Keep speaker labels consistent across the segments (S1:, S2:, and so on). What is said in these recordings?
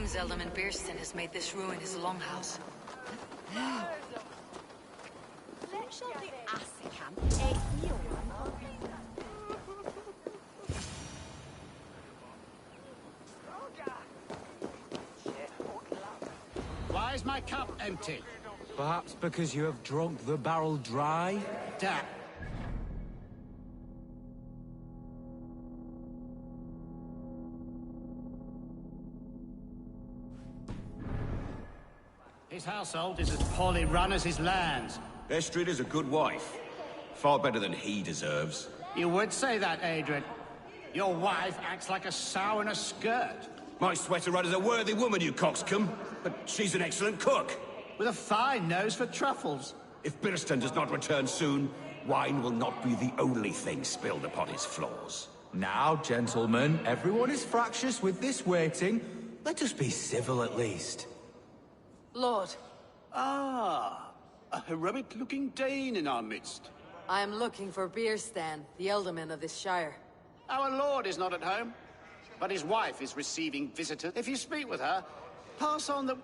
S1: seems Alderman Bierston has made this ruin his longhouse.
S2: Why is my cup empty?
S3: Perhaps because you have drunk the barrel dry?
S2: Damn. His household is as poorly run as his lands.
S4: Estrid is a good wife. Far better than he deserves.
S2: You would say that, Adrian. Your wife acts like a sow in a skirt.
S4: My sweater rider's a worthy woman, you coxcomb. But she's an excellent cook.
S2: With a fine nose for truffles.
S4: If Bierston does not return soon, wine will not be the only thing spilled upon his floors.
S3: Now, gentlemen, everyone is fractious with this waiting. Let us be civil at least.
S1: Lord,
S2: Ah, a heroic-looking Dane in our midst.
S1: I am looking for Bierstan, the Alderman of this shire.
S2: Our lord is not at home, but his wife is receiving visitors. If you speak with her, pass on the...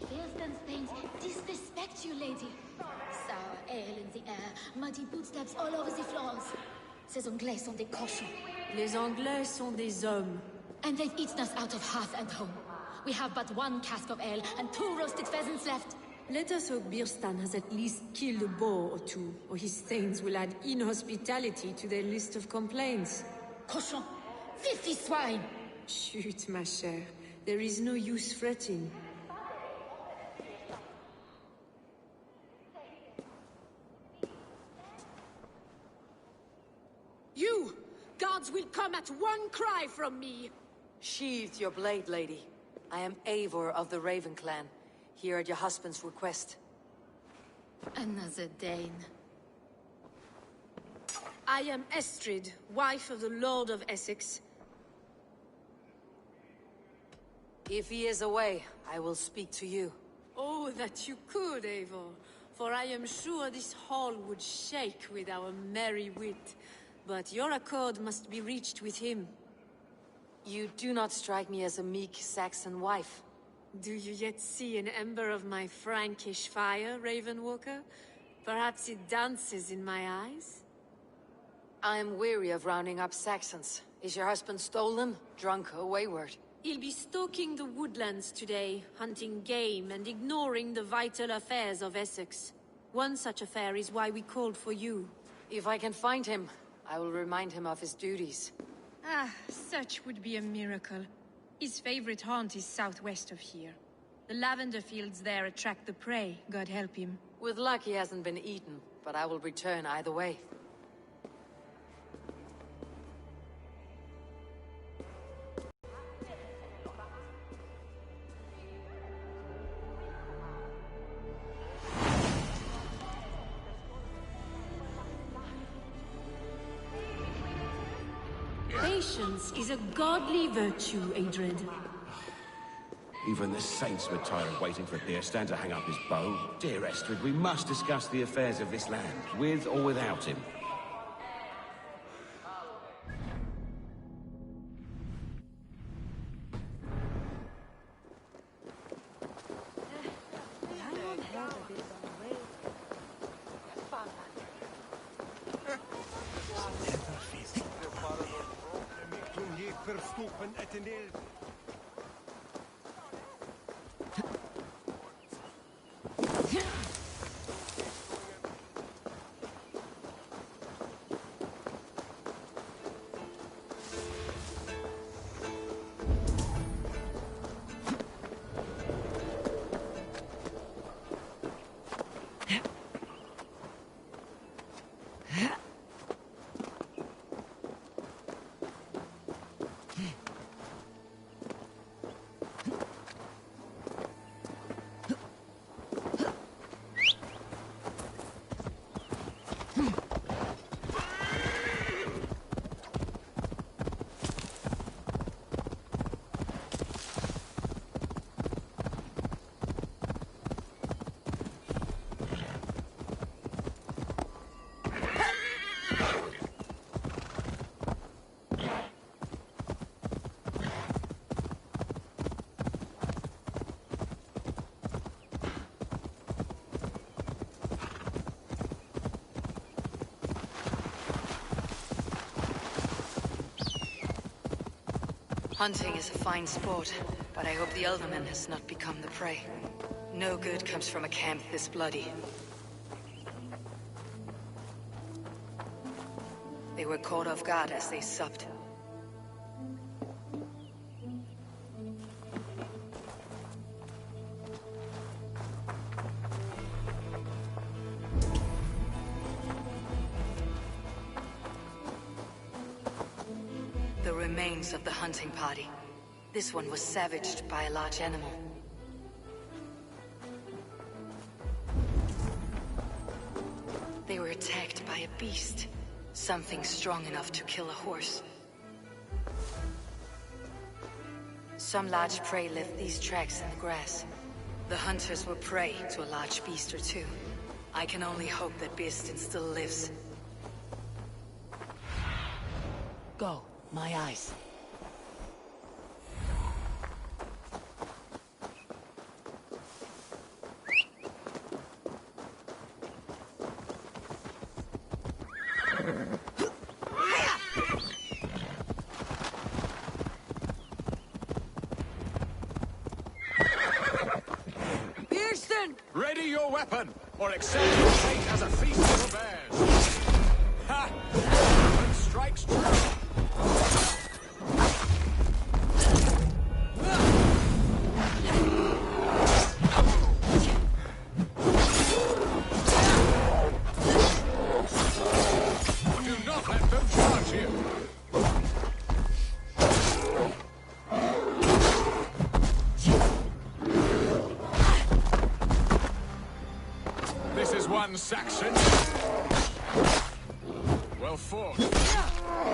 S5: Bierston's Thanes disrespect you, lady. Sour ale in the air, muddy footsteps all over the floors. Ces Anglais sont des cochons.
S6: Les Anglais sont des hommes.
S5: And they've eaten us out of hearth and home. We have but one cask of ale and 2 roasted pheasants left.
S6: Let us hope Bierstan has at least killed a boar or 2, or his thanes will add inhospitality to their list of complaints.
S5: Cochon! Filthy swine!
S6: Chut, ma chère. There is no use fretting.
S7: You! Guards will come at one cry from me!
S1: Sheathe your blade, lady. I am Eivor of the Raven clan, here at your husband's request.
S5: Another Dane.
S7: I am Estrid, wife of the Lord of Essex.
S1: If he is away, I will speak to you.
S6: Oh, that you could, Eivor. For I am sure this hall would shake with our merry wit. But your accord must be reached with him.
S1: You do not strike me as a meek Saxon wife.
S6: Do you yet see an ember of my Frankish fire, Ravenwalker? Perhaps it dances in my eyes?
S1: I am weary of rounding up Saxons. Is your husband stolen, drunk, or wayward?
S6: He'll be stalking the woodlands today, hunting game and ignoring the vital affairs of Essex. One such affair is why we called for you.
S1: If I can find him, I will remind him of his duties.
S7: Ah, such would be a miracle. His favorite haunt is southwest of here. The lavender fields there attract the prey, God help him.
S1: With luck he hasn't been eaten, but I will return either way.
S6: Patience is a godly virtue, Adred.
S4: Even the saints were tired of waiting for Bierstan to hang up his bow. Dear Estrid, we must discuss the affairs of this land, with or without him.
S1: Hunting is a fine sport, but I hope the Elderman has not become the prey. No good comes from a camp this bloody. They were caught off guard as they supped. The remains of the hunting party. This one was savaged by a large animal. They were attacked by a beast. Something strong enough to kill a horse. Some large prey left these tracks in the grass. The hunters were prey to a large beast or two. I can only hope that Birsten still lives. Go, my eyes.
S3: Ready your weapon, or accept your fate as a feast for bears. Ha! One strikes true. Do not let them charge you. One Saxon. Well fought.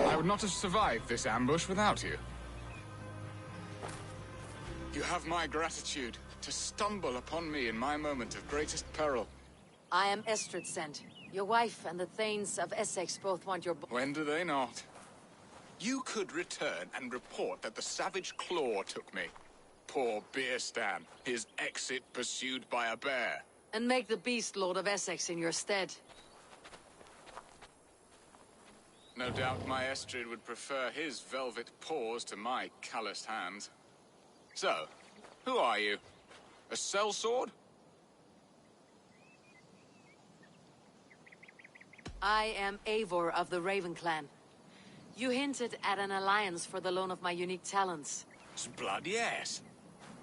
S3: I would not have survived this ambush without you. You have my gratitude to stumble upon me in my moment of greatest peril.
S1: I am Estrid sent. Your wife and the Thanes of Essex both want your...
S3: When do they not? You could return and report that the savage claw took me. Poor Birsten, his exit pursued by a bear.
S1: And make the beast Lord of Essex in your stead.
S3: No doubt my Estrid would prefer his velvet paws to my calloused hands. So, who are you? A sellsword?
S1: I am Eivor of the Raven Clan. You hinted at an alliance for the loan of my unique talents.
S3: Blood, yes.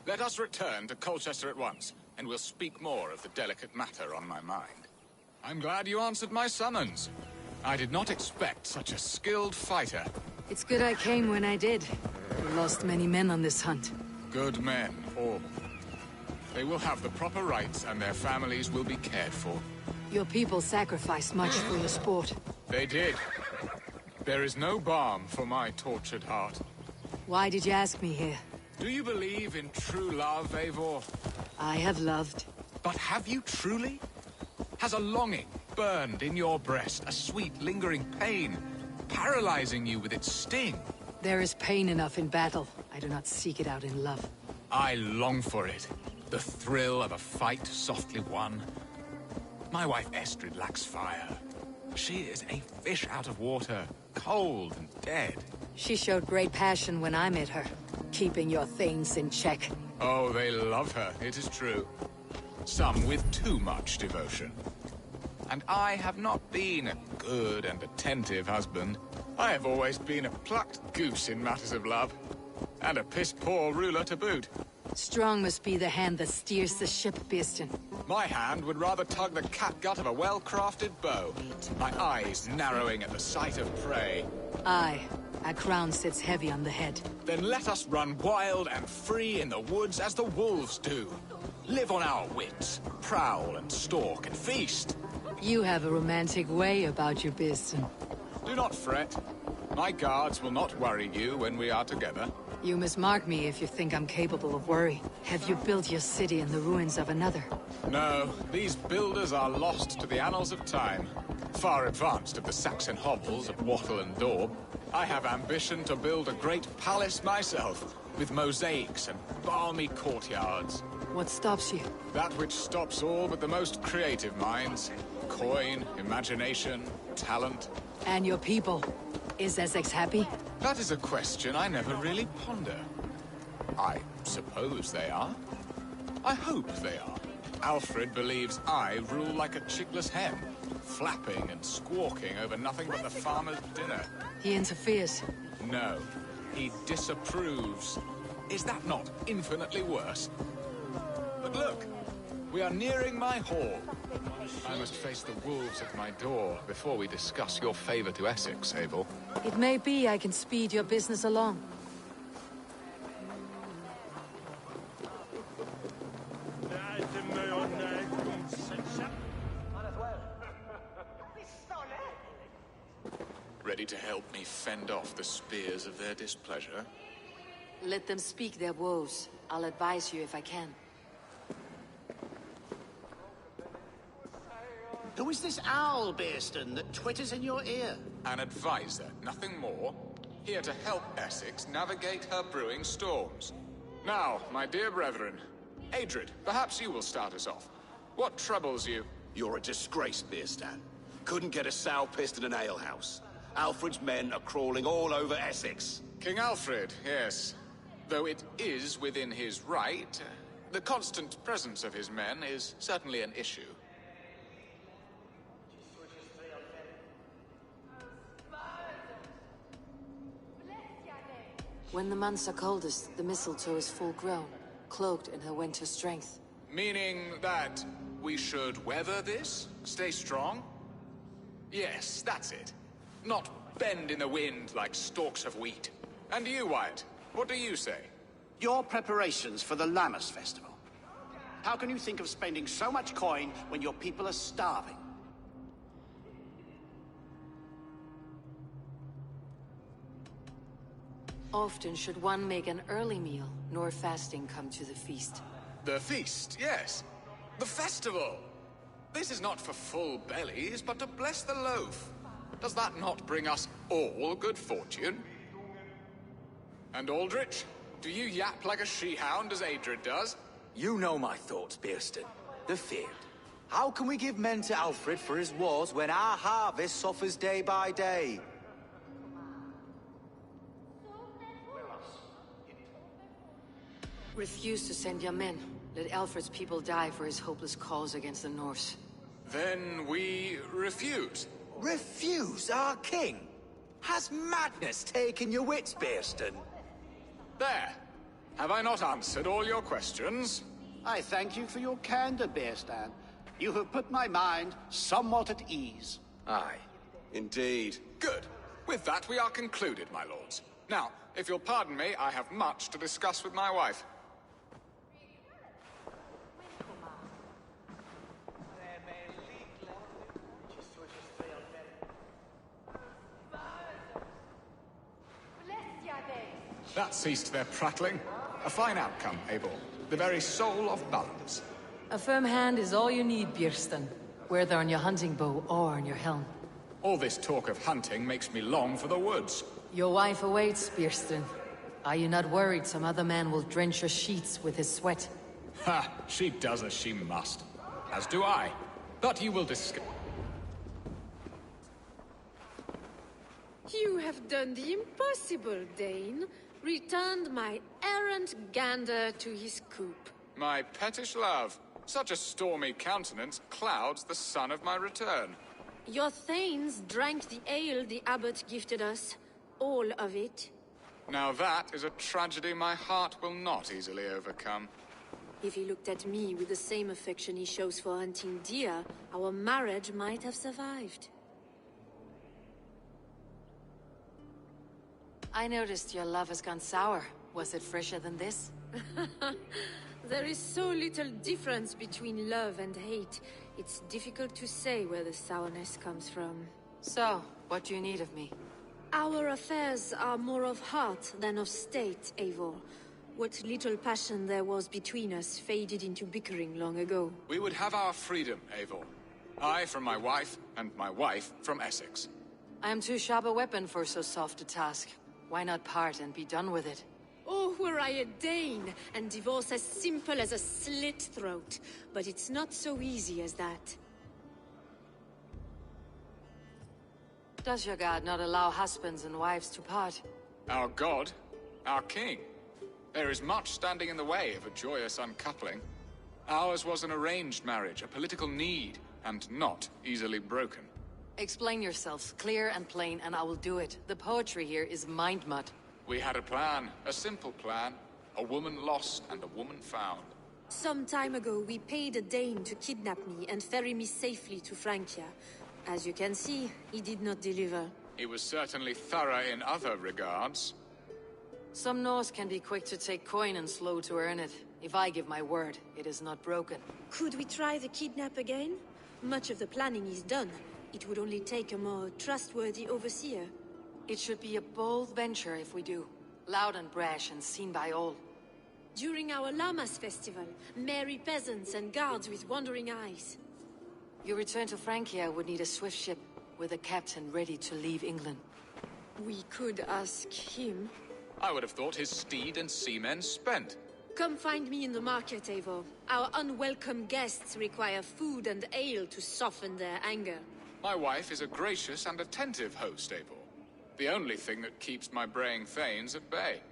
S3: Let us return to Colchester at once, and we'll speak more of the delicate matter on my mind. I'm glad you answered my summons. I did not expect such a skilled fighter.
S1: It's good I came when I did. We lost many men on this hunt.
S3: Good men, all. They will have the proper rights and their families will be cared for.
S1: Your people sacrificed much for your sport.
S3: They did. There is no balm for my tortured heart.
S1: Why did you ask me here?
S3: Do you believe in true love, Eivor?
S1: I have loved.
S3: But have you truly? Has a longing burned in your breast, a sweet, lingering pain, paralyzing you with its sting?
S1: There is pain enough in battle. I do not seek it out in love.
S3: I long for it. The thrill of a fight softly won. My wife Estrid lacks fire. She is a fish out of water, cold and dead.
S1: She showed great passion when I met her, keeping your things in check.
S3: Oh, they love her, it is true. Some with too much devotion. And I have not been a good and attentive husband. I have always been a plucked goose in matters of love. And a piss-poor ruler to boot.
S1: Strong must be the hand that steers the ship, Birsten.
S3: My hand would rather tug the catgut of a well-crafted bow. My eyes narrowing at the sight of prey.
S1: Aye, a crown sits heavy on the head.
S3: Then let us run wild and free in the woods as the wolves do. Live on our wits, prowl and stalk and feast.
S1: You have a romantic way about you, Birsten.
S3: Do not fret. My guards will not worry you when we are together.
S1: You must mark me if you think I'm capable of worry. Have you built your city in the ruins of another?
S3: No, these builders are lost to the annals of time. Far advanced of the Saxon hovels of Wattle and Daub. I have ambition to build a great palace myself, with mosaics and balmy courtyards.
S1: What stops you?
S3: That which stops all but the most creative minds. Coin, imagination, talent.
S1: And your people. Is Essex happy?
S3: That is a question I never really ponder. I suppose they are. I hope they are. Alfred believes I rule like a chickless hen, flapping and squawking over nothing but the farmer's dinner.
S1: He interferes.
S3: No, he disapproves. Is that not infinitely worse? But look, we are nearing my hall. I must face the wolves at my door before we discuss your favor to Essex, Abel.
S1: It may be I can speed your business along.
S3: Ready to help me fend off the spears of their displeasure?
S1: Let them speak their woes. I'll advise you if I can.
S2: Who is this owl, Bearston, that twitters in your ear?
S3: An advisor, nothing more. Here to help Essex navigate her brewing storms. Now, my dear brethren, Adrid, perhaps you will start us off. What troubles you?
S4: You're a disgrace, Beerstan. Couldn't get a sow pissed in an alehouse. Alfred's men are crawling all over Essex.
S3: King Alfred, yes. Though it is within his right, the constant presence of his men is certainly an issue.
S1: When the months are coldest, the mistletoe is full grown, cloaked in her winter strength.
S3: Meaning that we should weather this? Stay strong? Yes, that's it. Not bend in the wind like stalks of wheat. And you, Wyatt, what do you say?
S2: Your preparations for the Lammas festival. How can you think of spending so much coin when your people are starving?
S1: Often should one make an early meal, nor fasting come to the feast.
S3: The feast, yes. The festival! This is not for full bellies, but to bless the loaf. Does that not bring us all good fortune? And Aldrich, do you yap like a she-hound as Adrid does?
S8: You know my thoughts, Bearston. The field. How can we give men to Alfred for his wars when our harvest suffers day by day?
S1: Refuse to send your men. Let Alfred's people die for his hopeless cause against the Norse.
S3: Then we refuse.
S8: Refuse our king? Has madness taken your wits, Bearston?
S3: There. Have I not answered all your questions?
S2: I thank you for your candor, Bearstan. You have put my mind somewhat at ease.
S8: Aye.
S4: Indeed.
S3: Good. With that, we are concluded, my lords. Now, if you'll pardon me, I have much to discuss with my wife. That ceased their prattling. A fine outcome, Abel. The very soul of balance.
S1: A firm hand is all you need, Björsten. Whether on your hunting bow or on your helm.
S3: All this talk of hunting makes me long for the woods.
S1: Your wife awaits, Björsten. Are you not worried some other man will drench your sheets with his sweat?
S3: Ha! She does as she must. As do I. But you will discuss.
S6: You have done the impossible, Dane. Returned my errant gander to his coop.
S3: My pettish love. Such a stormy countenance clouds the sun of my return.
S6: Your thanes drank the ale the abbot gifted us. All of it.
S3: Now that is a tragedy my heart will not easily overcome.
S6: If he looked at me with the same affection he shows for hunting deer, our marriage might have survived.
S1: I noticed your love has gone sour. Was it fresher than this?
S6: There is so little difference between love and hate. It's difficult to say where the sourness comes from.
S1: So, what do you need of me?
S6: Our affairs are more of heart than of state, Eivor. What little passion there was between us faded into bickering long ago.
S3: We would have our freedom, Eivor. I from my wife, and my wife from Essex.
S1: I am too sharp a weapon for so soft a task. Why not part and be done with it?
S6: Oh, were I a Dane, and divorce as simple as a slit throat. But it's not so easy as that.
S1: Does your god not allow husbands and wives to part?
S3: Our god? Our king? There is much standing in the way of a joyous uncoupling. Ours was an arranged marriage, a political need, and not easily broken.
S1: Explain yourselves clear and plain, and I will do it. The poetry here is mind mud.
S3: We had a plan, a simple plan. A woman lost and a woman found.
S6: Some time ago, we paid a Dane to kidnap me and ferry me safely to Francia. As you can see, he did not deliver.
S3: He was certainly thorough in other regards.
S1: Some Norse can be quick to take coin and slow to earn it. If I give my word, it is not broken.
S6: Could we try the kidnap again? Much of the planning is done. It would only take a more trustworthy overseer.
S1: It should be a bold venture if we do. Loud and brash and seen by all.
S6: During our Llamas festival, merry peasants and guards with wandering eyes.
S1: Your return to Francia would need a swift ship, with a captain ready to leave England.
S6: We could ask him.
S3: I would have thought his steed and seamen spent.
S6: Come find me in the market, Eivor. Our unwelcome guests require food and ale to soften their anger.
S3: My wife is a gracious and attentive host, Eivor. The only thing that keeps my braying thanes at bay.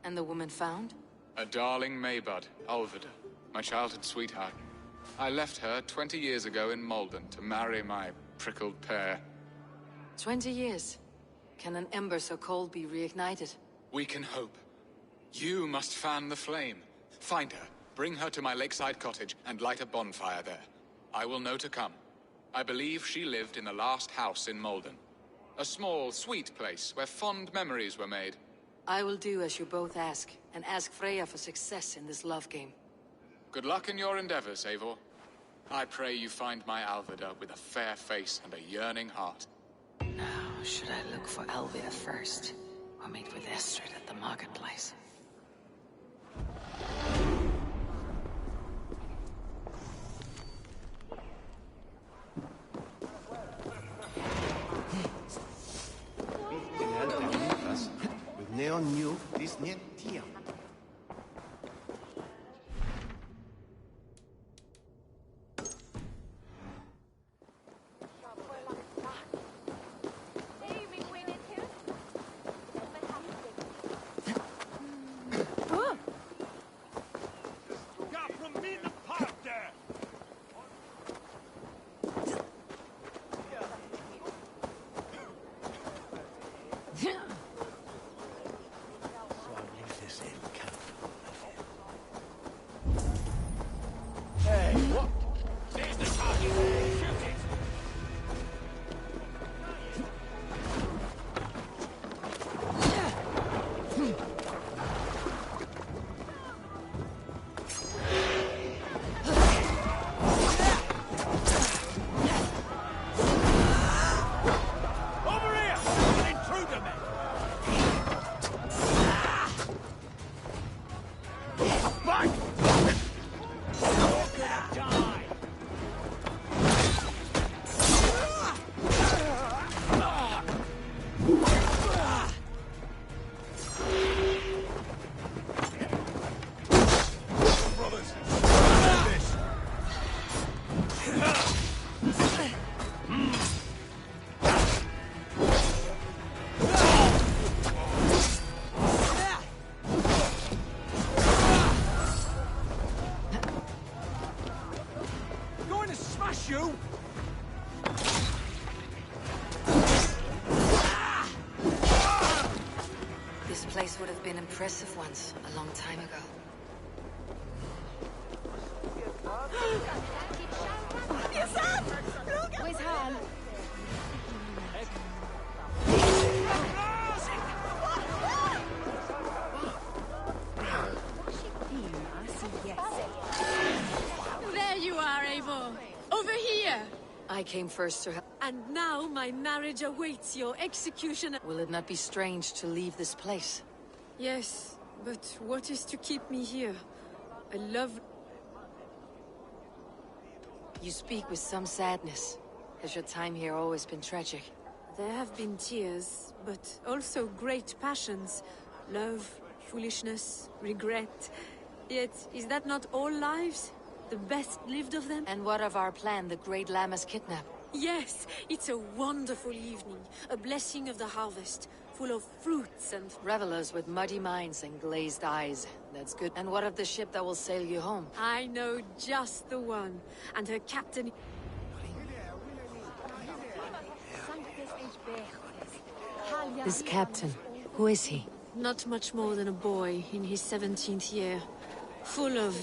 S1: And the woman found?
S3: A darling Maybud, Alvida, my childhood sweetheart. I left her 20 years ago in Malden to marry my prickled pear.
S1: 20 years? Can an ember so cold be reignited?
S3: We can hope. You must fan the flame. Find her, bring her to my lakeside cottage, and light a bonfire there. I will know to come. I believe she lived in the last house in Malden. A small, sweet place where fond memories were made.
S1: I will do as you both ask, and ask Freya for success in this love game.
S3: Good luck in your endeavors, Eivor. I pray you find my Alvida with a fair face and a yearning heart.
S1: Now, should I look for Alvida first, or meet with Estrid at the marketplace?
S9: Neon knew this net tier.
S1: Would have been impressive once, a long time ago.
S5: Where's Han?
S6: There you are, Eivor. Over here.
S1: I came first to help.
S6: And now my marriage awaits your execution.
S1: Will it not be strange to leave this place?
S6: Yes, but what is to keep me here? I love...
S1: You speak with some sadness. Has your time here always been tragic?
S6: There have been tears, but also great passions. Love, foolishness, regret. Yet, is that not all lives? The best lived of them?
S1: And what of our plan, the Great Lammas kidnap?
S6: Yes, it's a wonderful evening. A blessing of the harvest, full of fruits and...
S1: Revelers with muddy minds and glazed eyes. That's good. And what of the ship that will sail you home?
S6: I know just the one. And her captain...
S1: This captain, who is he?
S6: Not much more than a boy in his 17th year. Full of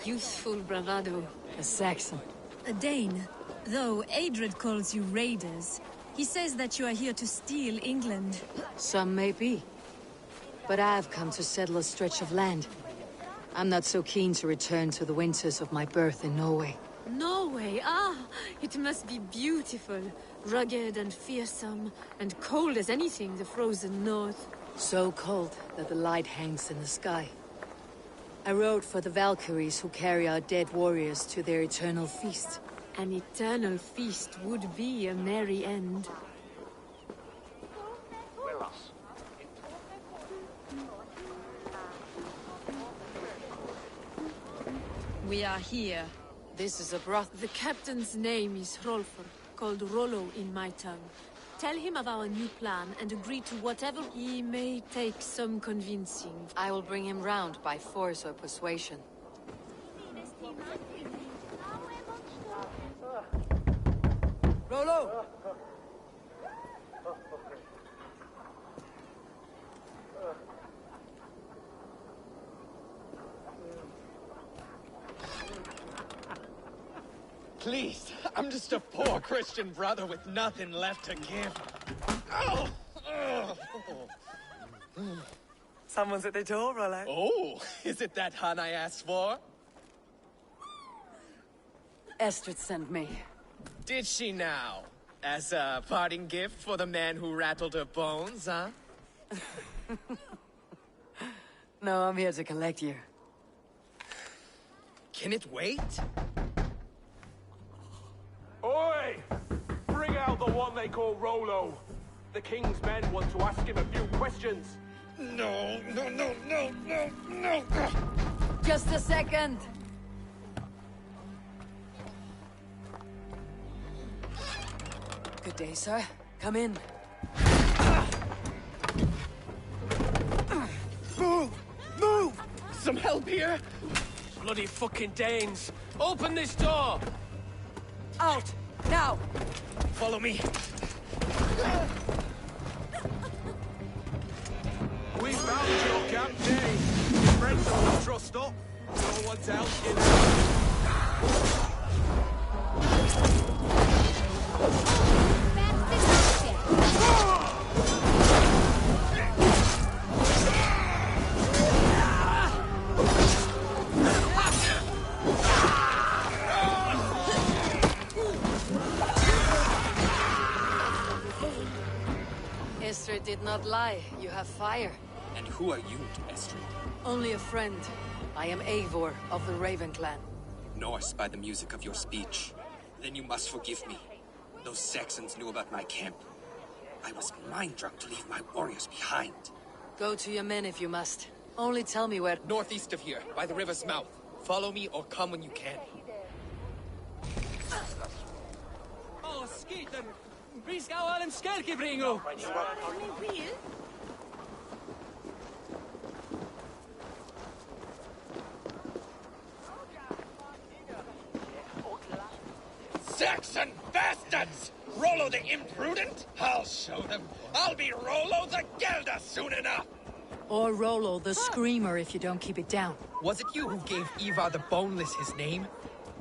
S6: youthful bravado.
S1: A Saxon.
S7: A Dane. Though Adred calls you raiders, he says that you are here to steal England.
S1: Some may be. But I've come to settle a stretch of land. I'm not so keen to return to the winters of my birth in Norway.
S6: Norway? Ah, it must be beautiful. Rugged and fearsome, and cold as anything, the frozen north.
S1: So cold that the light hangs in the sky. I rode for the Valkyries who carry our dead warriors to their eternal feast.
S6: An eternal feast would be a merry end.
S7: We are here.
S1: This is a broth.
S6: The captain's name is Hrolfr, called Rollo in my tongue. Tell him of our new plan and agree to whatever. He may take some convincing.
S1: I will bring him round by force or persuasion.
S10: Rollo!
S11: Please, I'm just a poor Christian brother with nothing left to give. Oh!
S10: Someone's at the door, Rollo.
S11: Oh, is it that hun I asked for?
S1: Estrid sent me.
S11: Did she now? As a parting gift for the man who rattled her bones, huh?
S1: No, I'm here to collect you.
S11: Can it wait?
S12: Oi! Bring out the one they call Rollo. The king's men want to ask him a few questions.
S11: No.
S1: Just a second! Good day, sir. Come in.
S11: Move! Some help here?
S12: Bloody fucking Danes! Open this door!
S1: Out! Now!
S11: Follow me.
S12: We found your camp, Dane. Your friends are trussed up. No one's else, you know.
S1: Estrid did not lie. You have fire.
S13: And who are you to Estrid?
S1: Only a friend. I am Eivor of the Raven clan.
S13: Norse by the music of your speech. Then you must forgive me. Those Saxons knew about my camp. I was mind-drunk to leave my warriors behind.
S1: Go to your men if you must. Only tell me where...
S11: Northeast of here, by the river's mouth. Follow me or come when you can.
S10: Oh, skiten! Vi ska ha en skälkebringo!
S11: Saxon bastards! Rollo the imprudent? I'll show them. I'll be Rollo the Gelder soon enough!
S1: Or Rollo the Screamer if you don't keep it down.
S11: Was it you who gave Ivar the Boneless his name?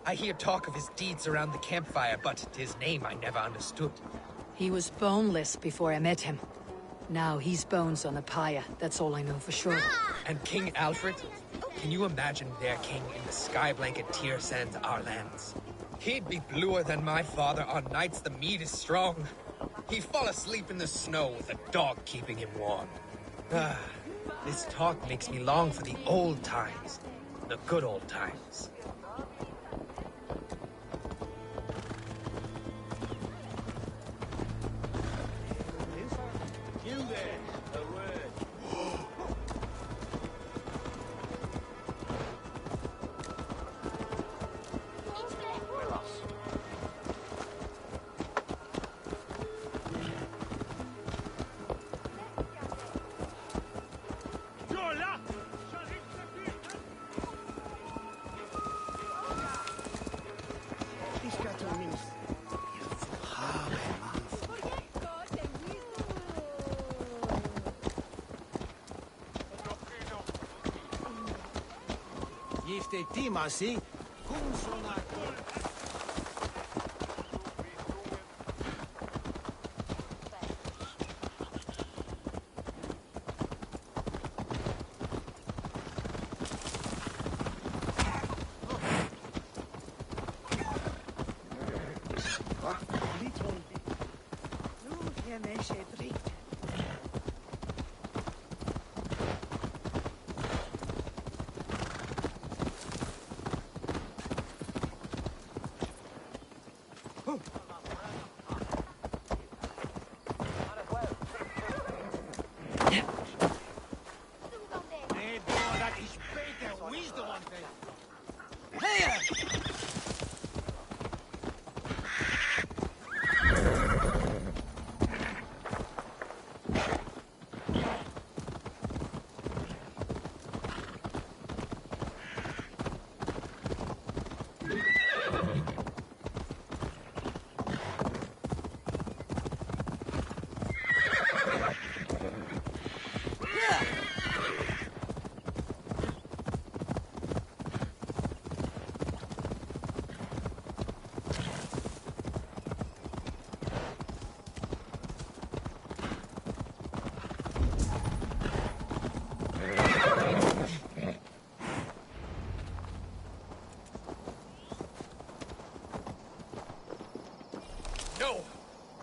S11: I hear talk of his deeds around the campfire, but his name I never understood.
S1: He was boneless before I met him. Now he's bones on a pyre, that's all I know for sure.
S11: And King Alfred? Can you imagine their king in the sky blanket tear sands our lands? He'd be bluer than my father on nights the meat is strong. He'd fall asleep in the snow with a dog keeping him warm. Ah, this talk makes me long for the old times. The good old times.
S12: You there, a word.
S9: Ifte timasi, kun sonato.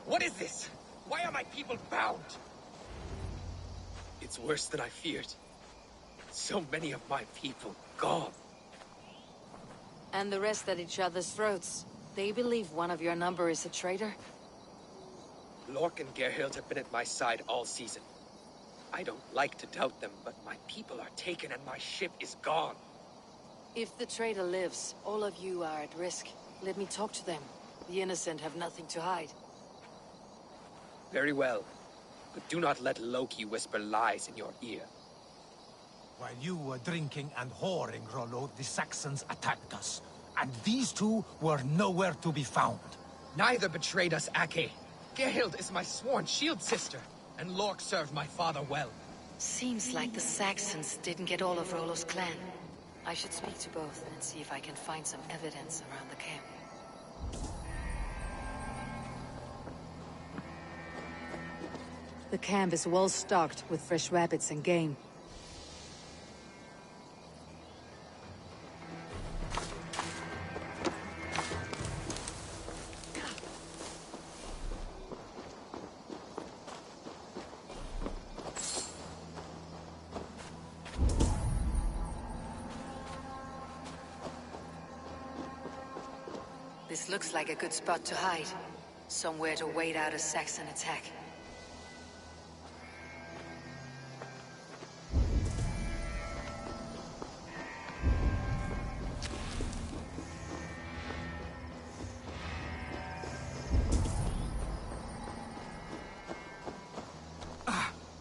S11: What is this? Why are my people bound? It's worse than I feared. So many of my people gone.
S1: And the rest at each other's throats. They believe one of your number is a traitor?
S11: Lork and Gerhild have been at my side all season. I don't like to doubt them, but my people are taken and my ship is gone.
S1: If the traitor lives, all of you are at risk. Let me talk to them. The innocent have nothing to hide.
S11: Very well. But do not let Loki whisper lies in your ear.
S9: While you were drinking and whoring, Rollo, the Saxons attacked us. And these two were nowhere to be found.
S11: Neither betrayed us, Ake. Gerhild is my sworn shield sister, and Lork served my father well.
S1: Seems like the Saxons didn't get all of Rollo's clan. I should speak to both and see if I can find some evidence around the camp. The camp is well stocked with fresh rabbits and game. This looks like a good spot to hide. Somewhere to wait out a Saxon attack.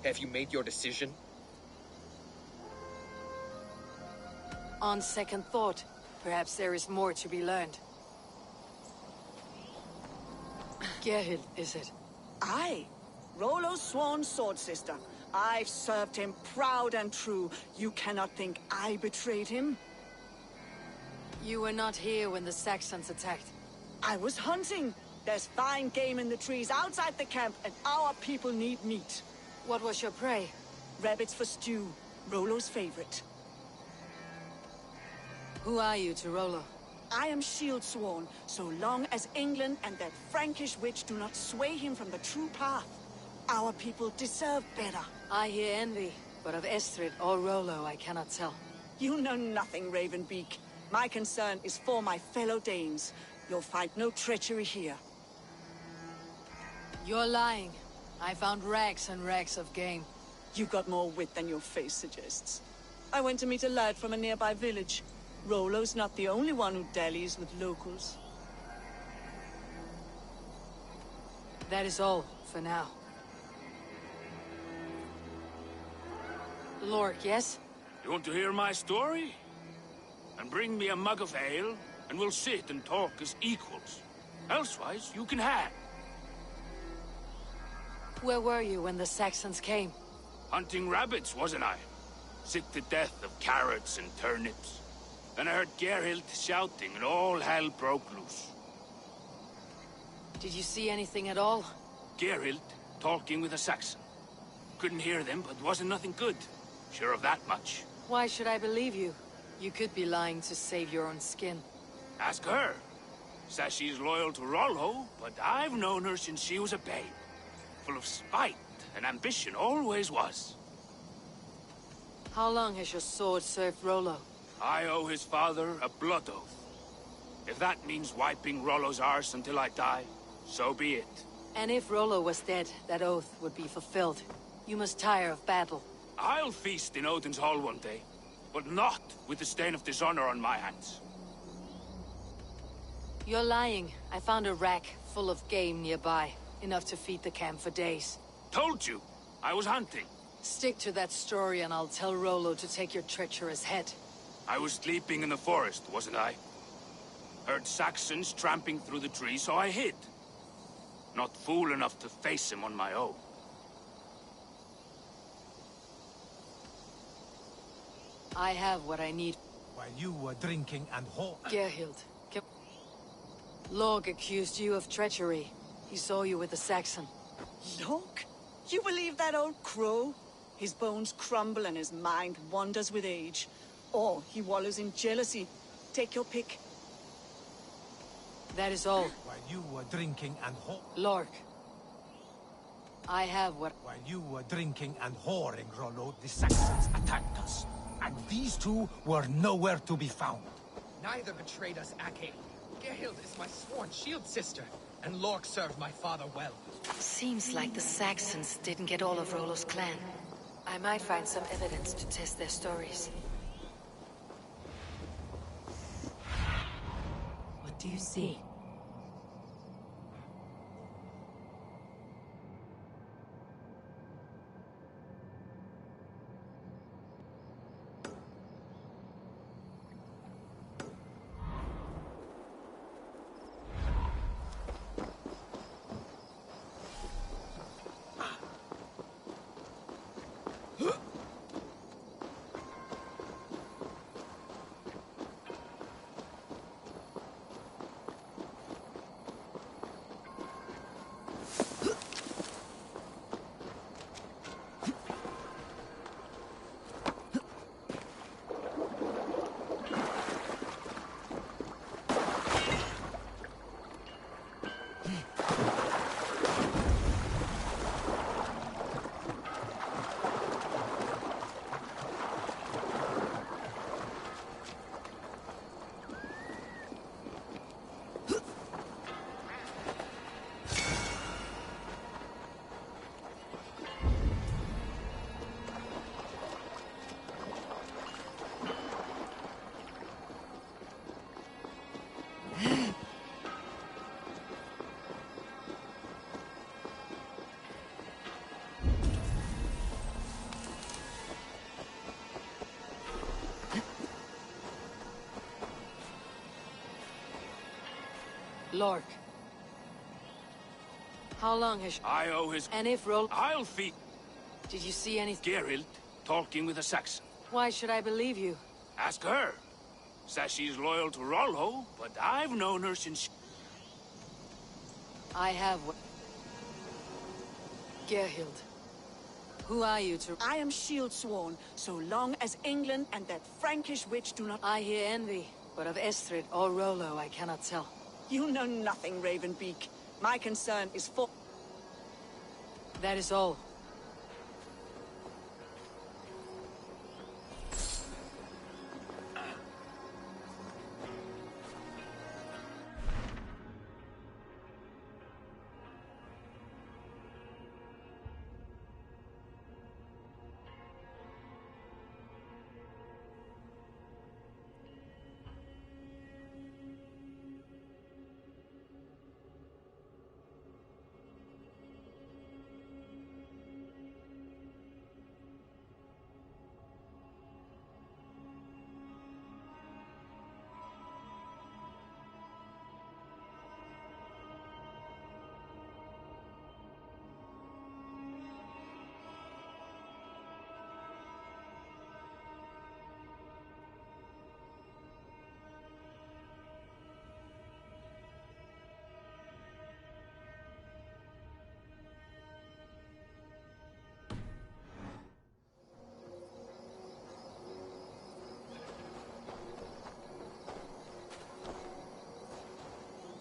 S11: Have you made your decision?
S1: On second thought, perhaps there is more to be learned. Gerhild, is it?
S14: Aye. Rollo's sworn sword sister. I've served him proud and true. You cannot think I betrayed him?
S1: You were not here when the Saxons attacked.
S14: I was hunting. There's fine game in the trees outside the camp, and our people need meat.
S1: What was your prey?
S14: Rabbits for stew. Rollo's favorite.
S1: Who are you to Rollo?
S14: I am shield sworn, so long as England and that Frankish witch do not sway him from the true path. Our people deserve better.
S1: I hear envy, but of Estrid or Rollo I cannot tell.
S14: You know nothing, Ravenbeak. My concern is for my fellow Danes. You'll find no treachery here.
S1: You're lying. I found rags and rags of game.
S14: You got more wit than your face suggests. I went to meet a lad from a nearby village. Rollo's not the only one who dallies with locals.
S1: That is all, for now. Lork, yes?
S15: You want to hear my story? And bring me a mug of ale, and we'll sit and talk as equals. Elsewise, you can hang.
S1: Where were you when the Saxons came?
S15: Hunting rabbits, wasn't I? Sick to death of carrots and turnips. Then I heard Gerhild shouting and all hell broke loose.
S1: Did you see anything at all?
S15: Gerhild talking with a Saxon. Couldn't hear them, but wasn't nothing good. Sure of that much.
S1: Why should I believe you? You could be lying to save your own skin.
S15: Ask her. Says she's loyal to Rollo, but I've known her since she was a babe. Full of spite and ambition, always was.
S1: How long has your sword served Rollo?
S15: I owe his father a blood oath. If that means wiping Rollo's arse until I die, so be it.
S1: And if Rollo was dead, that oath would be fulfilled. You must tire of battle.
S15: I'll feast in Odin's hall one day, but not with the stain of dishonor on my hands.
S1: You're lying. I found a rack full of game nearby. Enough to feed the camp for days.
S15: Told you! I was hunting.
S1: Stick to that story and I'll tell Rollo to take your treacherous head.
S15: I was sleeping in the forest, wasn't I? Heard Saxons tramping through the trees, so I hid. Not fool enough to face him on my own.
S1: I have what I need.
S9: While you were drinking and
S1: Gerhild. Lorg accused you of treachery. He saw you with a Saxon.
S14: Look, you believe that old crow? His bones crumble and his mind wanders with age. Or he wallows in jealousy. Take your pick.
S1: That is all.
S9: While you were drinking and
S1: Lorg. I have what...
S9: While you were drinking and whoring, Rollo, the Saxons attacked us. And these two were nowhere to be found.
S11: Neither betrayed us, Ake. Gerhild is my sworn shield sister, and Lork served my father well.
S1: Seems like the Saxons didn't get all of Rollo's clan. I might find some evidence to test their stories.
S16: What do you see?
S1: Lork. How long has...
S15: I owe his...
S1: And if Roll...
S15: I'll feed...
S1: Did you see anything?
S15: Gerhild talking with a Saxon.
S1: Why should I believe you?
S15: Ask her. Says she's loyal to Rollo, but I've known her since...
S1: I have what... Gerhild. Who are you to...
S14: I am shield sworn, so long as England and that Frankish witch do not...
S1: I hear envy, but of Estrid or Rollo I cannot tell.
S14: You know nothing, Ravenbeak. My concern is for...
S1: That is all.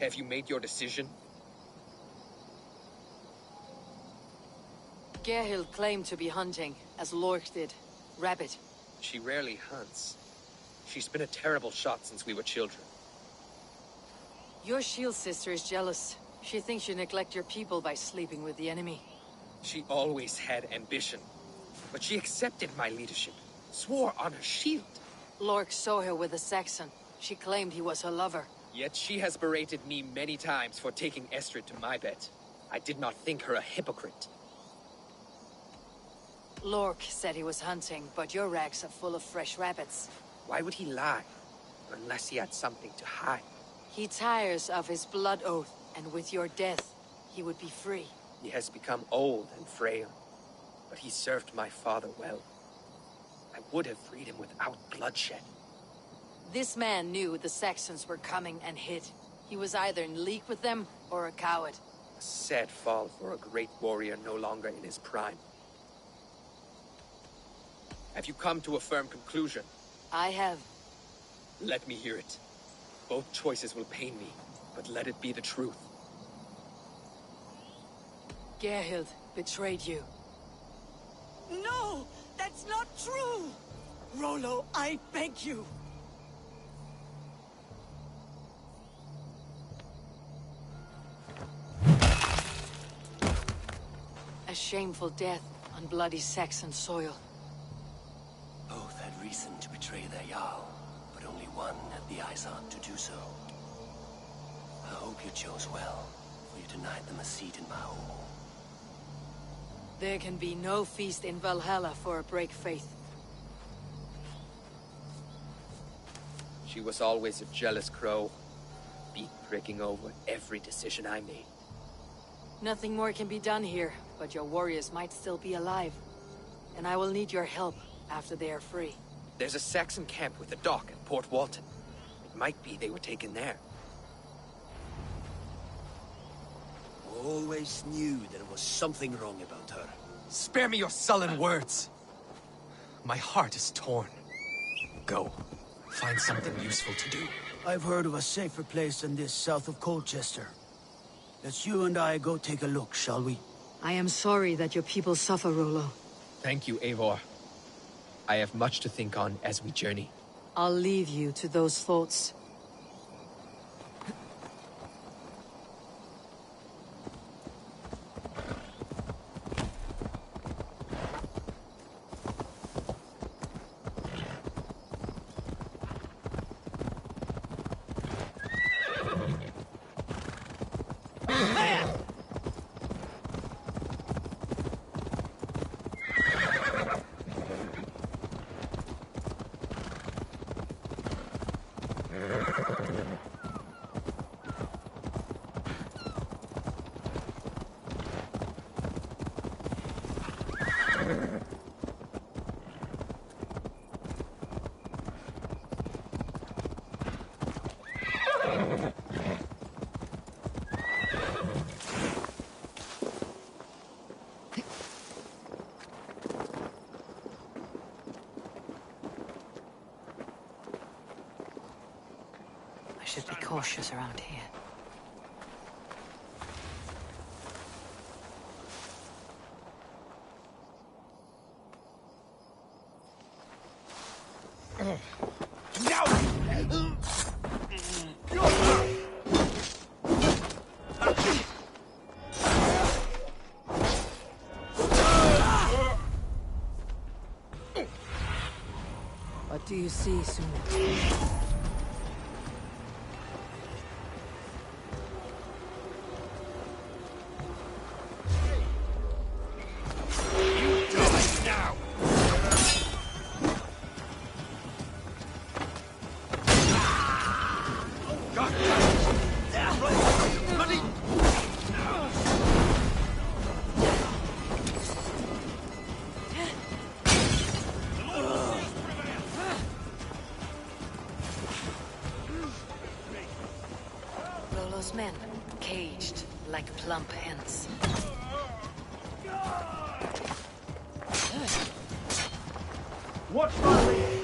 S11: Have you made your decision?
S6: Gerhild claimed to be hunting, as Lork did. Rabbit.
S11: She rarely hunts. She's been a terrible shot since we were children.
S6: Your shield sister is jealous. She thinks you neglect your people by sleeping with the enemy.
S11: She always had ambition. But she accepted my leadership. Swore on her shield.
S6: Lork saw her with a Saxon. She claimed he was her lover.
S11: Yet she has berated me many times for taking Estrid to my bed. I did not think her a hypocrite.
S6: Lork said he was hunting, but your racks are full of fresh rabbits.
S11: Why would he lie? Unless he had something to hide.
S6: He tires of his blood oath, and with your death, he would be free.
S11: He has become old and frail, but he served my father well. I would have freed him without bloodshed.
S6: This man knew the Saxons were coming and hid. He was either in league with them or a coward.
S11: A sad fall for a great warrior no longer in his prime. Have you come to a firm conclusion?
S6: I have.
S11: Let me hear it. Both choices will pain me, but let it be the truth.
S6: Gerhild betrayed you.
S14: No! That's not true! Rollo, I beg you!
S6: A shameful death on bloody Saxon soil.
S16: Both had reason to betray their Jarl, but only one had the eyes out to do so. I hope you chose well, for you denied them a seat in my home.
S6: There can be no feast in Valhalla for a break faith.
S11: She was always a jealous crow, beak pricking over every decision I made.
S6: Nothing more can be done here, but your warriors might still be alive. And I will need your help after they are free.
S11: There's a Saxon camp with a dock at Port Walton. It might be they were taken there.
S16: Always knew there was something wrong about her.
S11: Spare me your sullen words. My heart is torn. Go. Find something useful to do.
S16: I've heard of a safer place than this south of Colchester. Let's you and I go take a look, shall we?
S6: I am sorry that your people suffer, Rollo.
S11: Thank you, Eivor. I have much to think on as we journey.
S6: I'll leave you to those thoughts. I should be cautious around here. What do you see, Suna? Rollo's men, caged like plump hens.
S12: Watch my lead!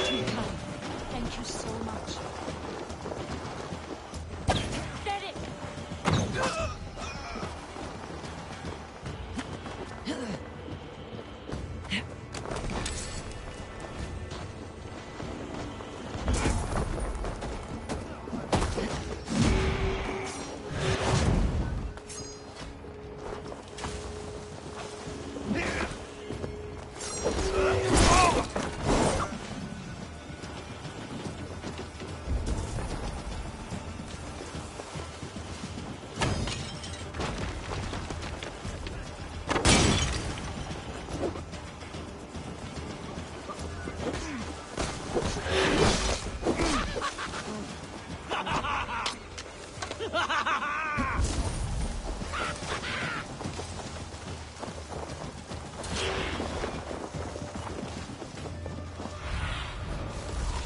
S5: Too kind. Thank you so much. Get it!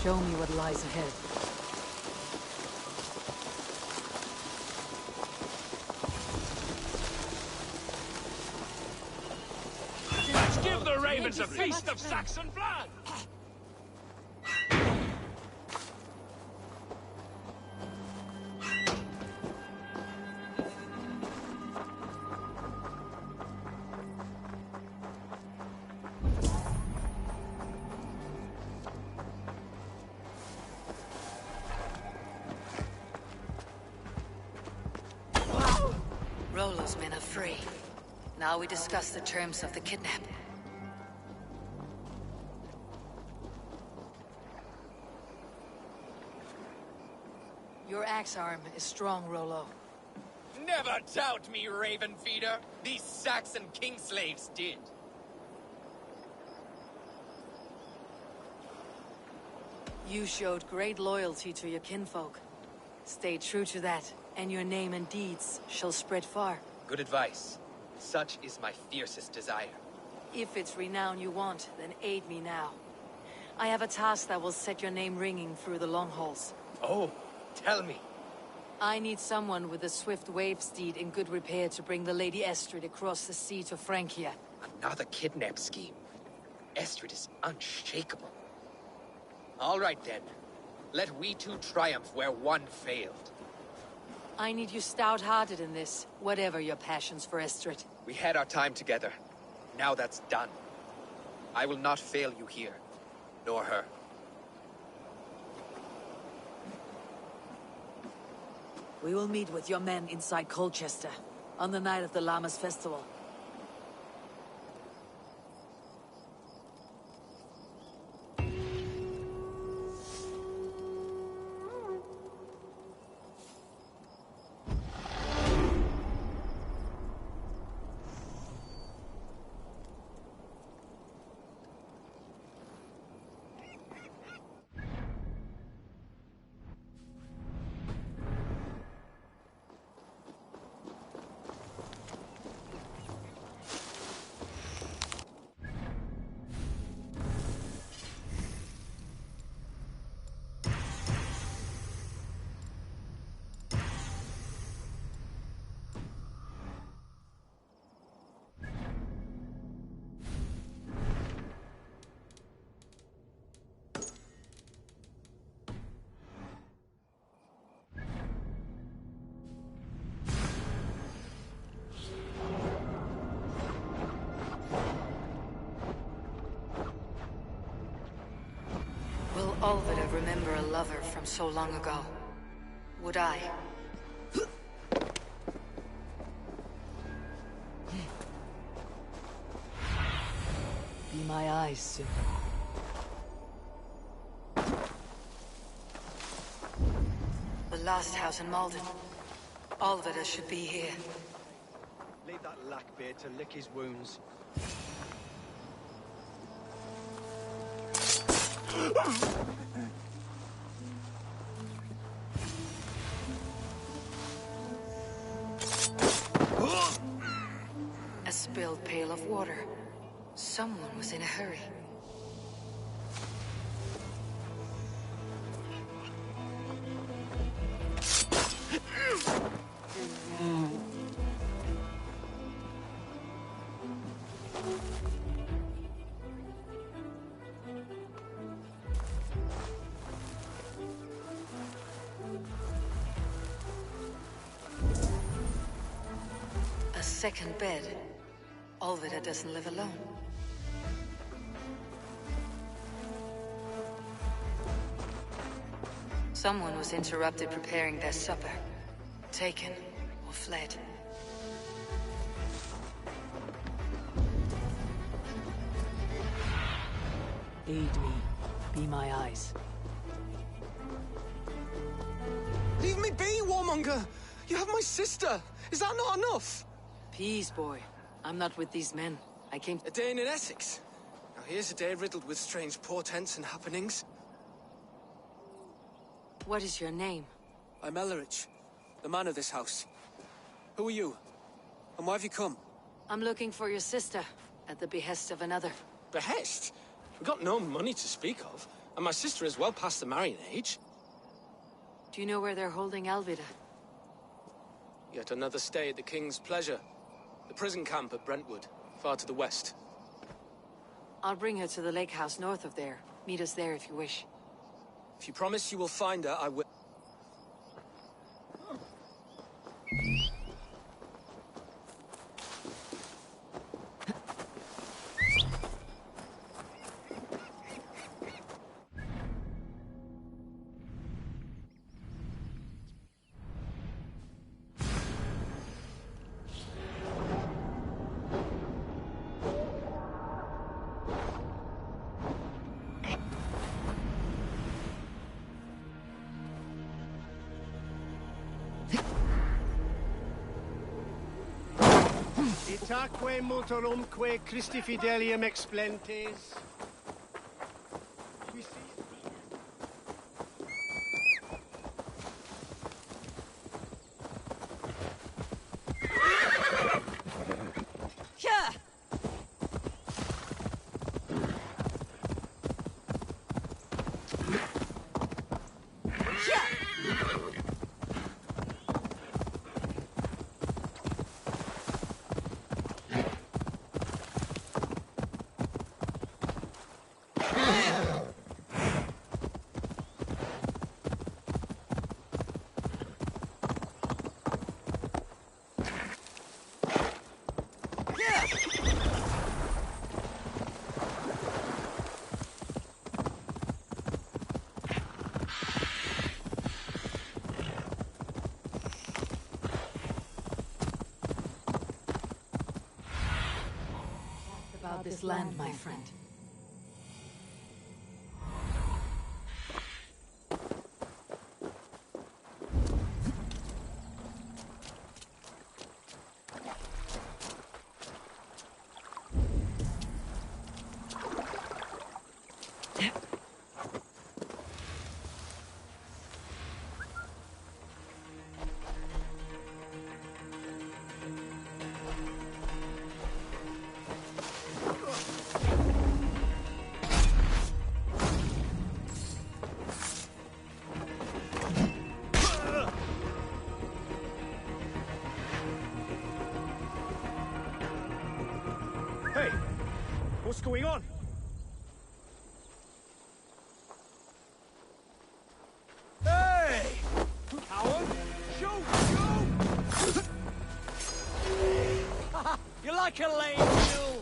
S1: Show me what lies ahead.
S15: Let's give the ravens a feast of Saxon blood!
S1: Rollo's men are free. Now we discuss the terms of the kidnap. Your axe arm is strong, Rollo.
S11: Never doubt me, Raven Feeder. These Saxon king slaves did.
S1: You showed great loyalty to your kinfolk. Stay true to that, and your name and deeds shall spread far.
S11: Good advice. Such is my fiercest desire.
S1: If it's renown you want, then aid me now. I have a task that will set your name ringing through the long halls.
S11: Oh, tell me.
S1: I need someone with a swift wave steed in good repair to bring the Lady Estrid across the sea to Francia.
S11: Another kidnap scheme. Estrid is unshakable. All right then. Let we two triumph where one failed.
S1: I need you stout-hearted in this, whatever your passions for Estrid.
S11: We had our time together. Now that's done. I will not fail you here, nor her.
S1: We will meet with your men inside Colchester, on the night of the Llamas Festival. Olvida remember a lover from so long ago? Would I? Be my eyes soon. The last house in Malden. Olvida should be here.
S17: Leave that lackbeard to lick his wounds.
S1: A spilled pail of water. Someone was in a hurry. second bed. Olvida doesn't live alone. Someone was interrupted preparing their supper. Taken or fled.
S18: Aid me. Be my eyes.
S11: Leave me be, warmonger! You have my sister! Is that not enough?
S18: Peace, boy. I'm not with these men. I came...
S11: A day in Essex. Now here's a day riddled with strange portents and happenings.
S18: What is your name?
S11: I'm Ellerich, the man of this house. Who are you? And why have you come?
S18: I'm looking for your sister, at the behest of another.
S11: Behest? We've got no money to speak of, and my sister is well past the marrying age.
S18: Do you know where they're holding Alvida?
S11: Yet another stay at the King's pleasure. The prison camp at Brentwood, far to the west.
S18: I'll bring her to the lake house north of there. Meet us there if you wish.
S11: If you promise you will find her, I will...
S19: Itaque motorumque Christi fidelium explentes.
S18: About this land, my friend.
S19: Hey! What's going on? Hey! Coward! Shoot! Shoot!
S10: You're like a lame mule!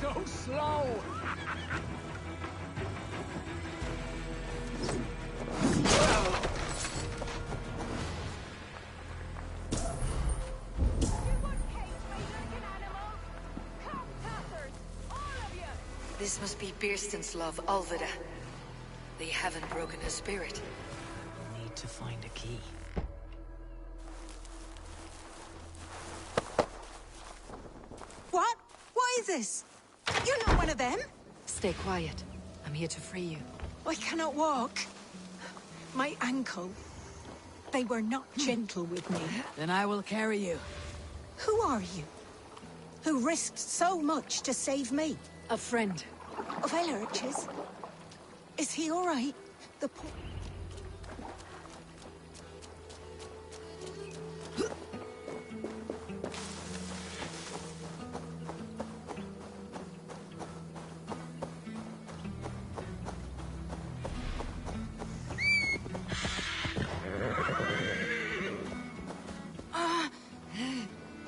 S19: So slow!
S1: This must be Beerston's love, Olvida. They haven't broken her spirit.
S18: Need to find a key.
S20: What? What is this? You're not one of them?
S18: Stay quiet. I'm here to free you.
S20: I cannot walk. My ankle. They were not gentle with me.
S18: Then I will carry you.
S20: Who are you? Who risked so much to save me?
S18: A friend.
S20: Of Ellerich's? Is he all right? The poor...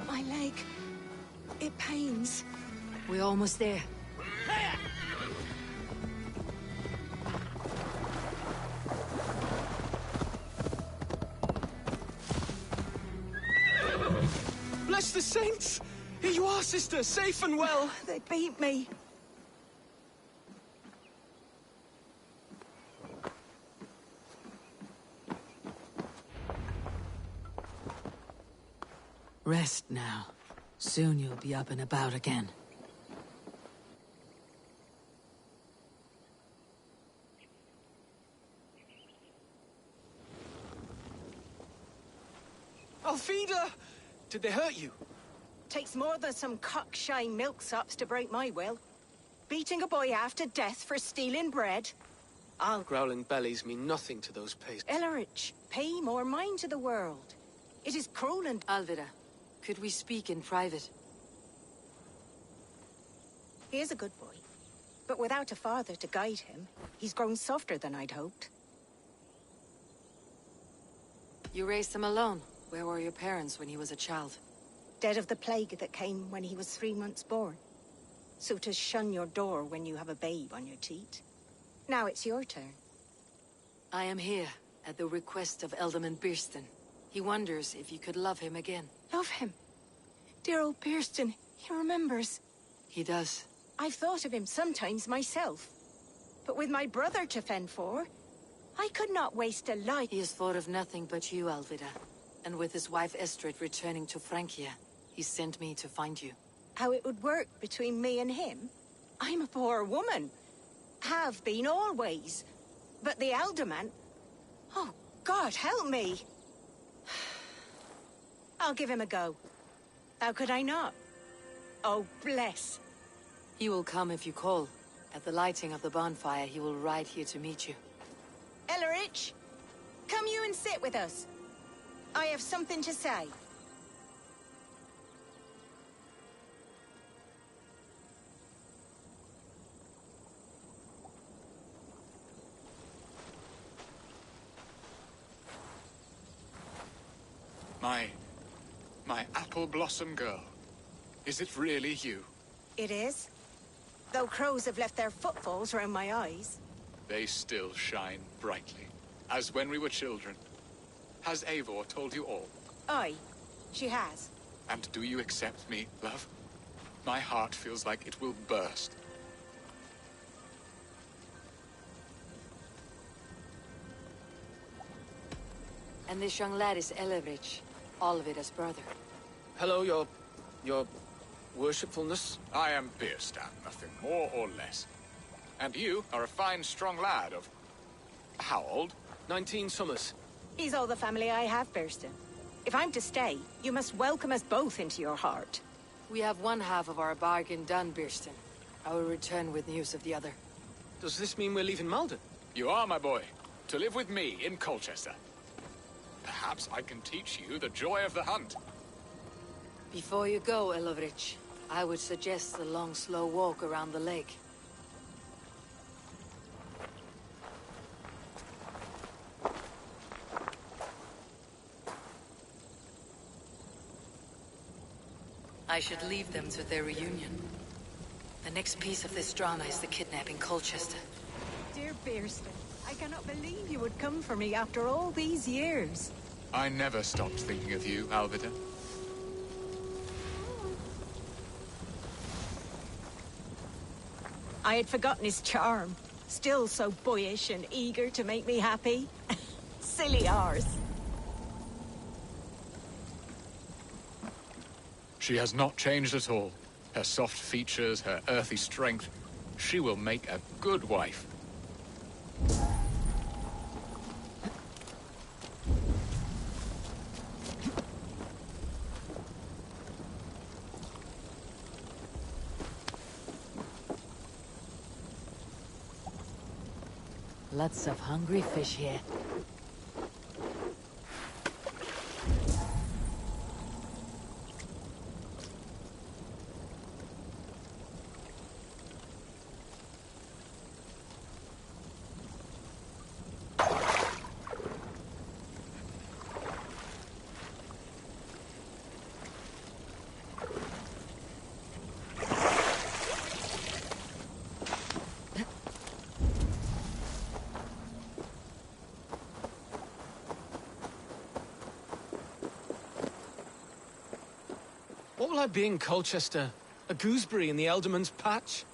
S20: My leg. It pains.
S1: We're almost there.
S10: Bless the saints! Here you are, sister, safe and well.
S20: They beat me.
S1: Rest now. Soon you'll be up and about again.
S10: Alfida! Did they hurt you?
S20: Takes more than some cockshy milksops to break my will. Beating a boy half to death for stealing bread.
S10: Growling bellies mean nothing to those pastes.
S20: Ellerich, pay more mind to the world. It is cruel and...
S18: Alvida, could we speak in private?
S20: He is a good boy. But without a father to guide him, he's grown softer than I'd hoped.
S18: You raised him alone. Where were your parents when he was a child?
S20: Dead of the plague that came when he was 3 months born. So to shun your door when you have a babe on your teat. Now it's your turn.
S18: I am here, at the request of Alderman Birston. He wonders if you could love him again.
S20: Love him? Dear old Birston, he remembers.
S18: He does.
S20: I've thought of him sometimes myself. But with my brother to fend for, I could not waste a life.
S18: He has thought of nothing but you, Alvida. And with his wife Estrid returning to Francia, he sent me to find you.
S20: How it would work between me and him? I'm a poor woman. Have been always. But the alderman... Oh, God, help me! I'll give him a go. How could I not? Oh, bless.
S18: He will come if you call. At the lighting of the bonfire, he will ride here to meet you.
S20: Ellerich, come you and sit with us. I have something to say.
S3: My apple blossom girl. Is it really you?
S20: It is. Though crows have left their footfalls round my eyes.
S3: They still shine brightly, as when we were children. Has Eivor told you all?
S20: Aye, she has.
S3: And do you accept me, love? My heart feels like it will burst.
S18: And this young lad is Ellerich, Alvida's brother.
S10: Hello, your worshipfulness.
S3: I am Birstan, nothing more or less. And you are a fine, strong lad of... how old?
S10: 19 summers.
S20: He's all the family I have, Birston. If I'm to stay, you must welcome us both into your heart.
S18: We have one half of our bargain done, Birston. I will return with news of the other.
S10: Does this mean we're leaving Malden?
S3: You are, my boy. To live with me in Colchester. Perhaps I can teach you the joy of the hunt.
S18: Before you go, Ellerich, I would suggest a long, slow walk around the lake.
S1: I should leave them to their reunion. The next piece of this drama is the kidnapping Colchester.
S20: Dear Birston, I cannot believe you would come for me after all these years.
S3: I never stopped thinking of you, Alvida.
S20: I had forgotten his charm. Still so boyish and eager to make me happy. Silly ours.
S3: She has not changed at all. Her soft features, her earthy strength. She will make a good wife.
S18: Lots of hungry fish here.
S10: What will I be in Colchester? A gooseberry in the Elderman's patch?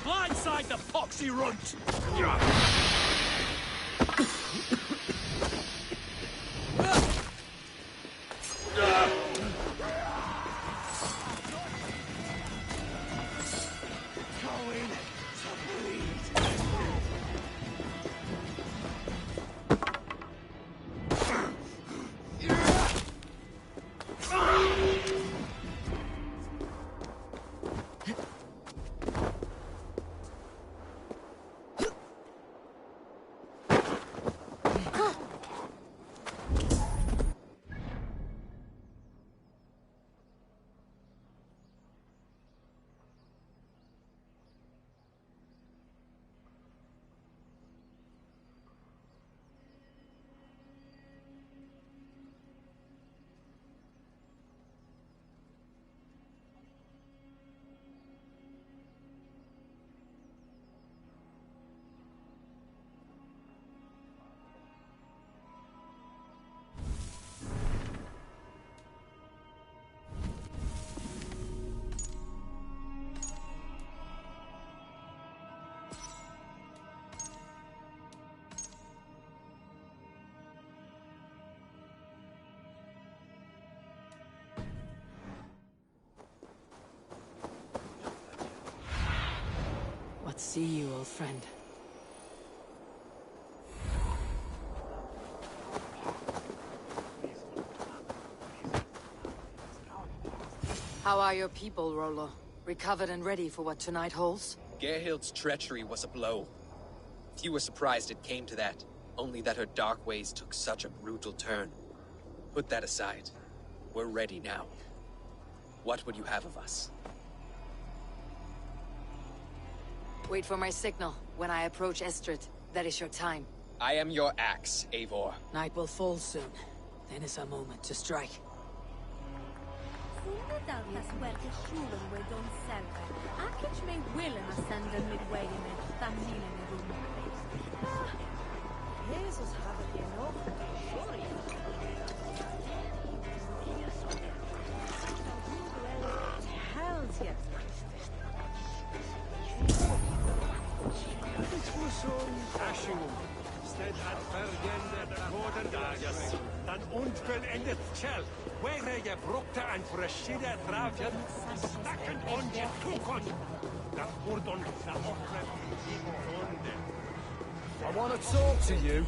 S12: Blindside the poxy runt!
S18: What see you, old friend? How are your people, Rollo? Recovered and ready for what tonight holds?
S13: Gerhild's treachery was a blow. Few were surprised it came to that, only that her dark ways took such a brutal turn. Put that aside. We're ready now. What would you have of us?
S18: Wait for my signal. When I approach Estrid, that is your time.
S13: I am your axe, Eivor.
S18: Night will fall soon. Then is our moment to strike.
S19: It was so an unvollendet kjell. Where je brukte en verschidde travjen, snakken on je toekon. Dat wordt on de offre onder.
S12: I want to talk to you.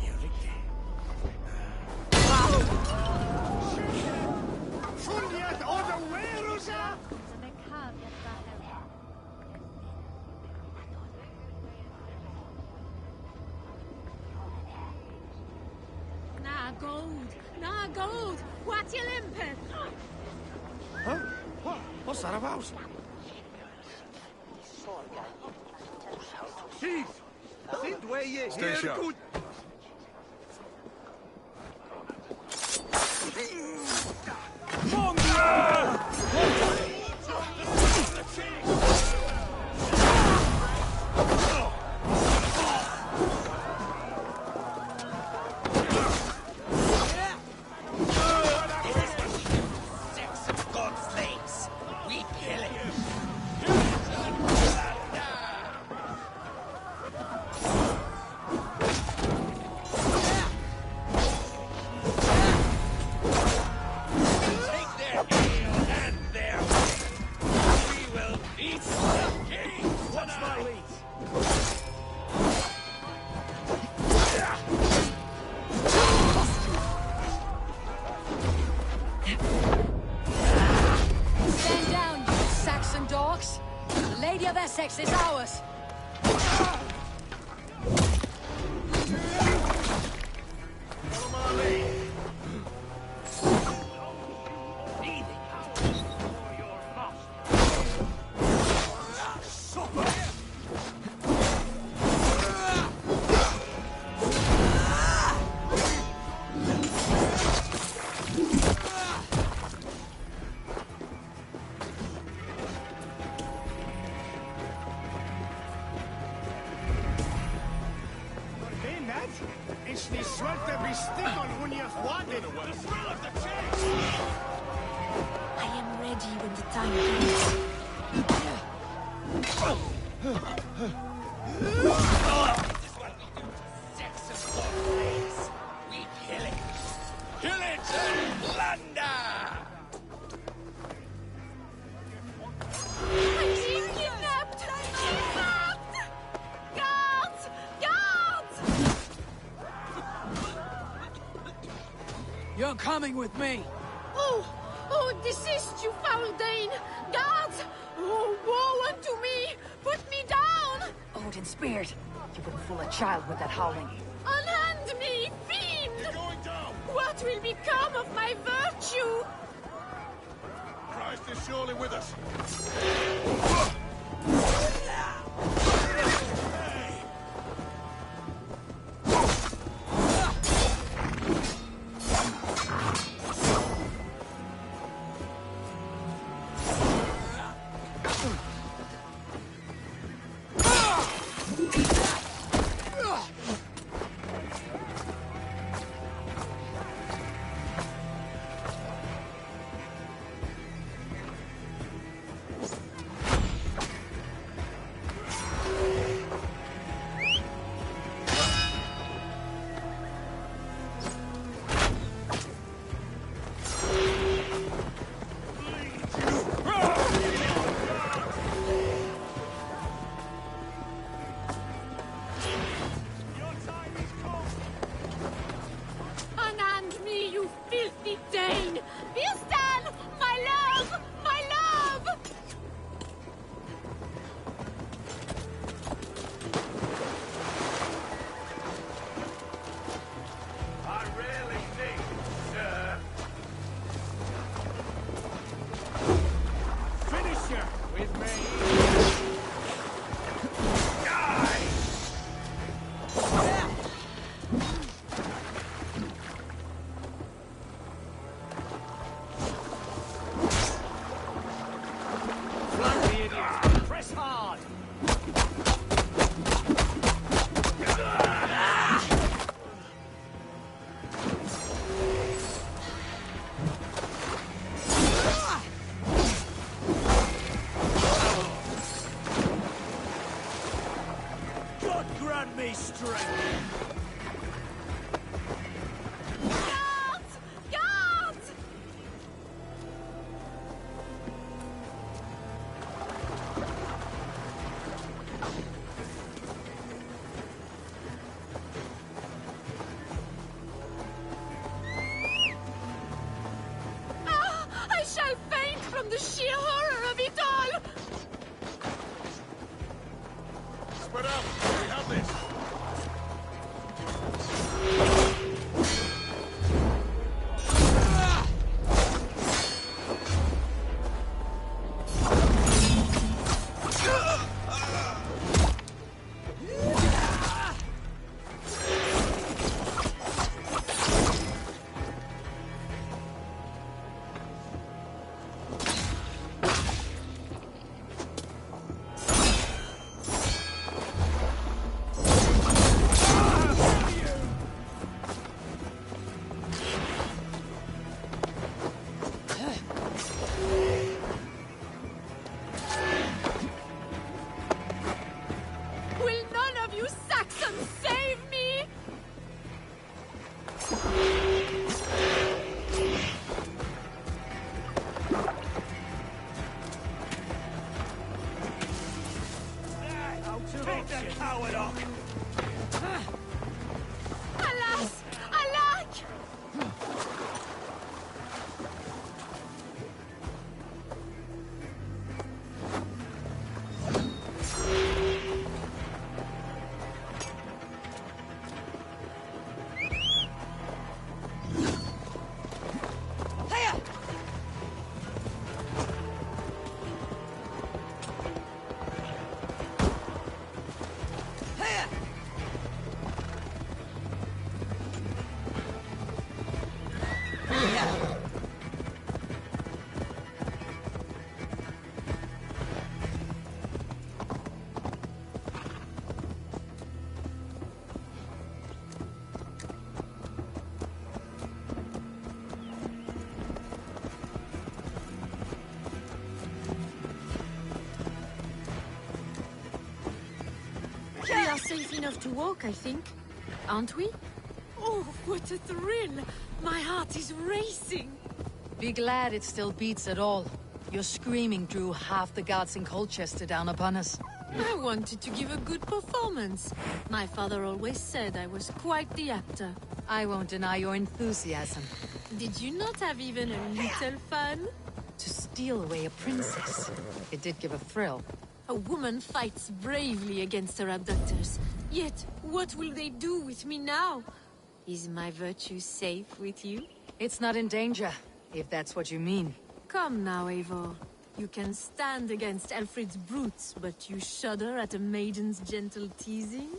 S19: Fundiet oder werusa?
S6: Na gold! Na gold! What you limping?
S12: Huh? What? What's that about?
S19: Chief! Sind we je
S12: Stay
S19: hier
S12: sharp.
S19: goed?
S1: Stand down, you Saxon dogs. The Lady of Essex is ours.
S19: Is die zwarte bestik on when you've wanted. The smell of the change!
S5: I am ready when the time
S12: We kill it. Kill it and plunder!
S6: I'm being kidnapped! Kidnapped! Guards! Guards!
S10: You're coming with me.
S6: Oh, desist, you foul Dane! Guards! Oh, woe unto me! Put me down!
S1: Odin speared. You wouldn't fool a child with that howling.
S6: Unhand me, fiend!
S12: You're going down!
S6: What will become of my virtue?
S12: Christ is surely with us.
S6: from the sheer horror of it all!
S12: Spread out! We have this!
S6: Will none of you Saxons save me?
S12: Take that coward off!
S6: Alas! Alack! We are safe enough to walk, I think. Aren't we? Oh, what a thrill! My heart is racing!
S18: Be glad it still beats at all. Your screaming drew half the guards in Colchester down upon us.
S6: I wanted to give a good performance. My father always said I was quite the actor.
S18: I won't deny your enthusiasm.
S6: Did you not have even a little fun?
S18: To steal away a princess. It did give a thrill.
S6: A woman fights bravely against her abductors. Yet, what will they do with me now? Is my virtue safe with you?
S18: It's not in danger, if that's what you mean.
S6: Come now, Eivor. You can stand against Alfred's brutes, but you shudder at a maiden's gentle teasing?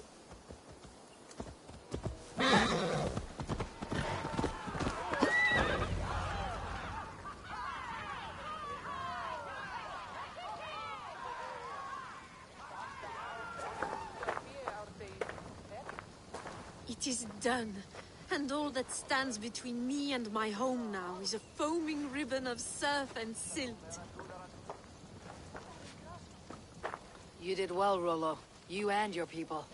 S6: It is done, and all that stands between me and my home now is a foaming ribbon of surf and silt.
S18: You did well, Rollo. You and your people.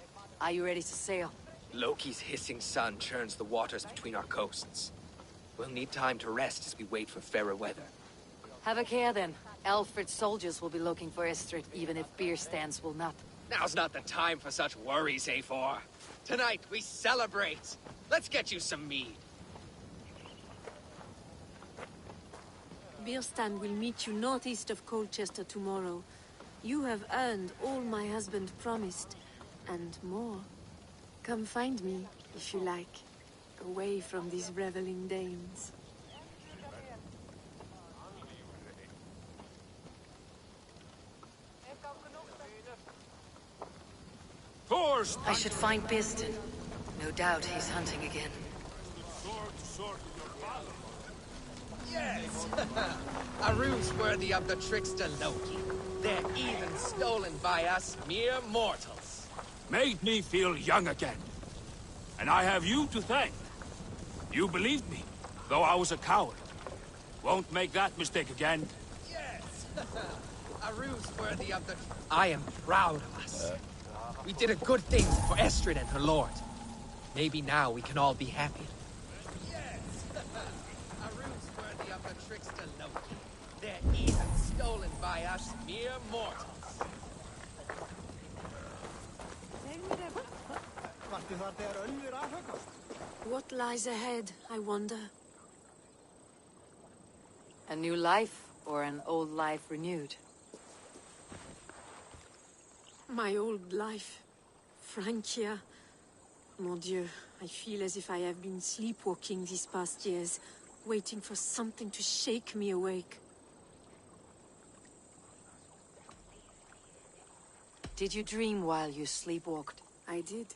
S18: Are you ready to sail?
S13: Loki's hissing sun churns the waters between our coasts. We'll need time to rest as we wait for fairer weather.
S18: Have a care then. Alfred's soldiers will be looking for Estrid, even if beer stands will not.
S13: Now's not the time for such worries, Eivor. Tonight, we celebrate. Let's get you some mead.
S6: Birstand will meet you northeast of Colchester tomorrow. You have earned all my husband promised, and more. Come find me, if you like, away from these reveling Danes.
S1: I should find Biston. No doubt he's hunting again.
S11: Yes! A ruse worthy of the trickster Loki. They're even stolen by us mere mortals.
S15: Made me feel young again. And I have you to thank. You believed me, though I was a coward. Won't make that mistake again.
S11: Yes! A ruse worthy of the... I am proud of us. We did a good thing for Estrid and her lord. Maybe now we can all be happy. Yes! A ruse worthy of the trickster Loki. They're even stolen by us mere mortals.
S6: What lies ahead, I wonder?
S18: A new life, or an old life renewed?
S6: My old life. Francia. Mon Dieu, I feel as if I have been sleepwalking these past years, waiting for something to shake me awake.
S18: Did you dream while you sleepwalked?
S6: I did.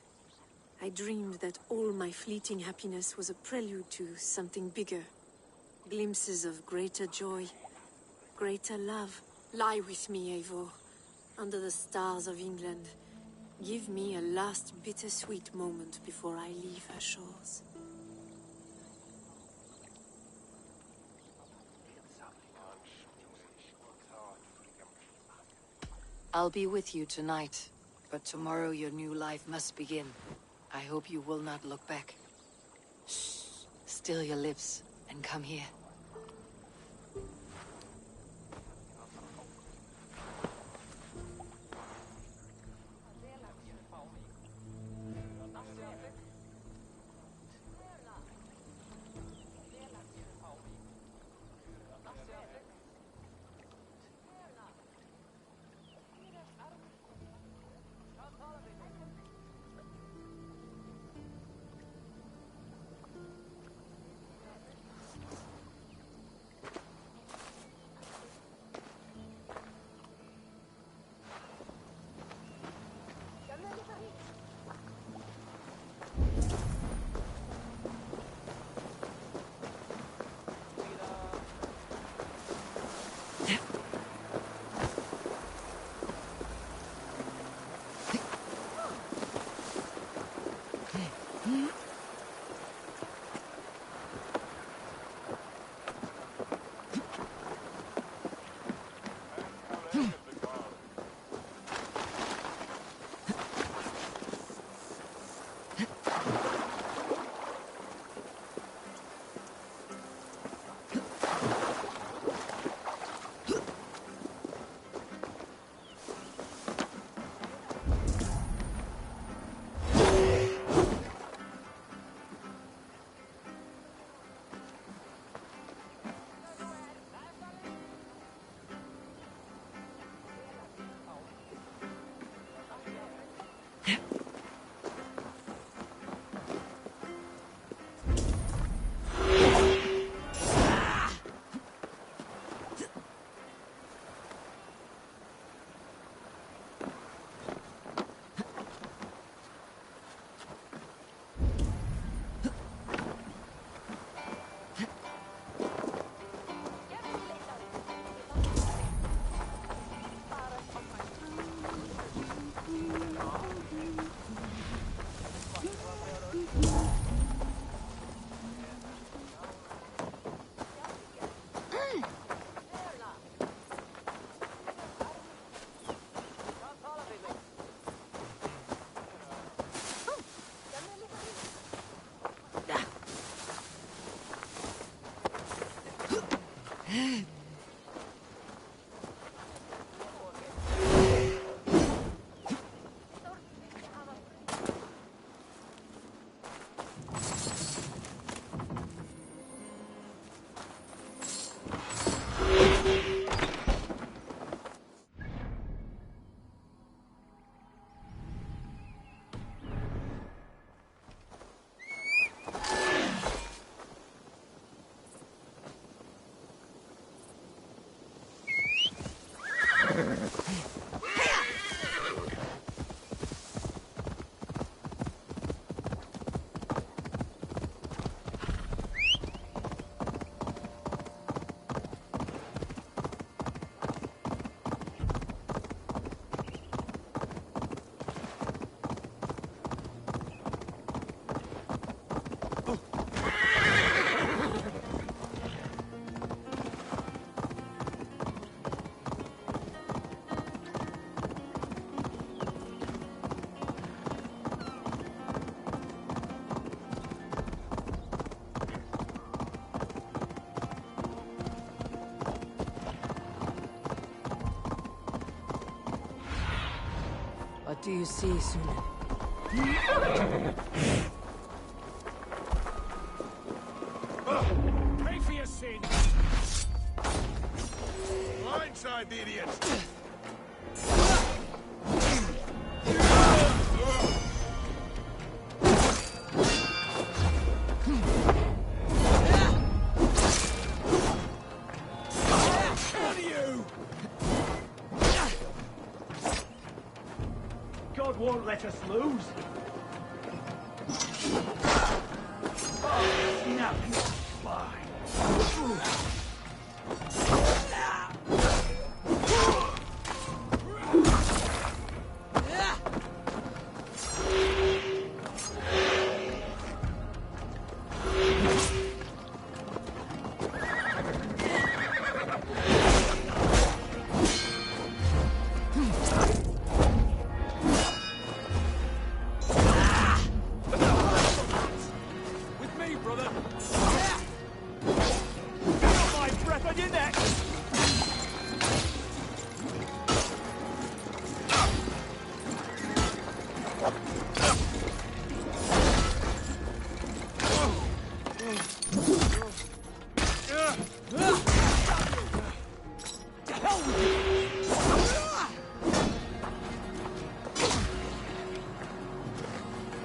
S6: I dreamed that all my fleeting happiness was a prelude to something bigger. Glimpses of greater joy, greater love. Lie with me, Eivor, under the stars of England. Give me a last bittersweet moment before I leave her shores.
S18: I'll be with you tonight, but tomorrow your new life must begin. I hope you will not look back. Shh. Still your lips and come here. What do you see, Sunan?
S19: Pay for your sins!
S12: Blindside the idiot!
S10: God won't let us lose. Oh, now you fly.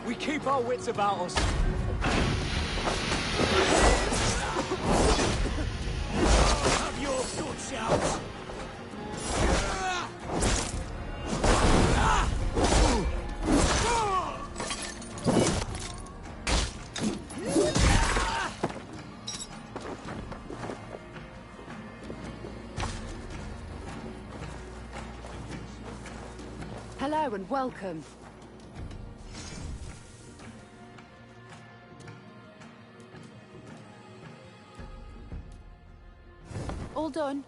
S10: We keep our wits about us. Have your guts out.
S21: Hello and welcome. All done.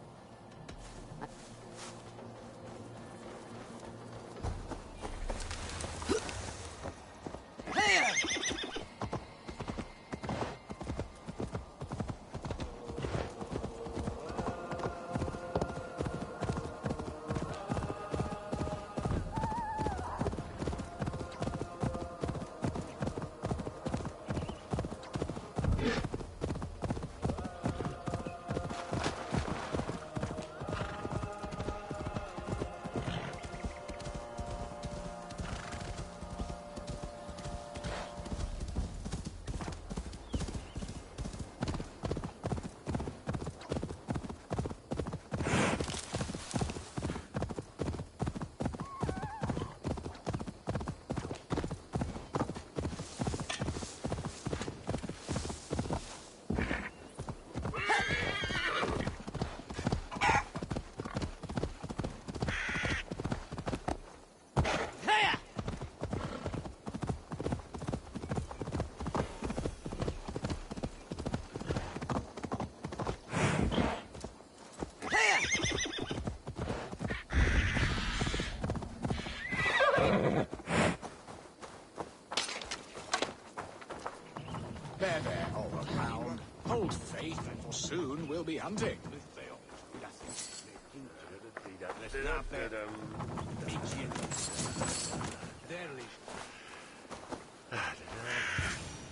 S3: There, all around. Hold faith, and soon we'll be hunting.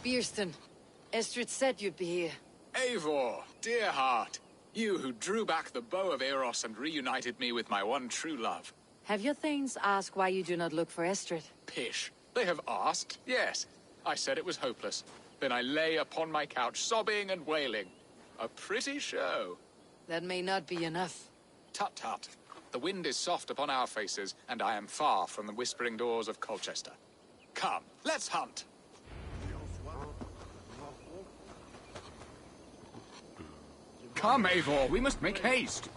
S18: Bierston, Estrid said you'd be here.
S3: Eivor, dear heart. You who drew back the bow of Eros and reunited me with my one true love.
S18: Have your thanes asked why you do not look for Estrid?
S3: Pish. They have asked, yes. I said it was hopeless. Then I lay upon my couch, sobbing and wailing. A pretty show.
S18: That may not be enough.
S3: Tut-tut. The wind is soft upon our faces, and I am far from the whispering doors of Colchester. Come, let's hunt! Come, Eivor, we must make haste.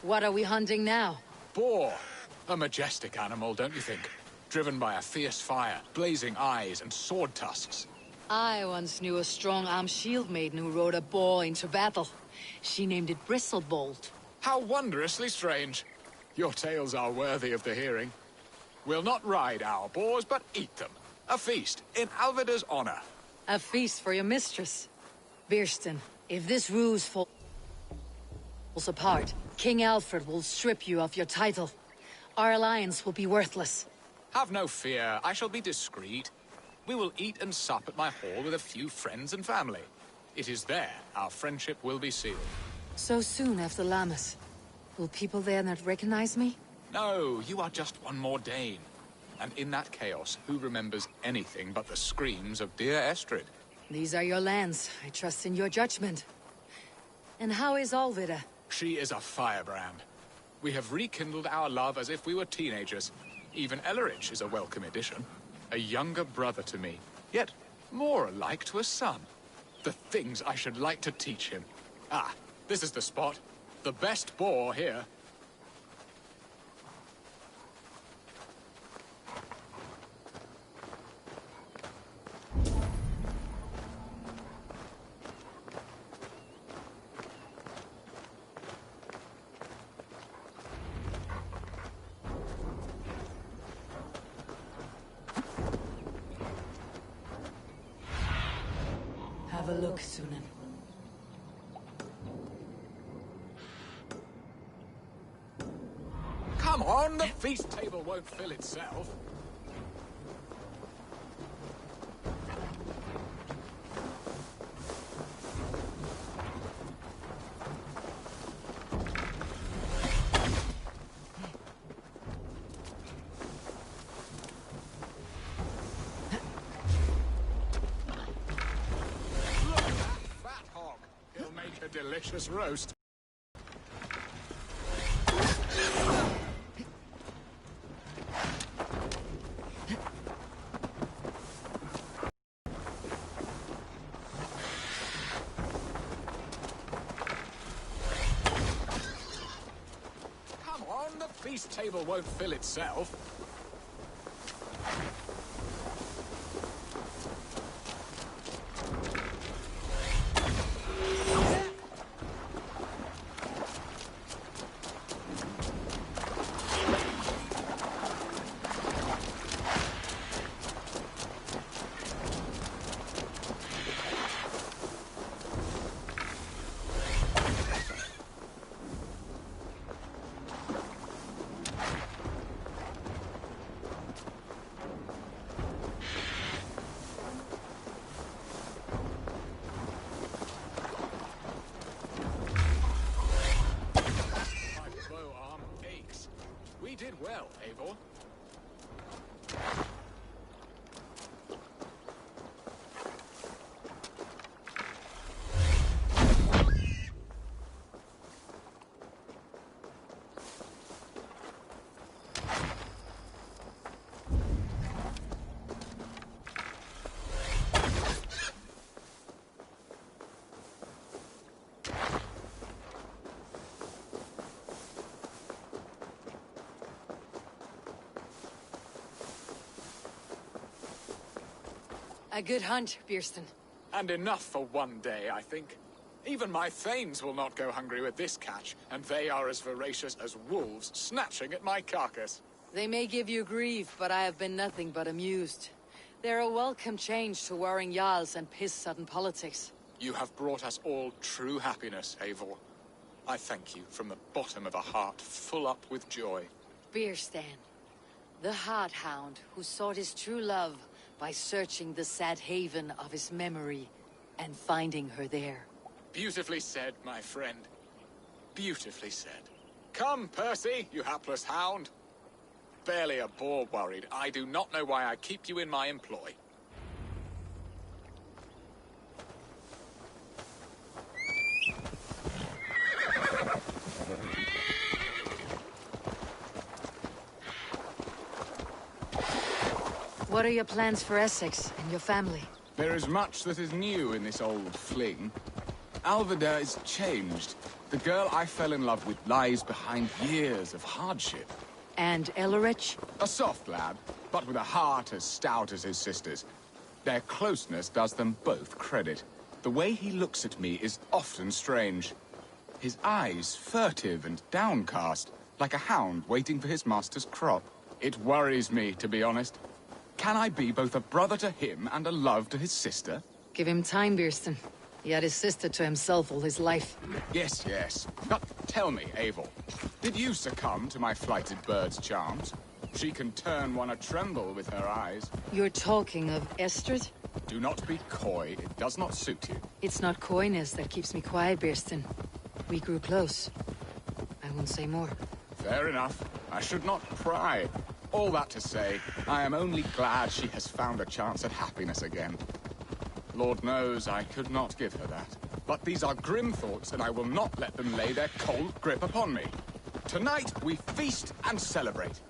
S18: What are we hunting now?
S3: Boar. A majestic animal, don't you think? Driven by a fierce fire, blazing eyes, and sword tusks.
S18: I once knew a strong-armed shield maiden who rode a boar into battle. She named it Bristlebolt.
S3: How wondrously strange. Your tales are worthy of the hearing. We'll not ride our boars, but eat them. A feast, in Alvida's honor.
S18: A feast for your mistress. Bierston, if this ruse falls apart,
S1: King Alfred will strip you of your title. Our alliance will be worthless.
S3: Have no fear, I shall be discreet. We will eat and sup at my hall with a few friends and family. It is there our friendship will be sealed.
S1: So soon after Lammas. Will people there not recognize me?
S3: No, you are just one more Dane. And in that chaos, who remembers anything but the screams of dear Estrid?
S1: These are your lands. I trust in your judgment. And how is Alvida?
S3: She is a firebrand. We have rekindled our love as if we were teenagers. Even Ellerich is a welcome addition. A younger brother to me, yet more alike to a son. The things I should like to teach him. Ah, this is the spot. The best boar here.
S1: Have a look, Sunan.
S3: Come on, the feast table won't fill itself. Look at that fat hog. He'll make a delicious roast. The feast table won't fill itself. We did well, Eivor.
S1: A good hunt, Bierston.
S3: And enough for one day, I think. Even my thanes will not go hungry with this catch, and they are as voracious as wolves snatching at my carcass.
S1: They may give you grief, but I have been nothing but amused. They're a welcome change to warring jarls and piss-sudden politics.
S3: You have brought us all true happiness, Eivor. I thank you from the bottom of a heart full up with joy.
S1: Bierstan, the Heart Hound who sought his true love by searching the sad haven of his memory and finding her there.
S3: Beautifully said, my friend. Beautifully said. Come, Percy, you hapless hound. Barely a boar worried. I do not know why I keep you in my employ.
S1: What are your plans for Essex and your family?
S3: There is much that is new in this old fling. Alvida is changed. The girl I fell in love with lies behind years of hardship.
S1: And Ellerich?
S3: A soft lad, but with a heart as stout as his sister's. Their closeness does them both credit. The way he looks at me is often strange. His eyes furtive and downcast, like a hound waiting for his master's crop. It worries me, to be honest. Can I be both a brother to him and a love to his sister?
S1: Give him time, Bierston.
S18: He had his sister to himself all his life.
S3: Yes, yes. But tell me, Eivor, did you succumb to my flighted bird's charms? She can turn one a tremble with her eyes.
S18: You're talking of Estrid?
S3: Do not be coy. It does not suit you.
S18: It's not coyness that keeps me quiet, Birsten. We grew close. I won't say more.
S3: Fair enough. I should not pry. All that to say, I am only glad she has found a chance at happiness again. Lord knows I could not give her that. But these are grim thoughts, and I will not let them lay their cold grip upon me. Tonight, we feast and celebrate.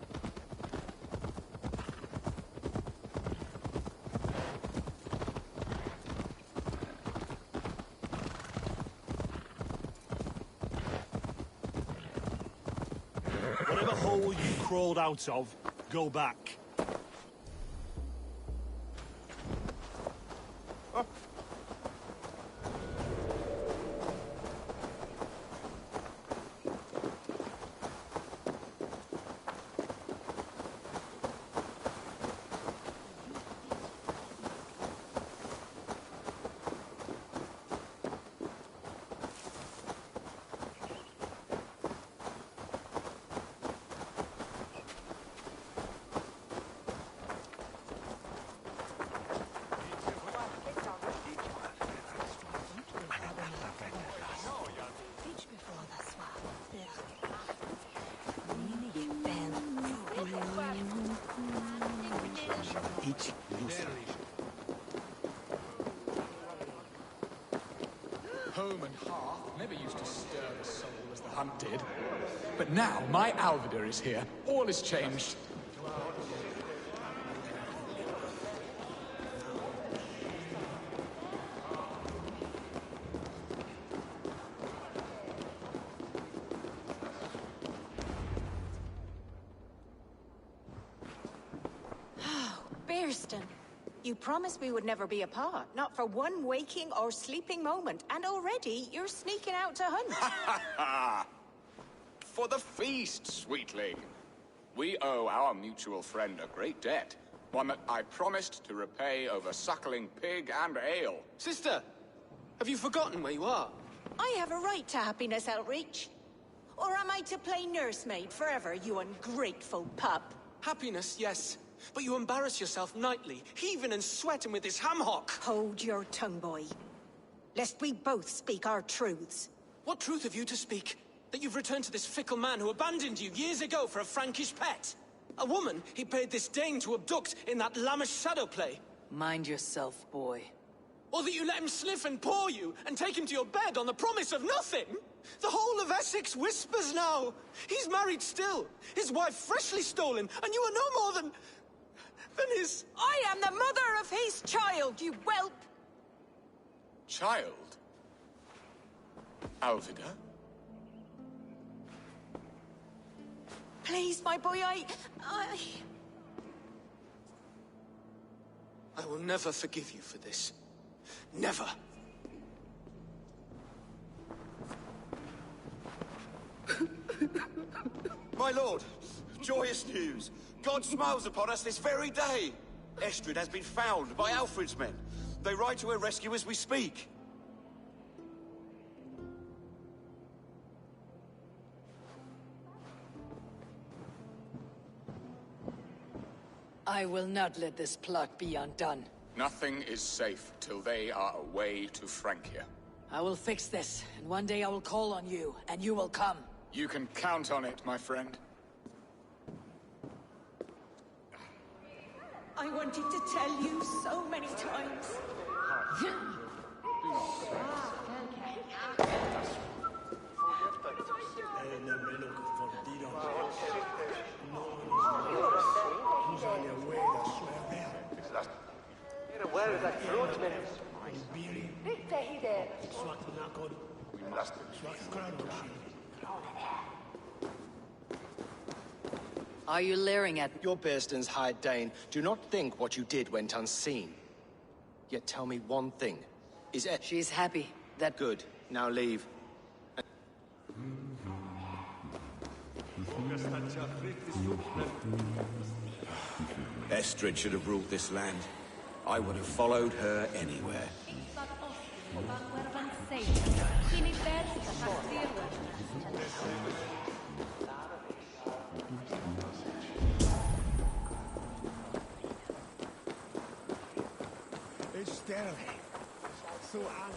S19: Whatever hole you crawled out of, go back.
S3: Home and hearth never used to stir the soul as the hunt did. But now my Alvidar is here. All is changed.
S20: Birsten, you promised we would never be apart, not for one waking or sleeping moment, and already you're sneaking out to hunt.
S3: For the feast, sweetling. We owe our mutual friend a great debt. One that I promised to repay over suckling pig and ale.
S13: Sister, have you forgotten where you are?
S20: I have a right to happiness, Outreach. Or am I to play nursemaid forever, you ungrateful pup?
S13: Happiness, yes. But you embarrass yourself nightly, heaving and sweating with this ham hock.
S20: Hold your tongue, boy. Lest we both speak our truths.
S13: What truth have you to speak? That you've returned to this fickle man who abandoned you years ago for a Frankish pet? A woman he paid this Dane to abduct in that lammish shadow play?
S18: Mind yourself, boy.
S13: Or that you let him sniff and paw you, and take him to your bed on the promise of nothing? The whole of Essex whispers now. He's married still, his wife freshly stolen, and you are no more than his...
S20: I am the mother of his child, you whelp!
S3: Child? Alvida?
S20: Please, my boy, I
S13: will never forgive you for this. Never.
S4: My lord, joyous news. God smiles upon us this very day. Estrid has been found by Alfred's men. They ride to her rescue as we speak.
S18: I will not let this plot be undone.
S3: Nothing is safe till they are away to Francia.
S18: I will fix this, and one day I will call on you, and you will come.
S3: You can count on it, my friend.
S20: I wanted to tell you so many times.
S18: Are you leering at...
S2: Your Birsten's hired Dane. Do not think what you did went unseen. Yet tell me one thing. Is it...
S18: She's happy. That...
S2: Good. Now leave.
S4: Estrid should have ruled this land. I would have followed her anywhere.
S12: It's Sterling. So Alan.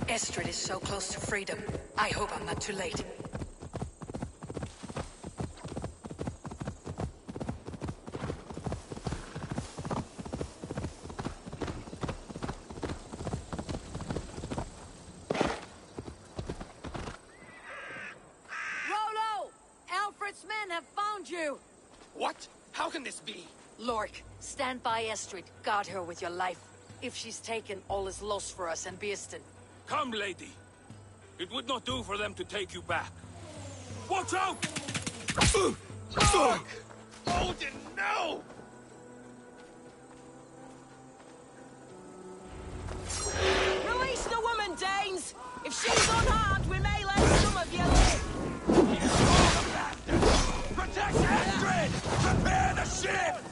S1: Estrid is so close to freedom. I hope I'm not too late.
S18: Rollo! Alfred's men have found you!
S13: What? How can this be?
S18: Lork, stand by Estrid. Guard her with your life. If she's taken, all is lost for us and Beeston.
S15: Come, lady. It would not do for them to take you back. Watch out!
S12: Odin, no!
S20: Release the woman, Danes! If she's unharmed, we may let some of you live!
S12: Protect Astrid! Prepare the ship!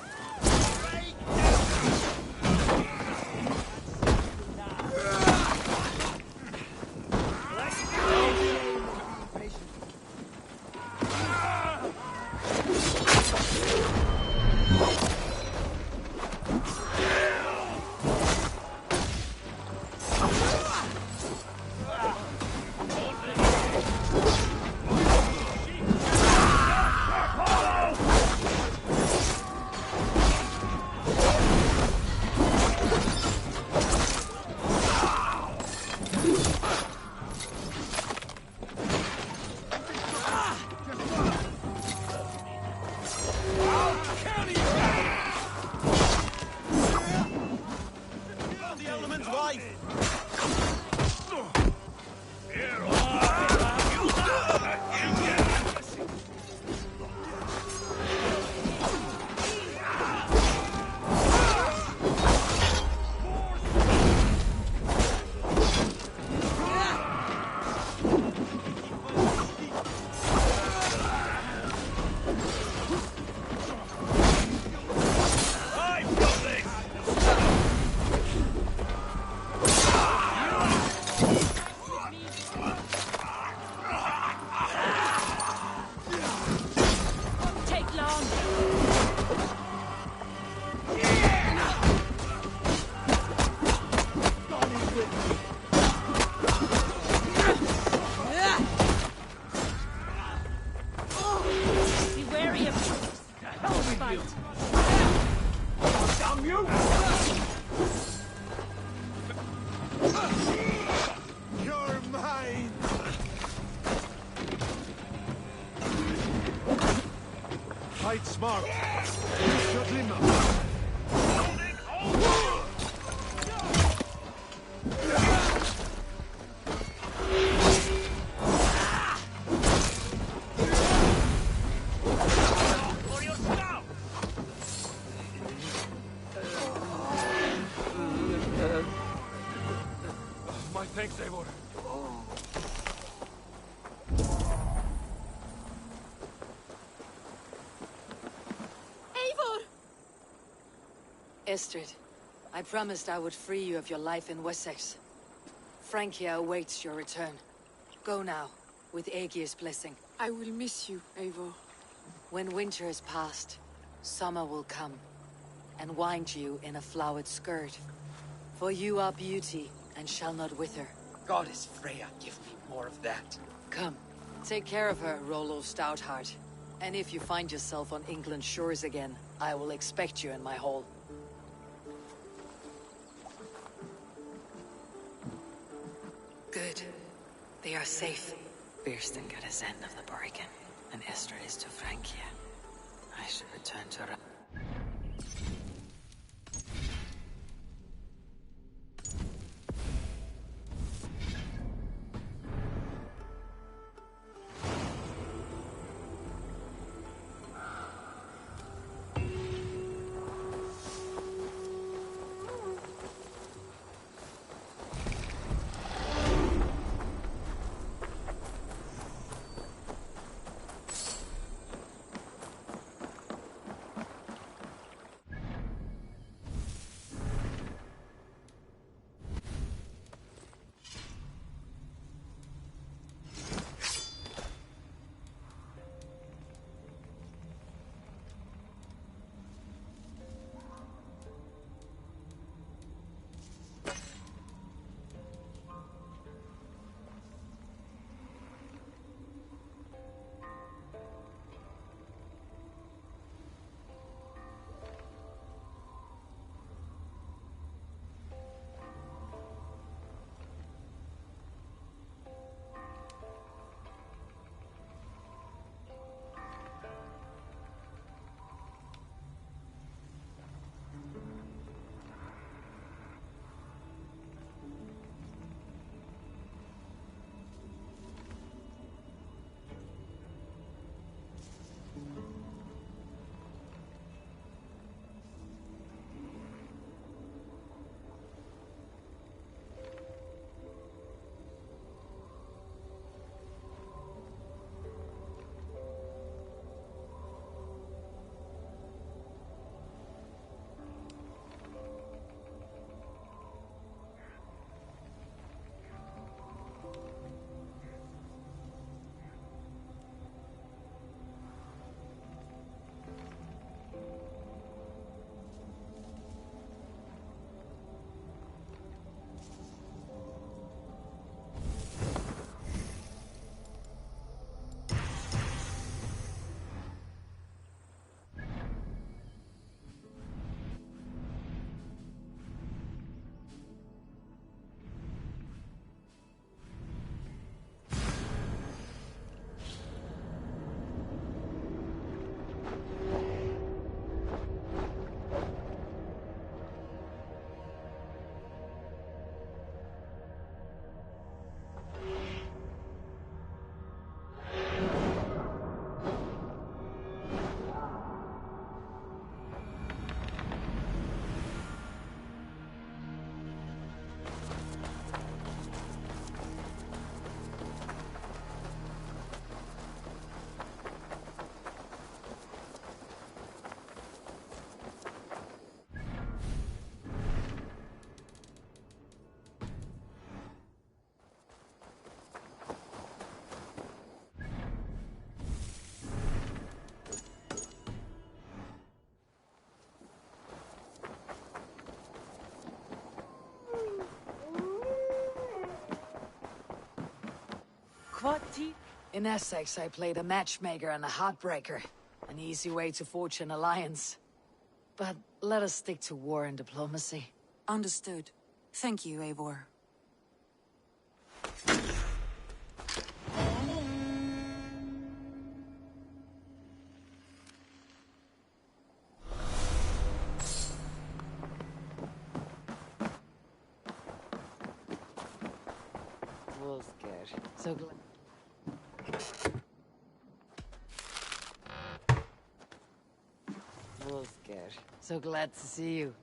S12: You're mine! Fight smart. Use your glimmer.
S15: My thanks, Eivor.
S6: Eivor!
S18: Estrid, I promised I would free you of your life in Wessex. Francia awaits your return. Go now, with Aegir's blessing.
S6: I will miss you, Eivor.
S18: When winter is past, summer will come, and wind you in a flowered skirt. For you are beauty, and shall not wither.
S13: Goddess Freya, give me more of that.
S18: Come, take care of her, Rollo Stoutheart. And if you find yourself on England's shores again, I will expect you in my hall. Good. They are safe. Birsten got his end of the bargain, and Esther is to Francia. I should return to In Essex, I played a matchmaker and a heartbreaker. An easy way to forge an alliance. But let us stick to war and diplomacy.
S1: Understood. Thank you, Eivor.
S18: Wolfger, so glad. Wolfger, so glad to see you.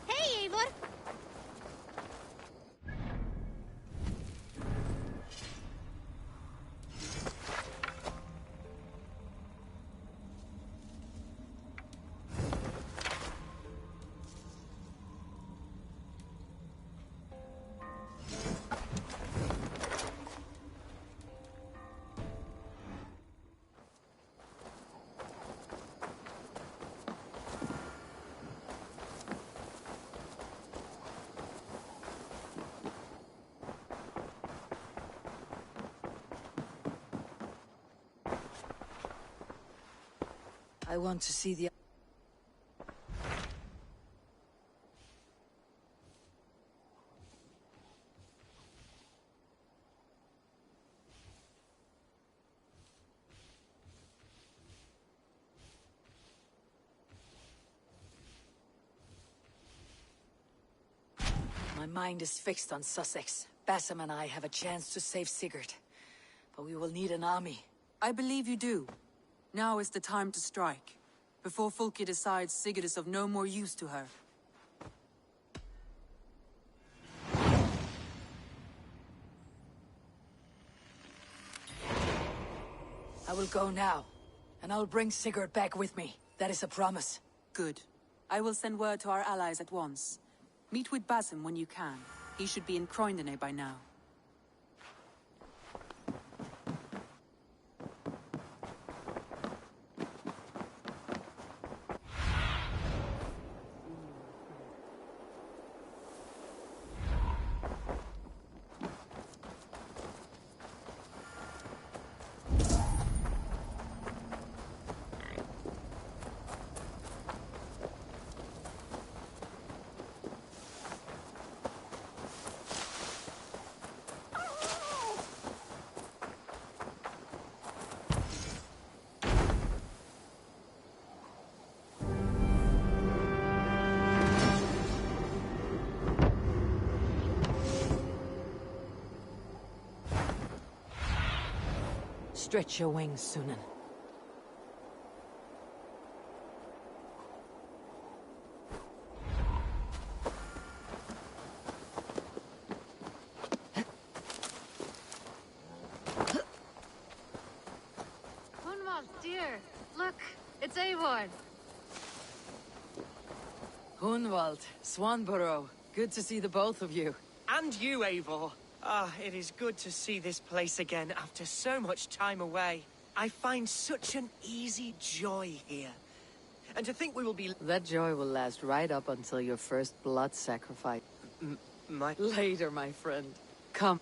S5: Hey, Eivor!
S18: I want to see the... My mind is fixed on Sussex. Bassam and I have a chance to save Sigurd. But we will need an army.
S8: I believe you do. Now is the time to strike. Before Fulke decides Sigurd is of no more use to her.
S18: I will go now. And I will bring Sigurd back with me. That is a promise.
S8: Good. I will send word to our allies at once. Meet with Basim when you can. He should be in Croydon by now.
S18: Stretch your wings, Sunan.
S21: Hunwald, dear, look, it's Eivor.
S18: Hunwald, Swanborough, good to see the both of you.
S22: And you, Eivor. Ah, it is good to see this place again after so much time away. I find such an easy joy here. And to think we will be...
S18: That joy will last right up until your first blood sacrifice. Later, my friend. Come.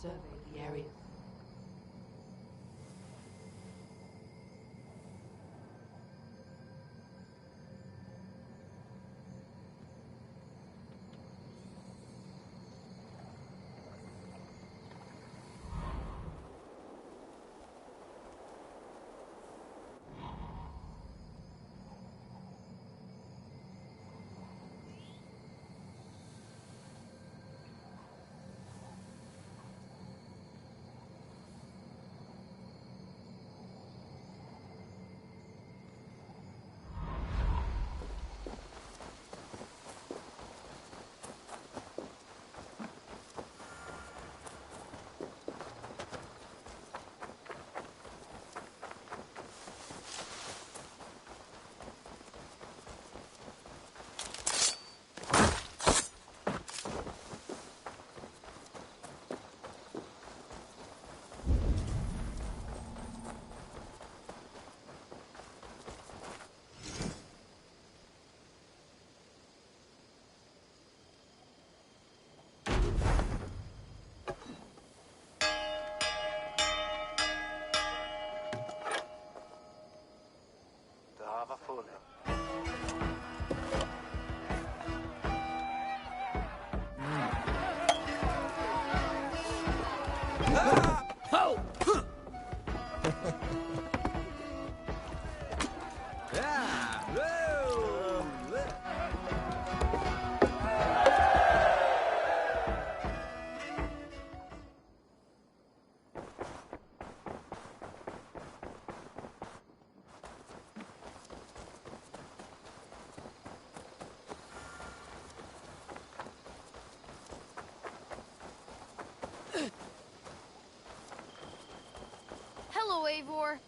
S18: survey the area.
S21: Hello, Eivor.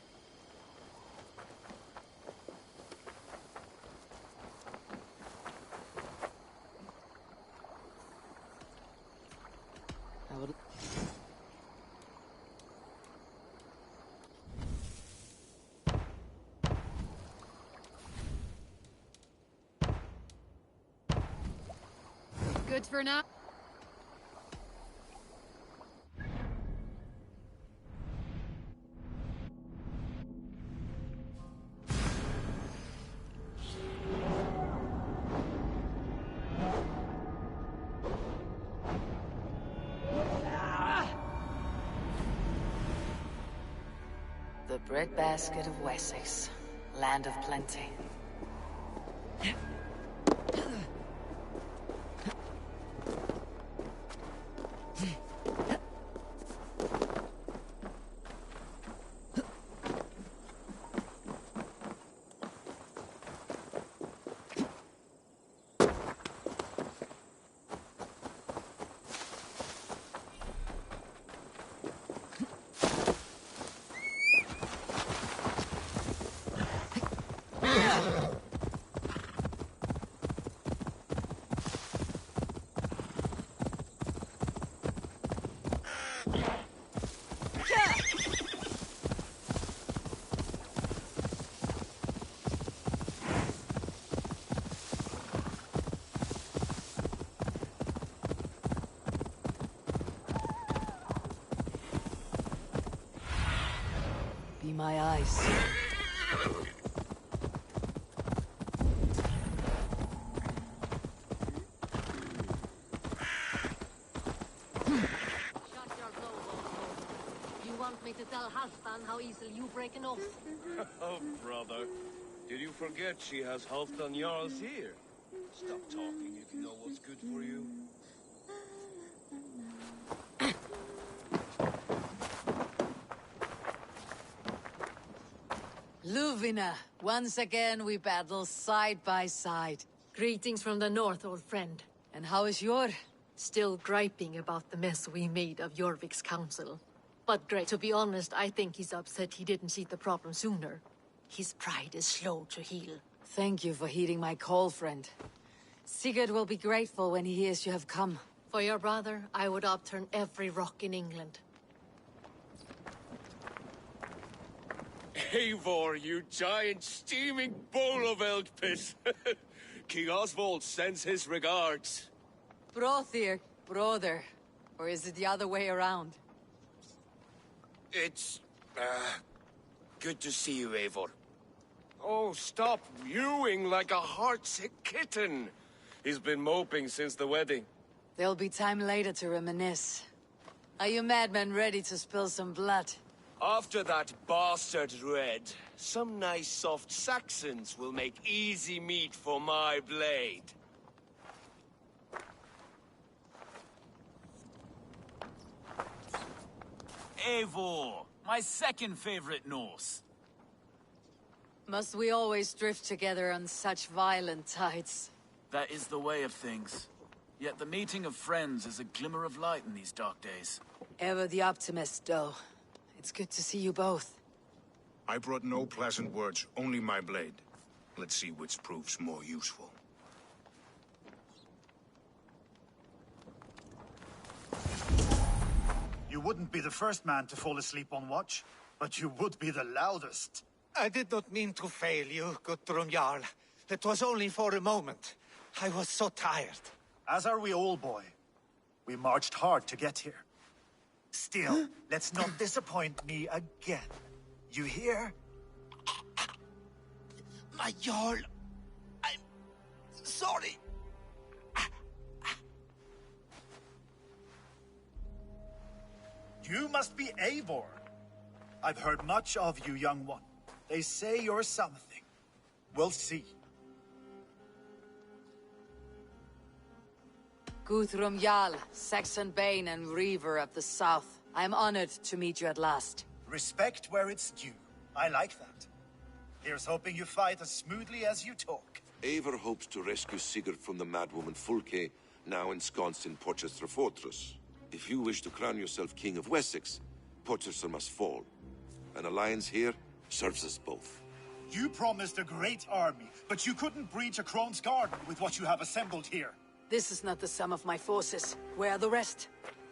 S21: Good for now.
S18: The breadbasket of Wessex, land of plenty. Be my eyes.
S21: Me to tell Halfdan how easily you break an oath.
S19: Oh, brother. Did you forget she has Halfdan Jarl's here? Stop talking if you know what's good for you.
S18: Luvina, once again we battle side by side.
S6: Greetings from the north, old friend.
S18: And how is your?
S6: Still griping about the mess we made of Jorvik's council. But great. To be honest, I think he's upset he didn't see the problem sooner. His pride is slow to heal.
S18: Thank you for heeding my call, friend. Sigurd will be grateful when he hears you have come.
S6: For your brother, I would upturn every rock in England.
S19: Eivor, you giant steaming bowl of elk piss! King Oswald sends his regards.
S18: Brothir, brother. Or is it the other way around?
S4: It's, good to see you, Eivor.
S12: Oh, stop mewing like a heartsick kitten. He's been moping since the wedding.
S18: There'll be time later to reminisce. Are you madmen ready to spill some blood?
S12: After that bastard Red, some nice soft Saxons will make easy meat for my blade.
S7: Eivor, my second favorite Norse.
S18: Must we always drift together on such violent tides?
S7: That is the way of things. Yet the meeting of friends is a glimmer of light in these dark days.
S18: Ever the optimist, though. It's good to see you both.
S9: I brought no pleasant words, only my blade. Let's see which proves more useful.
S23: You wouldn't be the first man to fall asleep on watch, but you would be the loudest.
S24: I did not mean to fail you, Guthrum Jarl. It was only for a moment. I was so tired.
S23: As are we all, boy. We marched hard to get here. Still, let's not disappoint me again. You hear?
S24: My Jarl, I'm sorry.
S23: You must be Eivor. I've heard much of you, young one. They say you're something. We'll see.
S18: Guthrum Jarl, Saxon Bane and Reaver of the South. I am honored to meet you at last.
S23: Respect where it's due. I like that. Here's hoping you fight as smoothly as you talk.
S25: Eivor hopes to rescue Sigurd from the madwoman Fulke, now ensconced in Porchester Fortress. If you wish to crown yourself King of Wessex, Porchester must fall. An alliance here serves us both.
S23: You promised a great army, but you couldn't breach a Crone's Garden with what you have assembled here.
S18: This is not the sum of my forces. Where are the rest?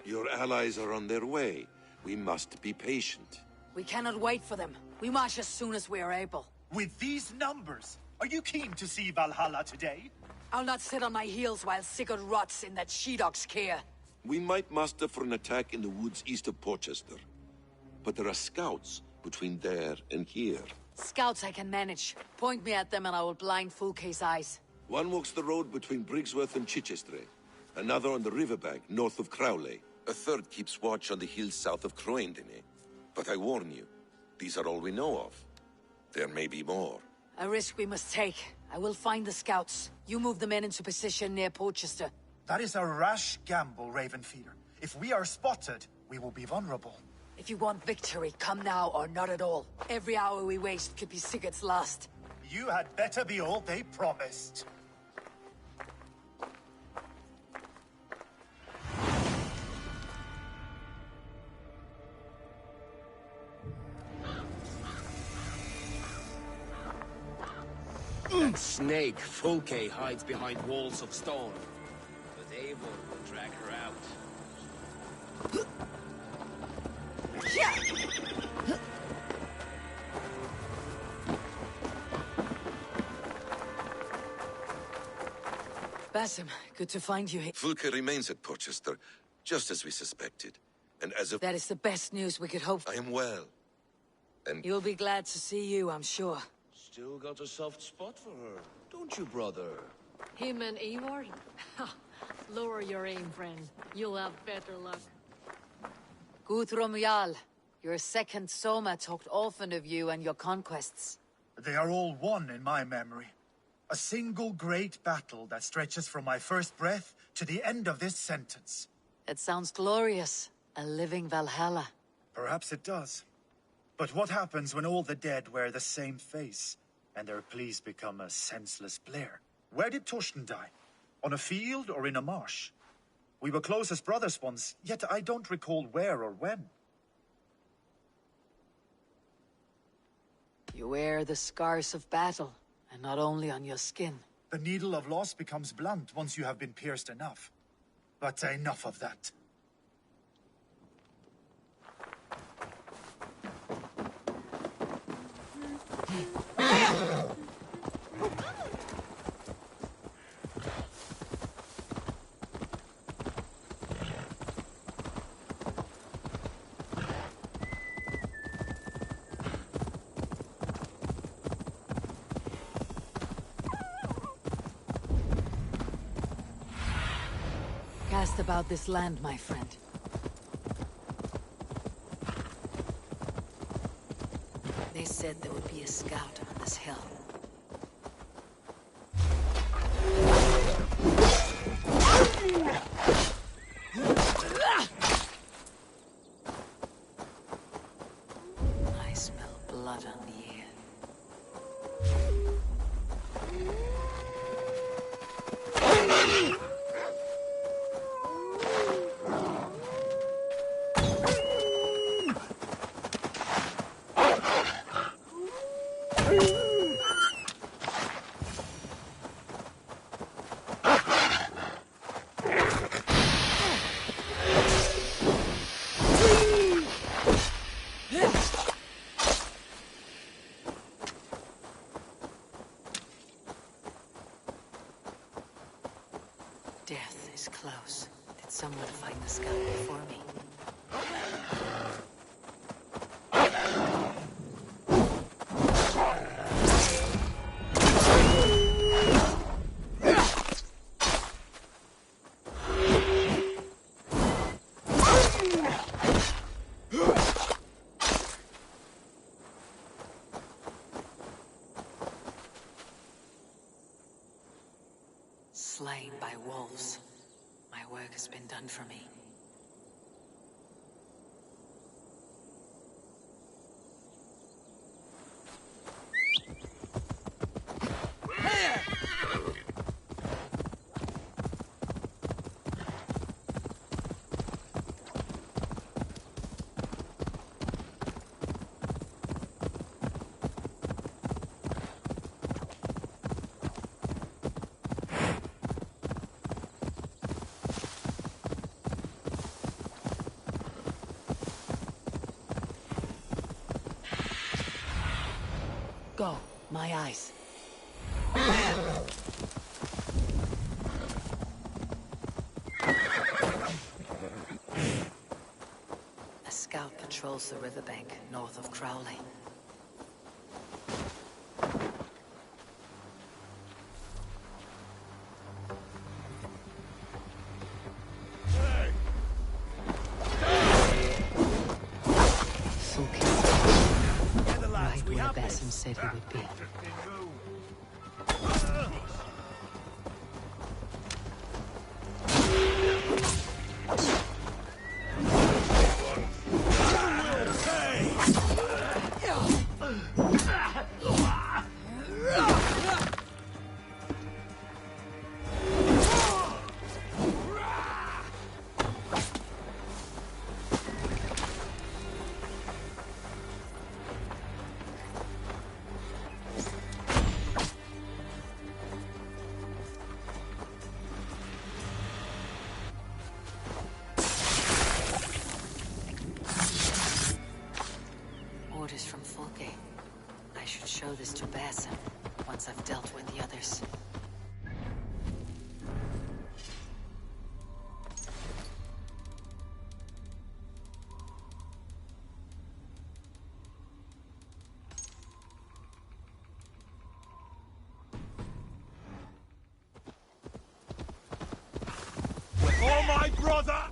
S25: Your allies are on their way. We must be patient.
S18: We cannot wait for them. We march as soon as we are able.
S23: With these numbers, are you keen to see Valhalla today?
S18: I'll not sit on my heels while Sigurd rots in that she-dog's care.
S25: We might muster for an attack in the woods east of Porchester. But there are scouts between there and here.
S18: Scouts I can manage. Point me at them and I will blind Fulke's eyes.
S25: One walks the road between Briggsworth and Chichester. Another on the riverbank north of Crowley. A third keeps watch on the hills south of Croendene. But I warn you, these are all we know of. There may be more.
S18: A risk we must take. I will find the scouts. You move the men into position near Porchester.
S23: That is a rash gamble, Ravenfeeder. If we are spotted, we will be vulnerable.
S18: If you want victory, come now or not at all. Every hour we waste could be Sigurd's last.
S23: You had better be all they promised.
S26: That snake, Fulke, hides behind walls of stone. But Eivor will drag her out.
S18: Basim, good to find you here.
S25: Fulke remains at Porchester, just as we suspected. And as of...
S18: That is the best news we could hope for.
S25: I am well. And...
S18: You'll be glad to see you, I'm sure.
S2: Still got a soft spot for her, don't you, brother?
S21: Him and Eivor? Lower your aim, friend. You'll have better luck.
S18: Guthrum Jarl, your second Soma talked often of you and your conquests.
S23: They are all one in my memory. A single great battle that stretches from my first breath to the end of this sentence.
S18: It sounds glorious. A living Valhalla.
S23: Perhaps it does. But what happens when all the dead wear the same face, and their pleas become a senseless blare? Where did Torsten die? On a field or in a marsh? We were close as brothers once, yet I don't recall where or when.
S18: You wear the scars of battle, and not only on your skin.
S23: The needle of loss becomes blunt once you have been pierced enough. But enough of that.
S1: asked about this land, my friend. They said there would be a scout on this hill. I smell blood on the air. Death is close. Did someone find the scout before me? Slain by wolves. My work has been done for me. Go, my eyes. A scout patrols the riverbank north of Crowley. Basim said he would be. Show this to Basim once I've dealt with the others.
S12: Oh, my brother!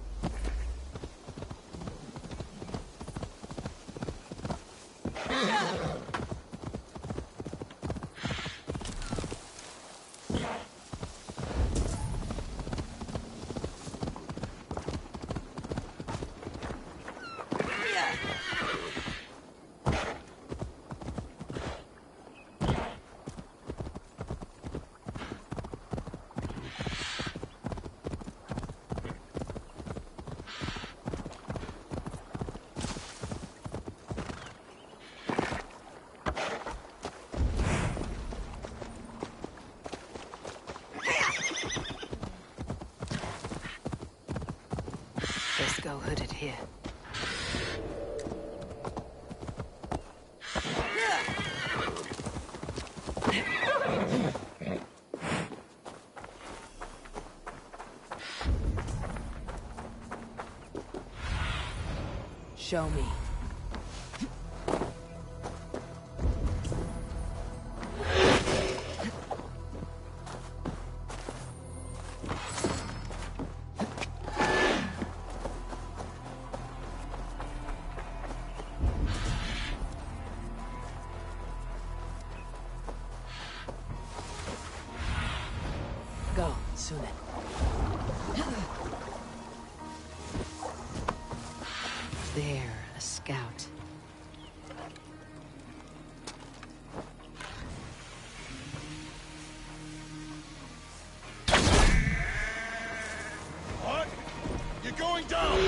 S1: Let's go hooded here. Show me.
S18: Kitsune. There, a scout.
S12: What? You're going down!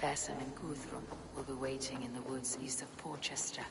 S18: Basim and Guthrum will be waiting in the woods east of Porchester.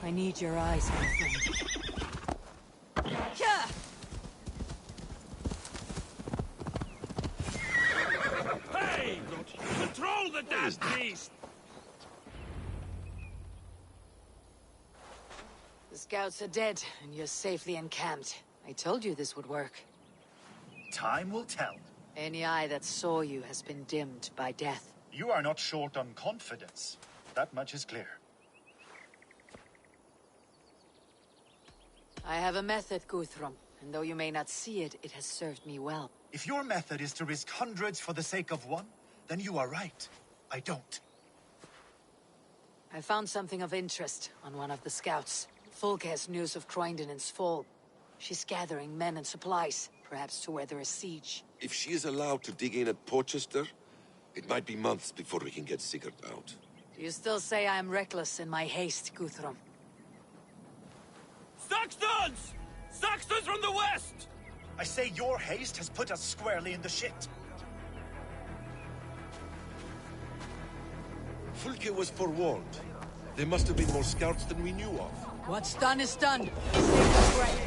S18: I need your eyes, my friend.
S12: Hey! Control the damn beast!
S18: The scouts are dead, and you're safely encamped. I told you this would work.
S23: Time will tell.
S18: Any eye that saw you has been dimmed by death.
S23: You are not short on confidence. That much is clear.
S18: I have a method, Guthrum, and though you may not see it, it has served me well.
S23: If your method is to risk hundreds for the sake of one, then you are right. I don't.
S18: I found something of interest on one of the scouts. Fulke has news of Croydon's fall. She's gathering men and supplies, perhaps to weather a siege.
S25: If she is allowed to dig in at Porchester, it might be months before we can get Sigurd out.
S18: Do you still say I am reckless in my haste, Guthrum?
S12: Saxons! Saxons from the west!
S23: I say your haste has put us squarely in the shit.
S25: Fulke was forewarned. There must have been more scouts than we knew of.
S18: What's done is done. Save the break.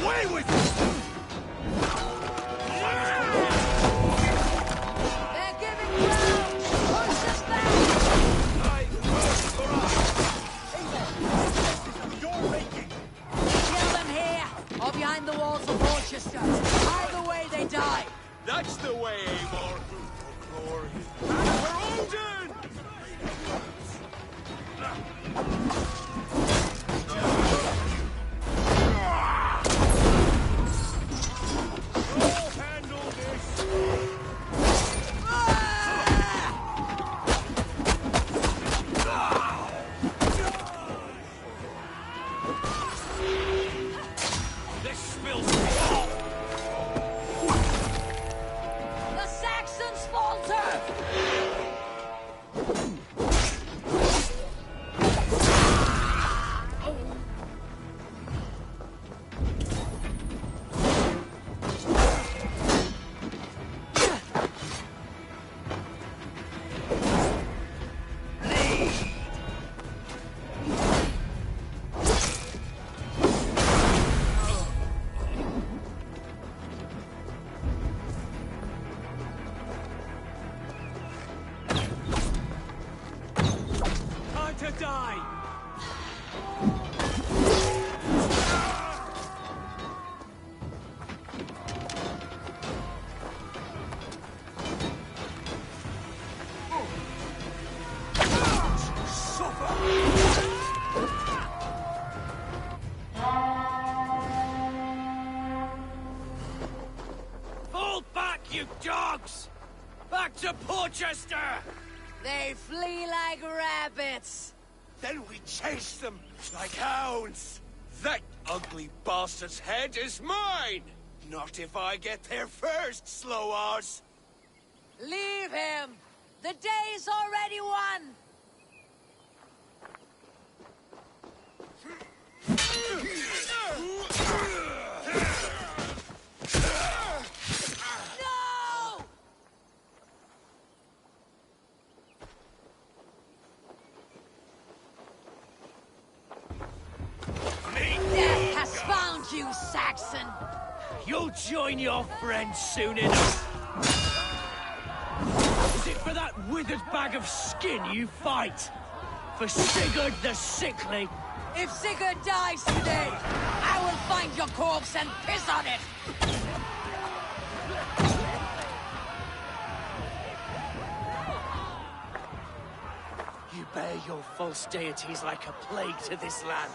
S12: Away with you!
S18: They're giving ground! Push us back!
S23: You're making!
S18: Kill them here, or behind the walls of Porchester. Either way, they die.
S12: That's the way, Eivor! For glory. And for Odin!
S18: The Saxons falter!
S12: Time to die! Fall back, you dogs! Back to Porchester!
S3: They flee like rabbits.
S12: Then we chase them like hounds. That ugly bastard's head is mine! Not if I get there first, slow-ass!
S3: Leave him! The day's already won! No! Death has found you, Saxon!
S19: You'll join your friends soon enough. Is it for that withered bag of skin you fight? For Sigurd the Sickly?
S3: If Sigurd dies today, I will find your corpse and piss on it!
S19: You bear your false deities like a plague to this land.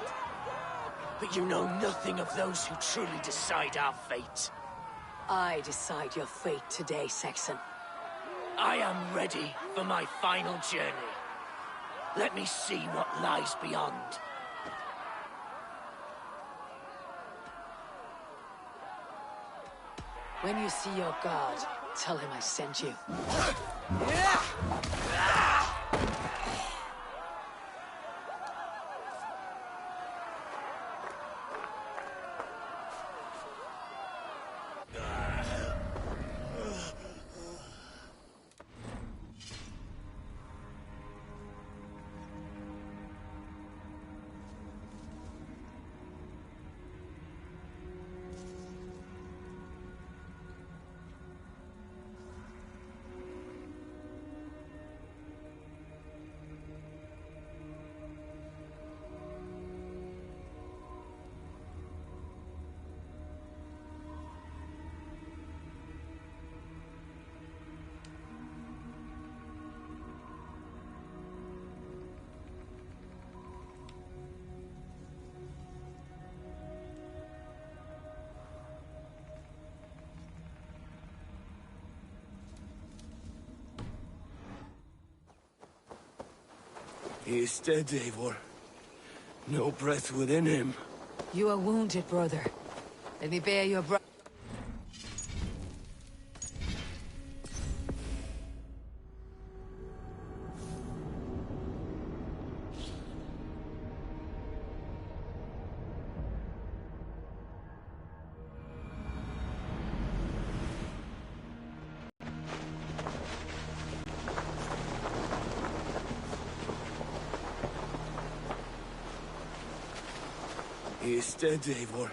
S19: But you know nothing of those who truly decide our fate.
S3: I decide your fate today, Saxon.
S19: I am ready for my final journey. Let me see what lies beyond.
S3: When you see your god, tell him I sent you.
S12: He is dead, Eivor. No breath within him.
S3: You are wounded, brother. Let me bear your bro-
S12: He is dead, Eivor.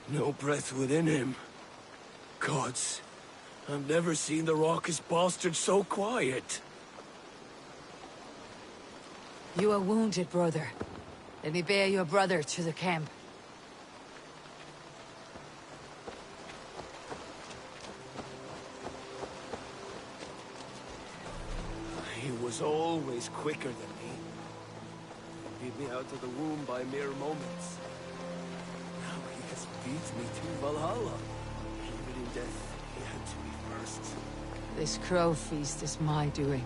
S12: No breath within him. Gods, I've never seen the raucous bastard so quiet.
S3: You are wounded, brother. Let me bear your brother to the camp.
S12: He was always quicker than me. Beat me out of the womb by mere moments. Now he has beat me to Valhalla. Even in death, he had to be first.
S3: This crow feast is my doing.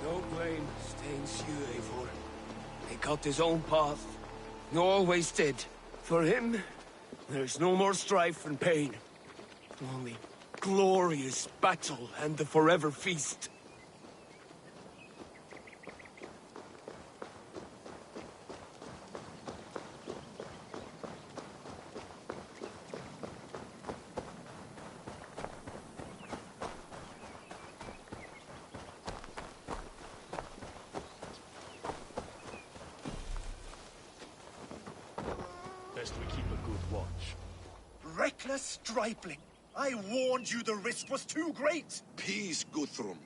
S12: No blame stains you, Eivor. He cut his own path. Always did. For him, there's no more strife and pain. Only glorious battle and the forever feast.
S19: Best we keep a good watch.
S23: Reckless stripling! I warned you the risk was too great!
S25: Peace, Guthrum.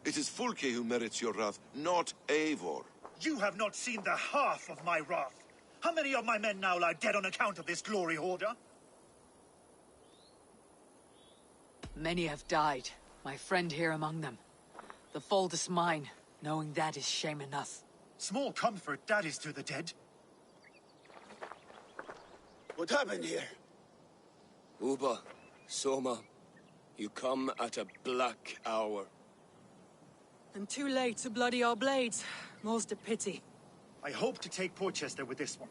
S25: It is Fulke who merits your wrath, not Eivor.
S23: You have not seen the half of my wrath. How many of my men now lie dead on account of this glory hoarder?
S3: Many have died, my friend here among them. The fault is mine, knowing that is shame enough.
S23: Small comfort that is to the dead.
S12: What happened here? Uba, Soma, you come at a black hour.
S8: And too late to bloody our blades. Most a pity.
S23: I hope to take Porchester with this one,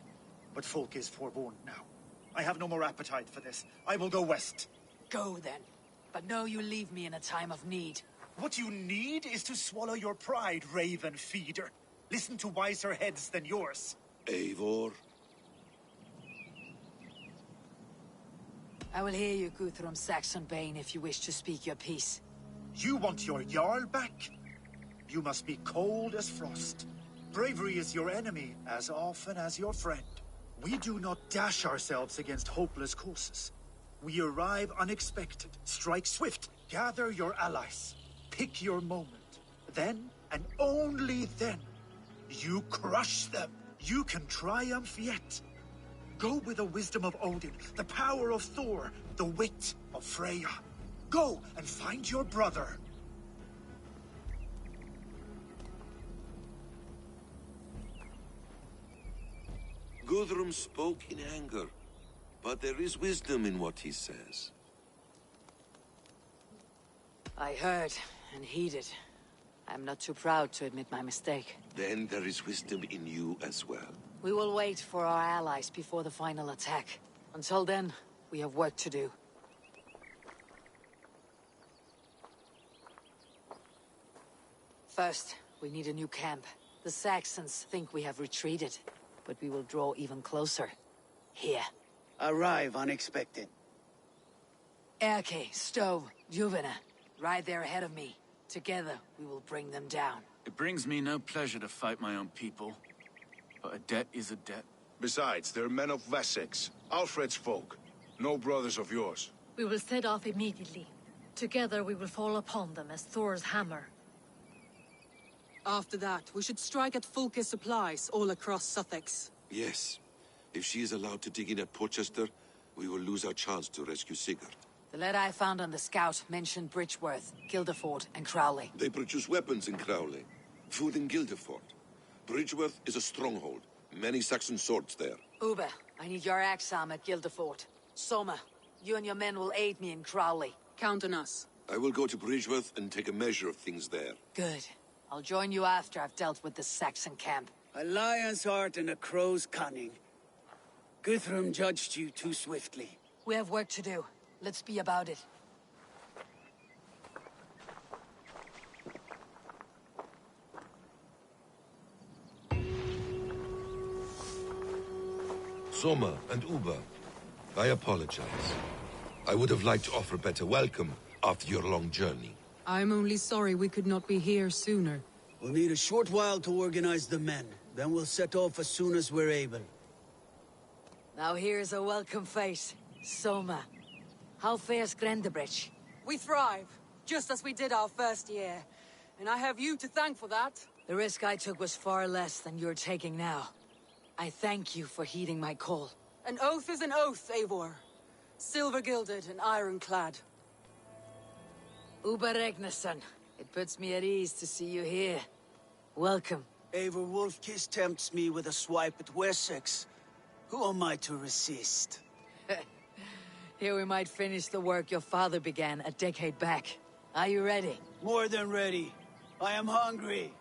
S23: but folk is forewarned now. I have no more appetite for this. I will go west.
S3: Go then. But know you leave me in a time of need.
S23: What you need is to swallow your pride, raven feeder. Listen to wiser heads than yours.
S25: Eivor?
S3: I will hear you, Guthrum Saxonbane, if you wish to speak your piece.
S23: You want your Jarl back? You must be cold as frost. Bravery is your enemy as often as your friend. We do not dash ourselves against hopeless courses. We arrive unexpected, strike swift, gather your allies, pick your moment. Then, and only then, you crush them. You can triumph yet. Go with the wisdom of Odin, the power of Thor, the wit of Freya. Go and find your brother.
S25: Guthrum spoke in anger, but there is wisdom in what he says.
S3: I heard and heeded. I'm not too proud to admit my mistake.
S25: Then there is wisdom in you as well.
S3: We will wait for our allies before the final attack. Until then, we have work to do. First, we need a new camp. The Saxons think we have retreated, but we will draw even closer. Here.
S10: Arrive unexpected.
S3: Erke, Stove, Juvena, right there ahead of me. Together, we will bring them down.
S7: It brings me no pleasure to fight my own people. But a debt is a debt.
S9: Besides, they're men of Wessex, Alfred's folk. No brothers of yours.
S21: We will set off immediately. Together we will fall upon them as Thor's hammer.
S8: After that, we should strike at Fulke's supplies all across Sussex.
S25: Yes. If she is allowed to dig in at Porchester, we will lose our chance to rescue Sigurd.
S3: The letter I found on the scout mentioned Bridgeworth, Guildeford, and Crowley.
S25: They produce weapons in Crowley, food in Guildeford. Bridgeworth is a stronghold. Many Saxon swords there.
S3: Ube, I need your axe arm at Guildeford. Soma, you and your men will aid me in Crowley.
S8: Count on us.
S25: I will go to Bridgeworth and take a measure of things there.
S3: Good. I'll join you after I've dealt with the Saxon camp.
S10: A lion's heart and a crow's cunning. Guthrum judged you too swiftly.
S3: We have work to do. Let's be about it.
S25: Soma and Uber, I apologize. I would have liked to offer better welcome after your long journey.
S8: I'm only sorry we could not be here sooner.
S10: We'll need a short while to organize the men. Then we'll set off as soon as we're able.
S3: Now here's a welcome face. Soma. How fares Grendebridge?
S8: We thrive, just as we did our first year. And I have you to thank for that.
S3: The risk I took was far less than you're taking now. I thank you for heeding my call.
S8: An oath is an oath, Eivor. Silver-gilded and ironclad.
S3: Uber Regnason. It puts me at ease to see you here. Welcome.
S10: Eivor Wolfkiss tempts me with a swipe at Wessex. Who am I to resist?
S3: Here we might finish the work your father began a decade back. Are you ready?
S10: More than ready. I am hungry.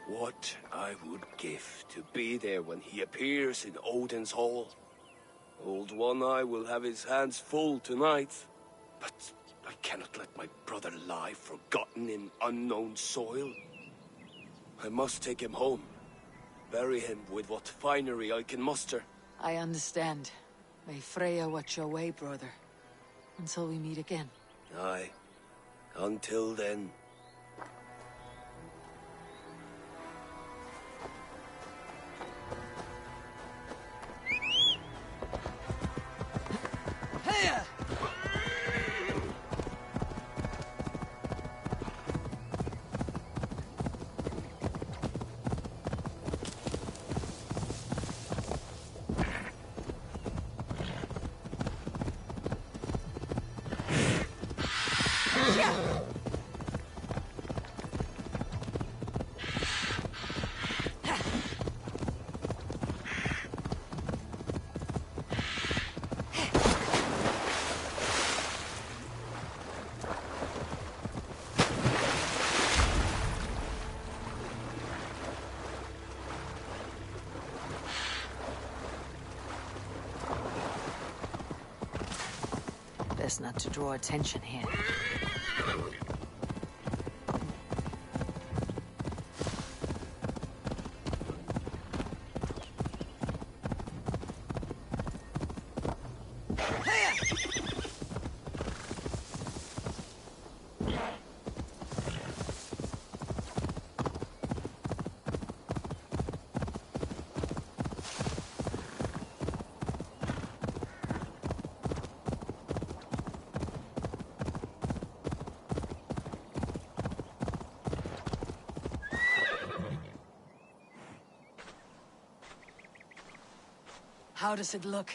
S12: What I would give to be there when he appears in Odin's hall. Old One Eye will have his hands full tonight. But I cannot let my brother lie forgotten in unknown soil. I must take him home. Bury him with what finery I can muster.
S3: I understand. May Freya watch your way, brother. Until we meet again.
S12: Aye. Until then.
S3: Heya!
S18: best not to draw attention here.
S3: How does it look?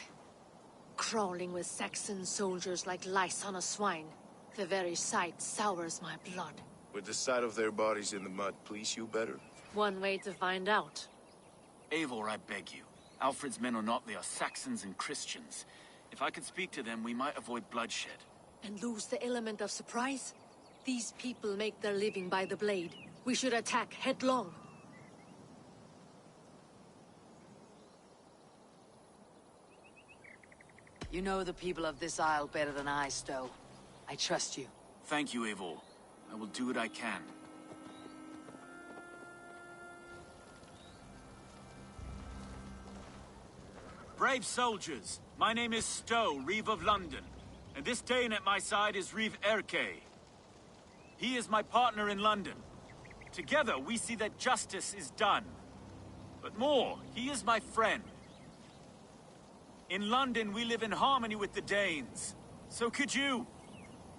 S21: Crawling with Saxon soldiers like lice on a swine. The very sight sours my blood.
S9: With the sight of their bodies in the mud, please you better.
S21: One way to find out.
S7: Eivor, I beg you. Alfred's men or not, they are Saxons and Christians. If I could speak to them, we might avoid bloodshed.
S21: And lose the element of surprise? These people make their living by the blade. We should attack headlong.
S3: You know the people of this isle better than I, Stowe. I trust you.
S7: Thank you, Eivor. I will do what I can. Brave soldiers, my name is Stowe, Reeve of London, and this Dane at my side is Reeve Erke. He is my partner in London. Together we see that justice is done. But more, he is my friend. In London, we live in harmony with the Danes. So could you.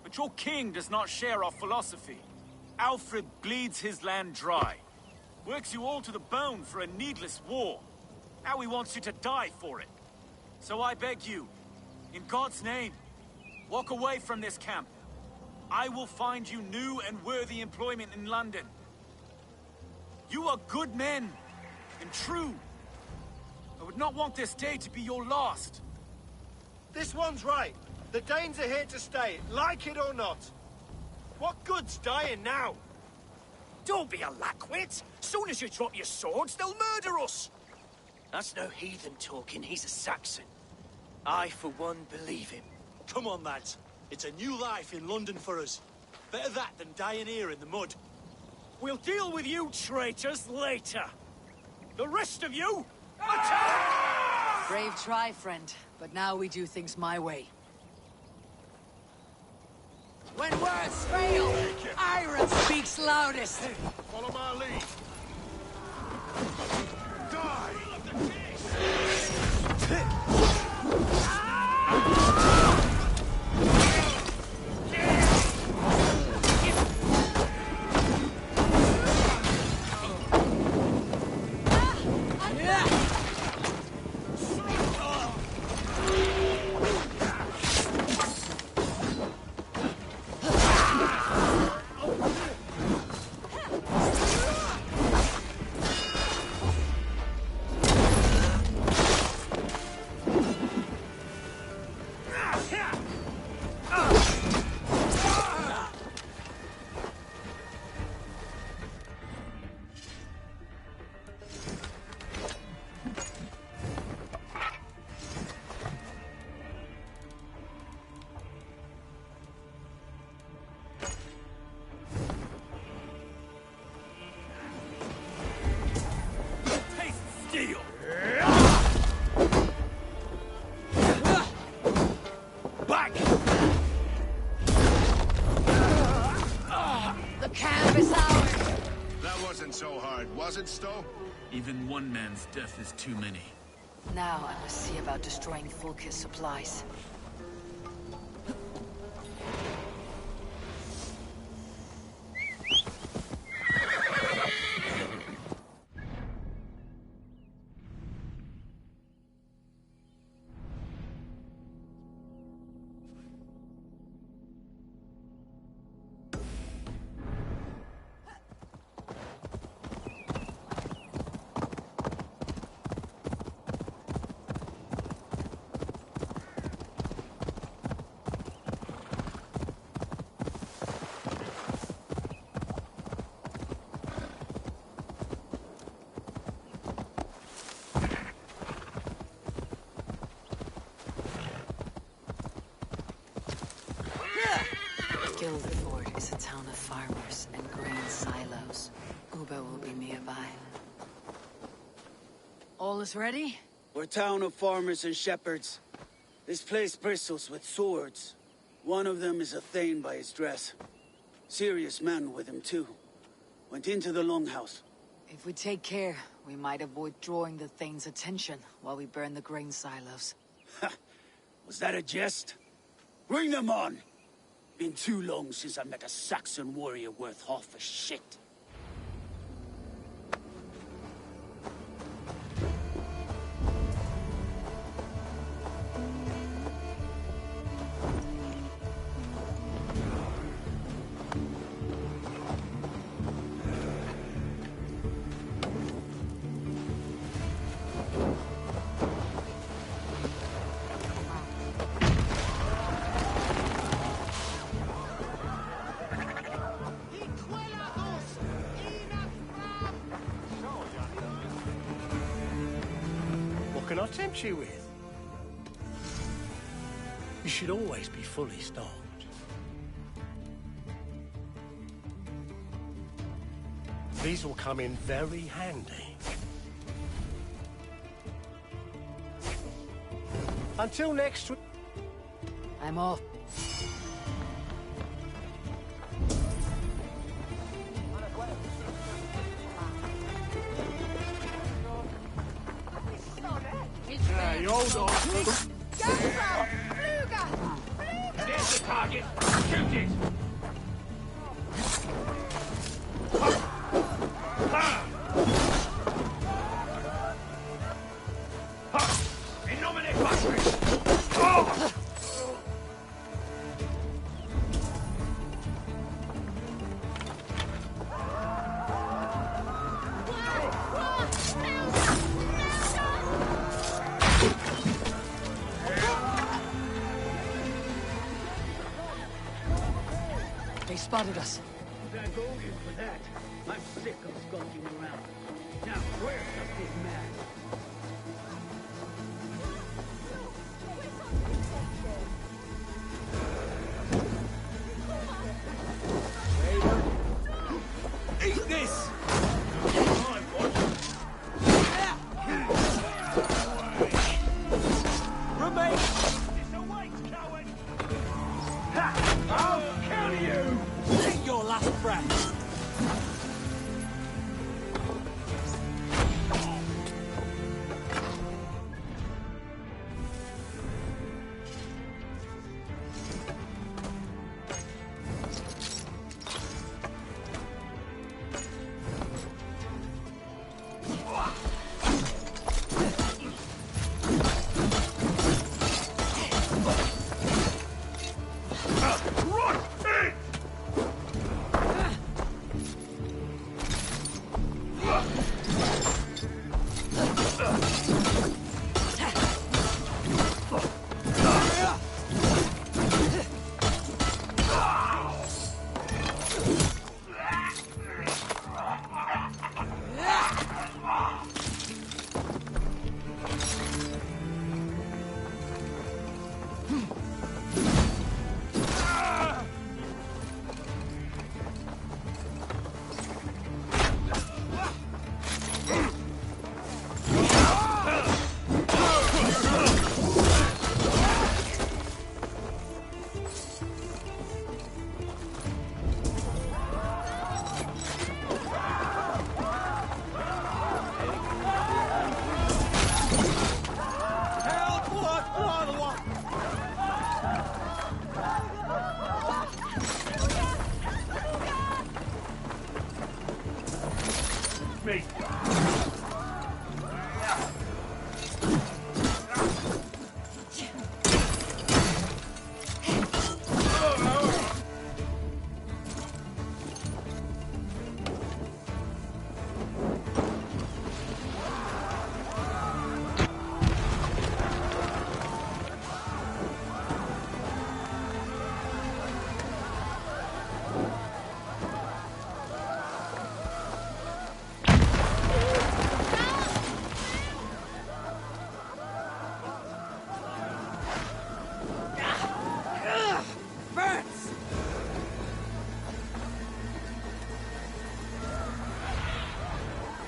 S7: But your king does not share our philosophy. Alfred bleeds his land dry. Works you all to the bone for a needless war. Now he wants you to die for it. So I beg you, in God's name, walk away from this camp. I will find you new and worthy employment in London. You are good men, and true. I would not want this day to be your last.
S11: This one's right. The Danes are here to stay, like it or not. What good's dying now?
S14: Don't be a lackwit. Soon as you drop your swords, they'll murder us.
S22: That's no heathen talking, he's a Saxon. I, for one, believe him.
S15: Come on, lads. It's a new life in London for us. Better that than dying here in the mud.
S14: We'll deal with you traitors later. The rest of you,
S3: Brave try, friend. But now we do things my way. When words fail, iron speaks loudest.
S9: Follow my lead. So hard, was it, Stowe?
S7: Even one man's death is too many.
S18: Now I must see about destroying Fulke's supplies.
S1: northward is a town of farmers and grain silos. Uber will be nearby.
S3: All is ready?
S10: We're a town of farmers and shepherds. This place bristles with swords. One of them is a Thane by his dress. Serious man with him too. Went into the longhouse.
S3: If we take care, we might avoid drawing the Thane's attention while we burn the grain silos.
S10: Was that a jest? Bring them on! Been too long since I met a Saxon warrior worth half a shit.
S14: What can I tempt you with? You should always be fully stocked. These will come in very handy. Until next week.
S3: I'm off.
S14: Hey, hold on.
S19: There's the target. Shoot it! In nomine Patris!
S3: They spotted us.
S10: That go in for that. I'm sick of skulking around. Now, where's the big man?
S19: Eat this! Remain! It's a waste, coward! Ha! I'll counter you! Take your last breath! Me.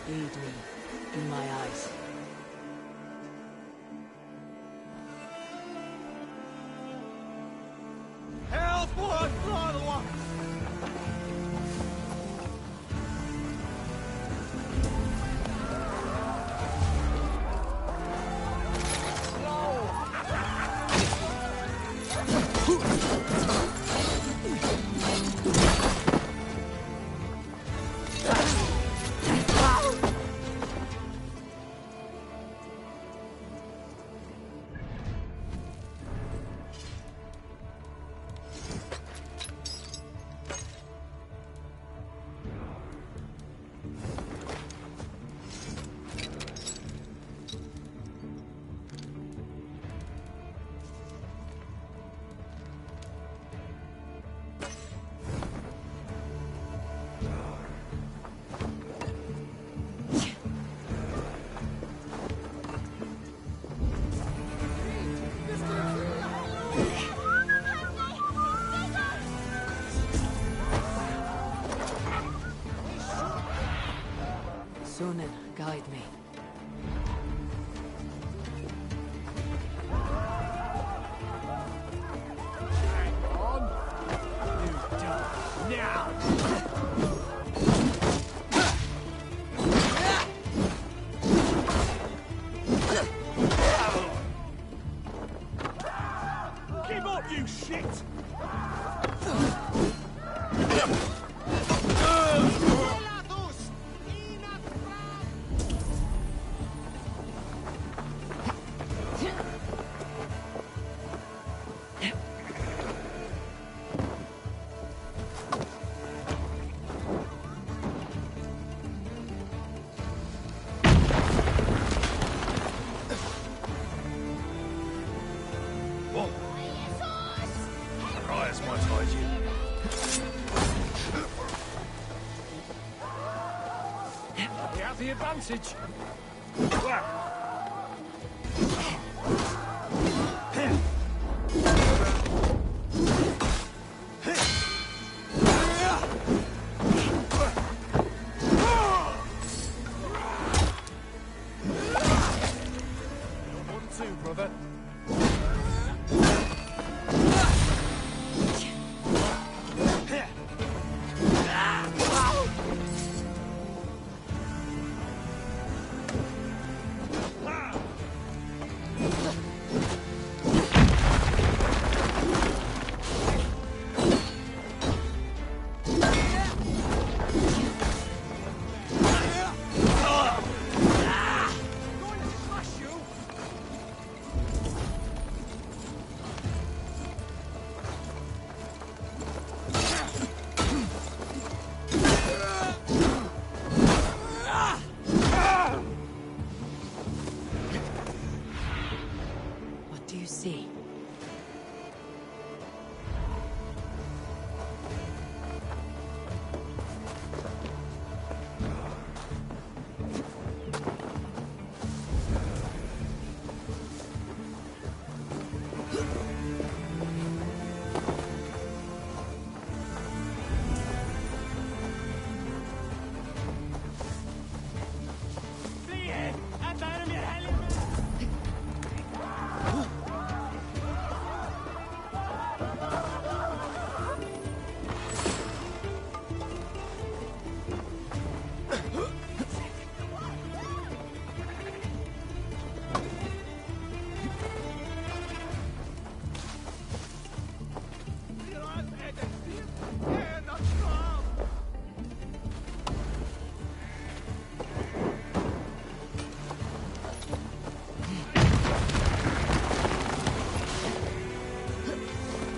S3: Aid me in my eyes.
S14: Hell's blood, blood!
S3: Sunan, guide me.
S14: Give up, you shit!
S19: We have the advantage.
S14: One, two, brother.
S3: What do you see?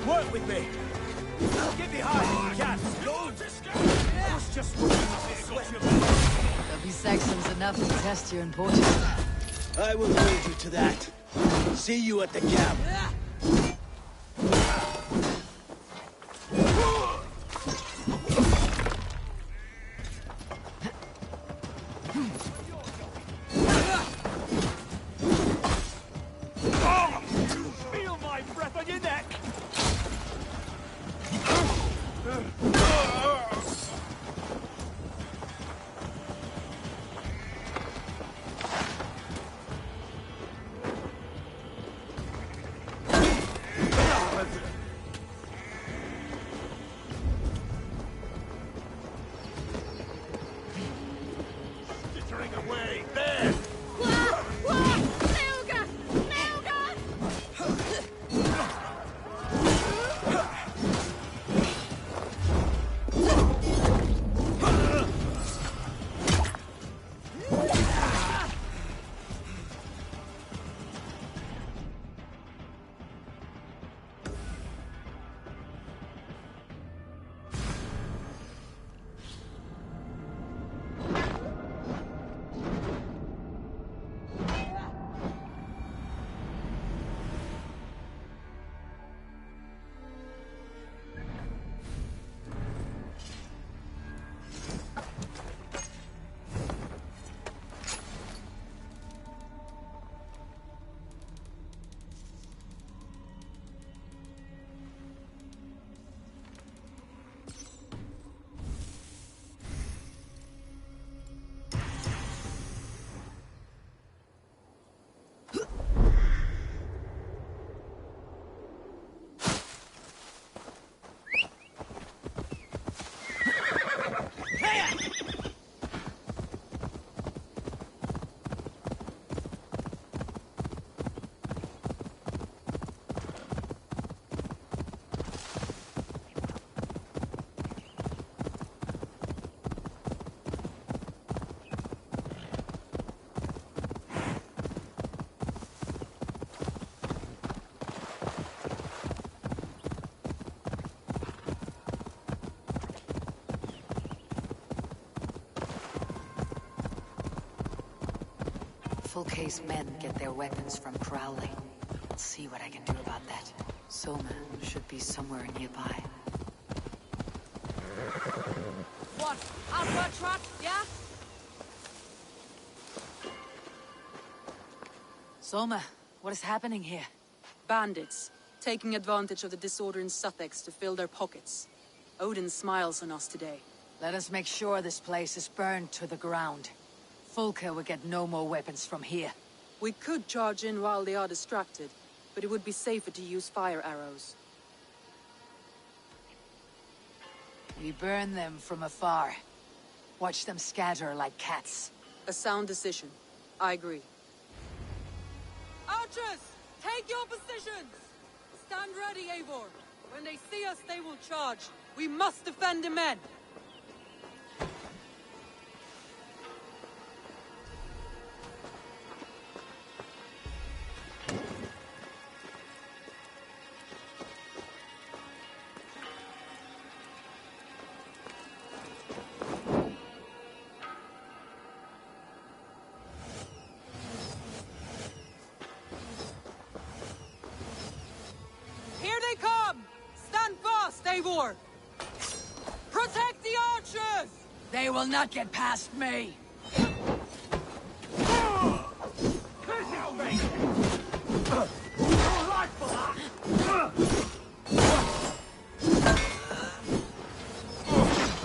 S14: Work with me. Get behind, you can. Push just
S3: There'll be Saxons enough to test your importance.
S10: I will hold you to that. See you at the camp.
S14: Feel my breath on your neck.
S1: Fulke's men get their weapons from Crowley. I'll see what I can do about that. Soma should be somewhere nearby.
S21: What? Outward trot, yeah?
S3: Soma, what is happening here?
S8: Bandits, taking advantage of the disorder in Sussex to fill their pockets. Odin smiles on us today.
S3: Let us make sure this place is burned to the ground. Fulke will get no more weapons from here.
S8: We could charge in while they are distracted, but it would be safer to use fire arrows.
S3: We burn them from afar. Watch them scatter like cats.
S8: A sound decision. I agree.
S22: Archers! Take your positions! Stand ready, Eivor. When they see us, they will charge. We must defend the men! Eivor! Protect the archers!
S3: They will not get past me!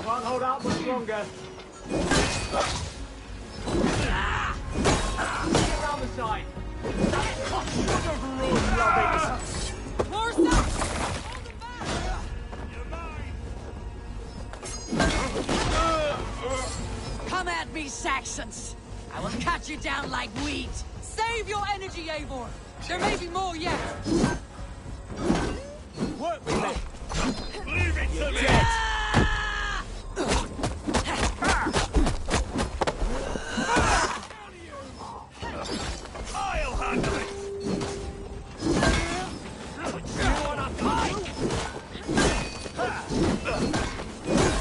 S11: Can't hold out much longer. Get around the side.
S22: More south!
S3: Come at me, Saxons! I will cut you down like wheat!
S22: Save your energy, Eivor! There may be more yet!
S11: Work with me! Leave it to me!
S19: I'll handle it!
S11: You wanna fight?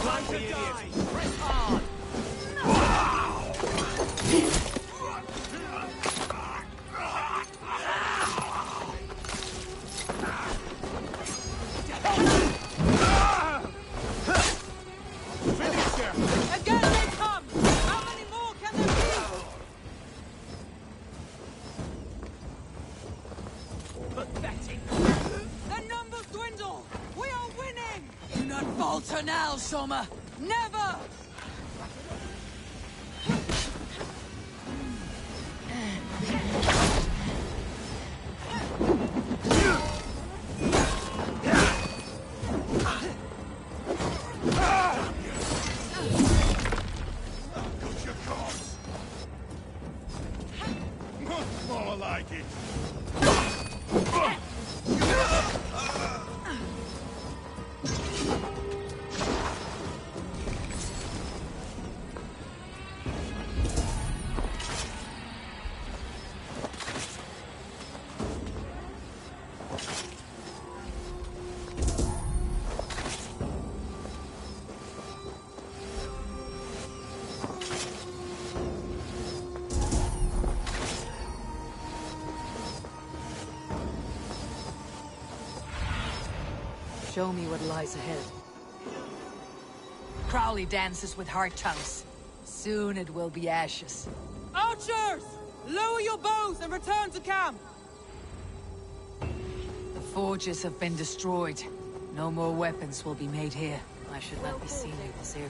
S11: Time to die! Press hard!
S22: Again they come! How many more can there be?
S3: Pathetic!
S22: The numbers dwindle! We are winning!
S3: Do not falter now, Soma!
S22: Never!
S19: Much more like it.
S3: Show me what lies ahead. Crowley dances with heart tongues. Soon it will be ashes.
S22: Archers! Lower your bows and return to camp!
S3: The forges have been destroyed. No more weapons will be made here.
S1: I should not be seen in this area.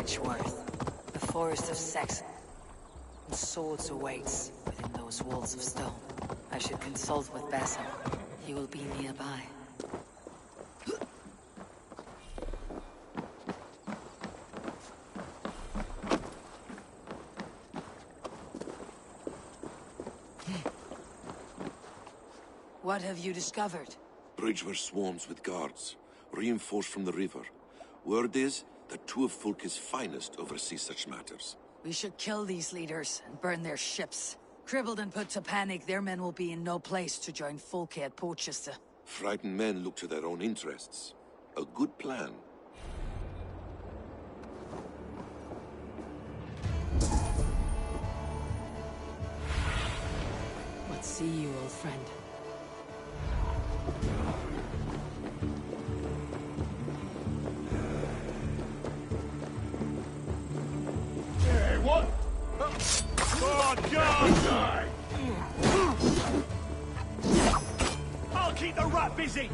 S1: Richworth. The forest of Saxon. And swords awaits within those walls of stone. I should consult with Basim. He will be nearby.
S3: What have you discovered?
S25: Bridgeworth swarms with guards, reinforced from the river. Word is that two of Fulke's finest oversee such matters.
S3: We should kill these leaders and burn their ships. Crippled and put to panic, their men will be in no place to join Fulke at Porchester.
S25: Frightened men look to their own interests. A good plan.
S3: What see you, old friend?
S14: Hey, what? Oh, God! I'll keep the rat busy!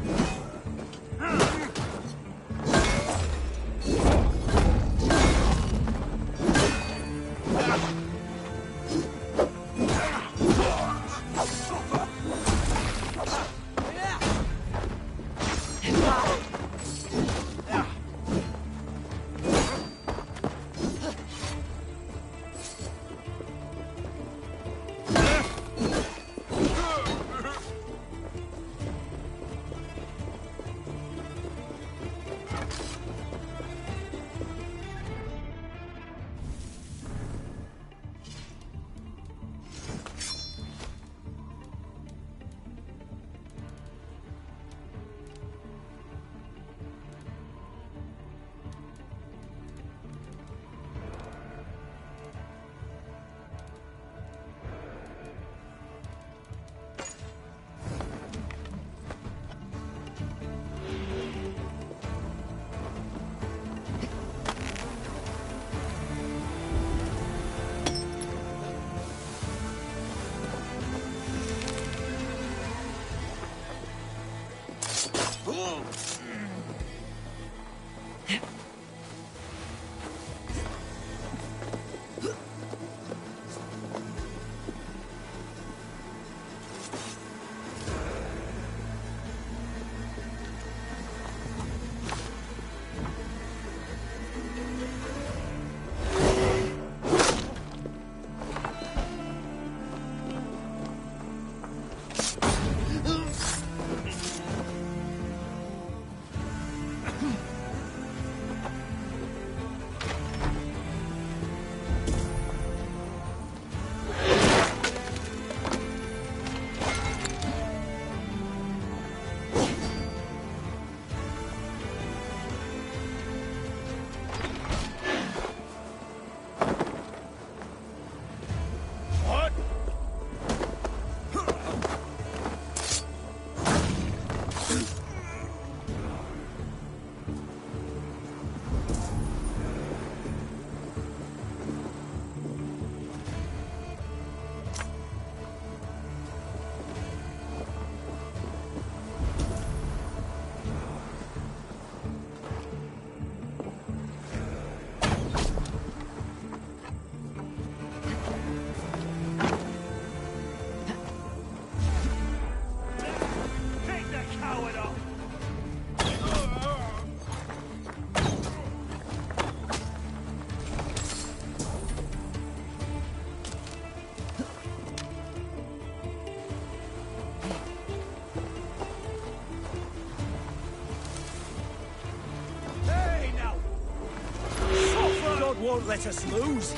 S14: Won't let us lose.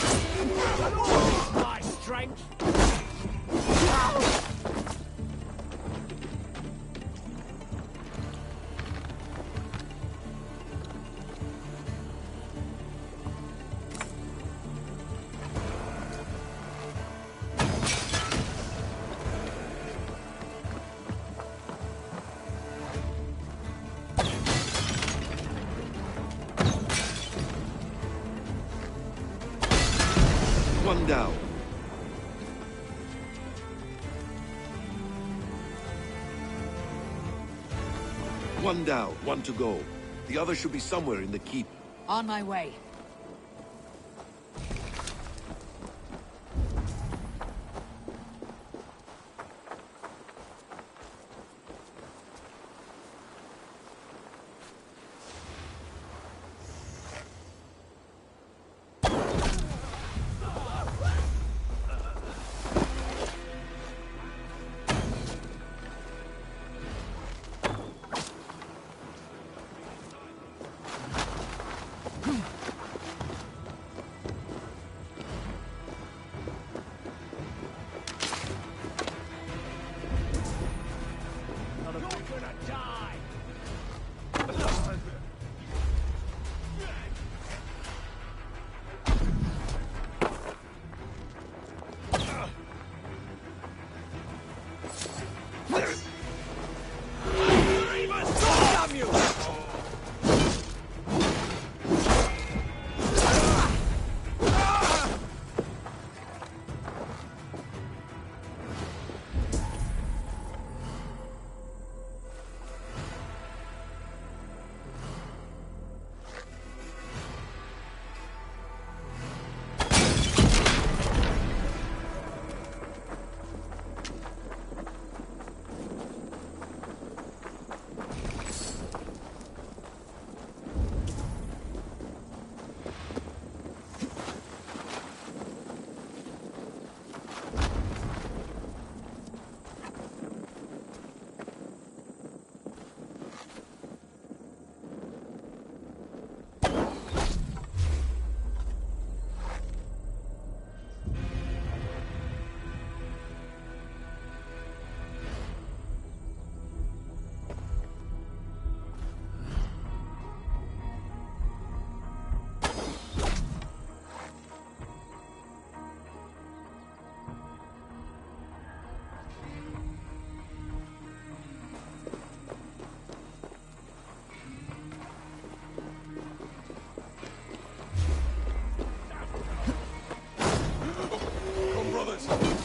S14: My strength.
S25: One down. One down, one to go. The other should be somewhere in the keep.
S3: On my way.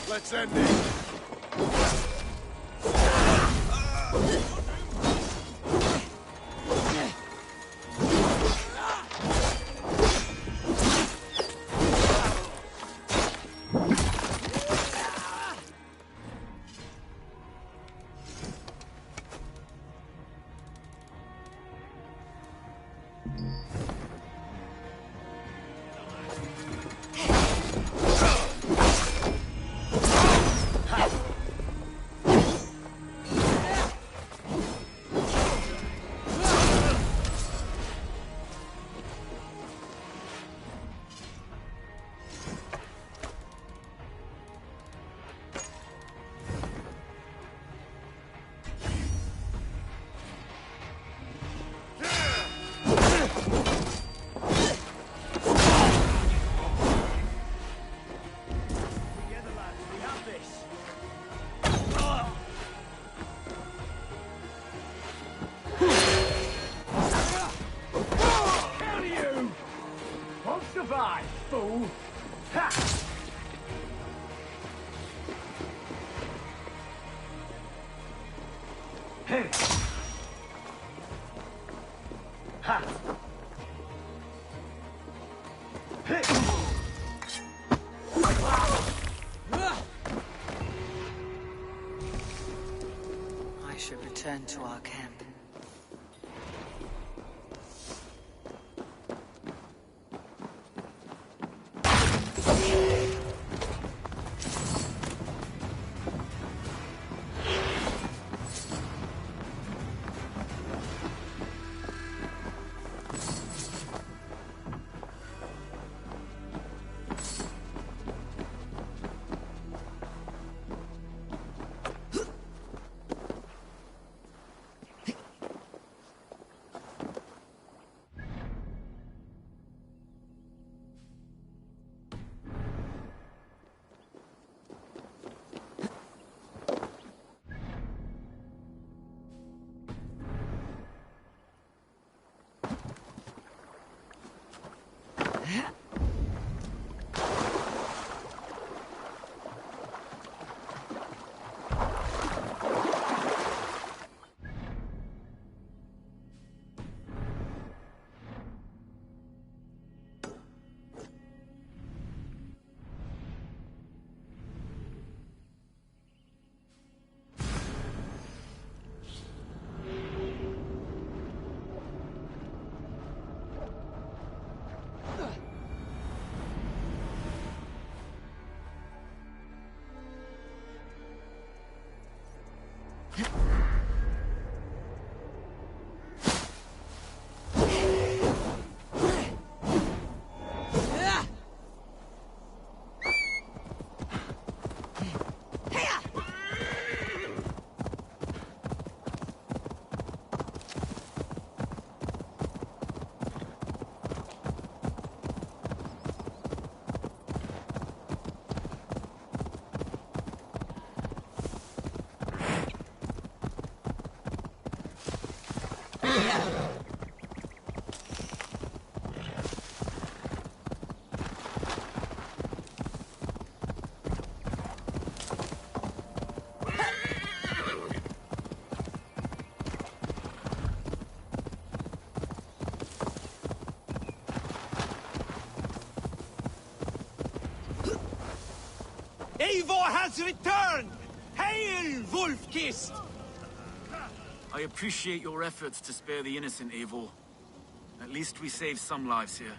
S4: Let's end this.
S1: I should return to our camp.
S14: Eivor has returned! Hail, Wolf-Kissed!
S7: I appreciate your efforts to spare the innocent, Eivor. At least we saved some lives here.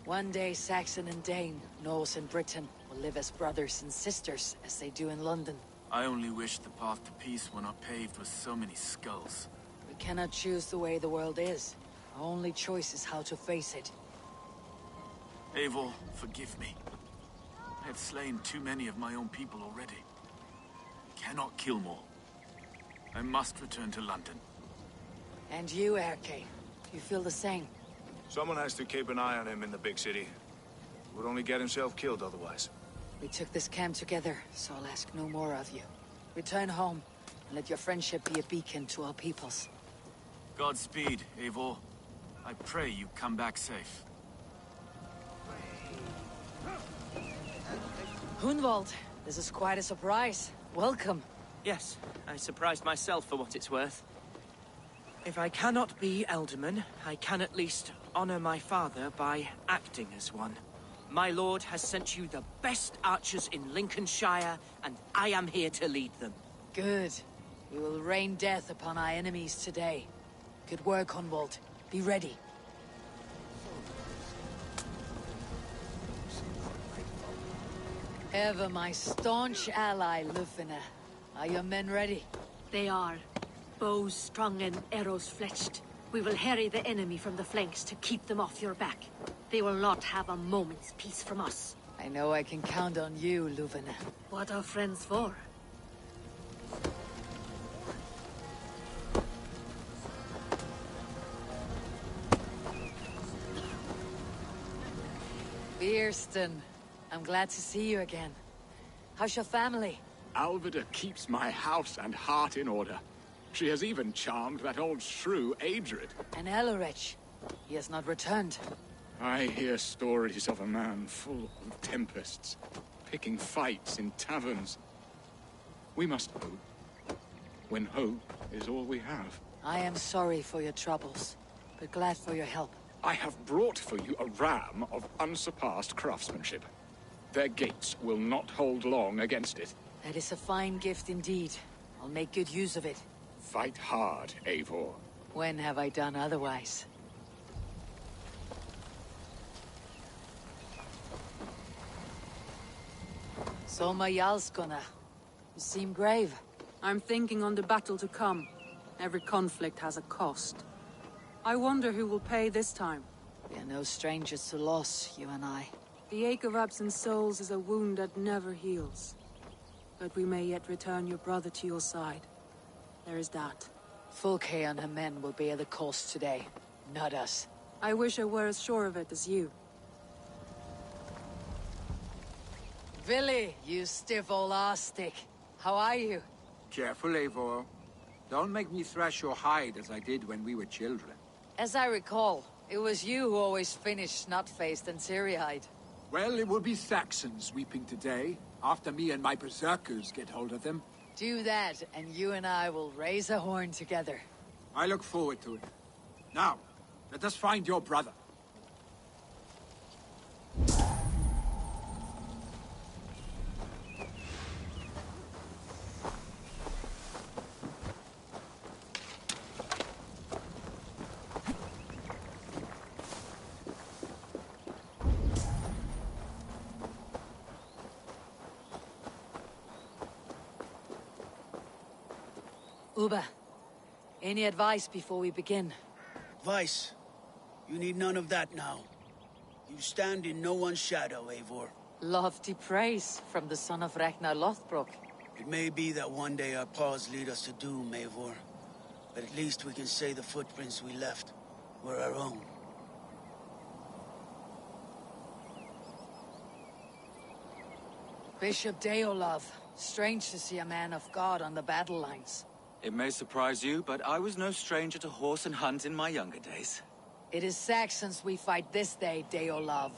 S18: One day Saxon and Dane, Norse and Briton, will live as brothers and sisters, as they do in London.
S7: I only wish the path to peace were not paved with so many skulls.
S18: We cannot choose the way the world is. Our only choice is how to face it.
S7: Eivor, forgive me. I have slain too many of my own people already. I cannot kill more. I must return to London.
S18: And you, Erke, you feel the same?
S9: Someone has to keep an eye on him in the big city. Would only get himself killed otherwise.
S18: We took this camp together, so I'll ask no more of you. Return home, and let your friendship be a beacon to all peoples.
S7: Godspeed, Eivor. I pray you come back safe.
S18: Hunwald, this is quite a surprise. Welcome.
S22: Yes, I surprised myself for what it's worth. If I cannot be Elderman, I can at least honor my father by acting as one. My lord has sent you the best archers in Lincolnshire, and I am here to lead them.
S18: Good. We will rain death upon our enemies today. Good work, Hunwald. Be ready. Ever my staunch ally, Lufina. Are your men ready?
S21: They are. Bows strung and arrows fletched. We will harry the enemy from the flanks to keep them off your back. They will not have a moment's peace from us.
S18: I know I can count on you, Lufina.
S21: What are friends for?
S18: Birsten, I'm glad to see you again. How's your family?
S5: Alvida keeps my house and heart in order. She has even charmed that old shrew, Adrid.
S18: And Elorich. He has not returned.
S5: I hear stories of a man full of tempests, picking fights in taverns. We must hope, when hope is all we have.
S18: I am sorry for your troubles, but glad for your help.
S5: I have brought for you a ram of unsurpassed craftsmanship. Their gates will not hold long against it.
S18: That is a fine gift indeed. I'll make good use of it.
S5: Fight hard, Eivor.
S18: When have I done otherwise? Soma Jarlskona. You seem grave.
S8: I'm thinking on the battle to come. Every conflict has a cost. I wonder who will pay this time.
S18: We are no strangers to loss, you and I.
S8: The ache of absent souls is a wound that never heals. But we may yet return your brother to your side. There is that.
S18: Fulke and her men will bear the cost today, not us.
S8: I wish I were as sure of it as you.
S18: Villy, you stiff old arse-stick. How are you?
S6: Careful, Eivor. Don't make me thrash your hide as I did when we were children.
S18: As I recall, it was you who always finished snot-faced and teary-eyed.
S6: Well, it will be Saxons weeping today, after me and my berserkers get hold of them.
S18: Do that, and you and I will raise a horn together.
S6: I look forward to it. Now, let us find your brother.
S18: Uba, any advice before we begin?
S10: Advice? You need none of that now. You stand in no one's shadow, Eivor.
S18: Lofty praise from the son of Ragnar Lothbrok.
S10: It may be that one day our paths lead us to doom, Eivor. But at least we can say the footprints we left were our own.
S18: Bishop Deolov. Strange to see a man of God on the battle lines.
S13: It may surprise you, but I was no stranger to horse and hunt in my younger days.
S18: It is Saxons we fight this day, Deolov.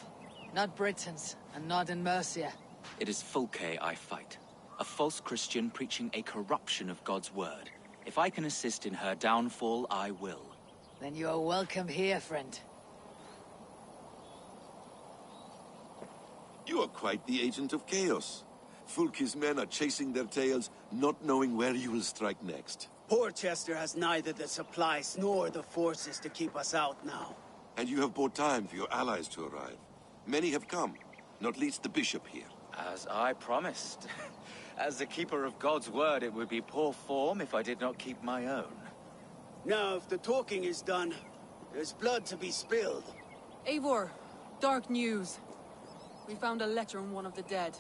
S18: Not Britons, and not in Mercia.
S13: It is Fulke I fight. A false Christian preaching a corruption of God's word. If I can assist in her downfall, I will.
S18: Then you are welcome here, friend.
S25: You are quite the agent of chaos. Fulke's men are chasing their tails, not knowing where you will strike next.
S10: Porchester has neither the supplies nor the forces to keep us out now.
S25: And you have bought time for your allies to arrive. Many have come, not least the bishop here.
S13: As I promised. As the keeper of God's word, it would be poor form if I did not keep my own.
S10: Now, if the talking is done, there's blood to be spilled.
S8: Eivor, dark news. We found a letter on one of the dead.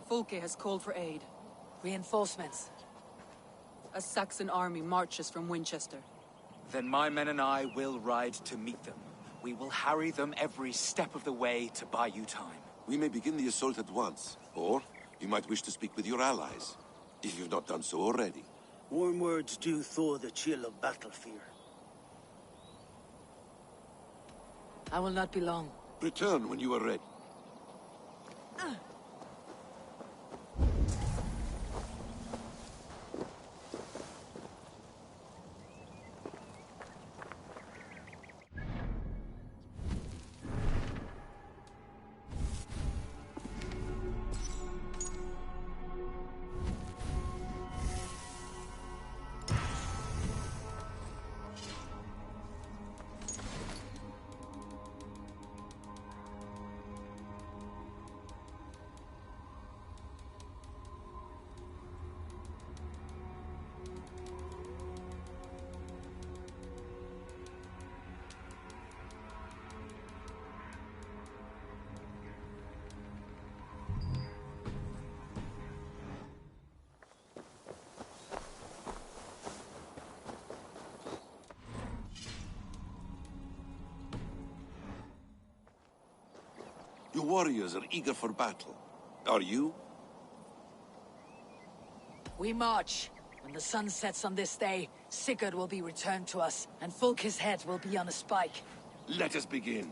S8: Fulke has called for aid.
S3: Reinforcements.
S8: A Saxon army marches from Winchester.
S13: Then my men and I will ride to meet them. We will harry them every step of the way to buy you time.
S25: We may begin the assault at once, or you might wish to speak with your allies, if you've not done so already.
S10: Warm words do thaw the chill of battle fear.
S3: I will not be long.
S25: Return when you are ready. Your warriors are eager for battle. Are you?
S3: We march. When the sun sets on this day, Sigurd will be returned to us, and Fulke's head will be on a spike.
S25: Let us begin.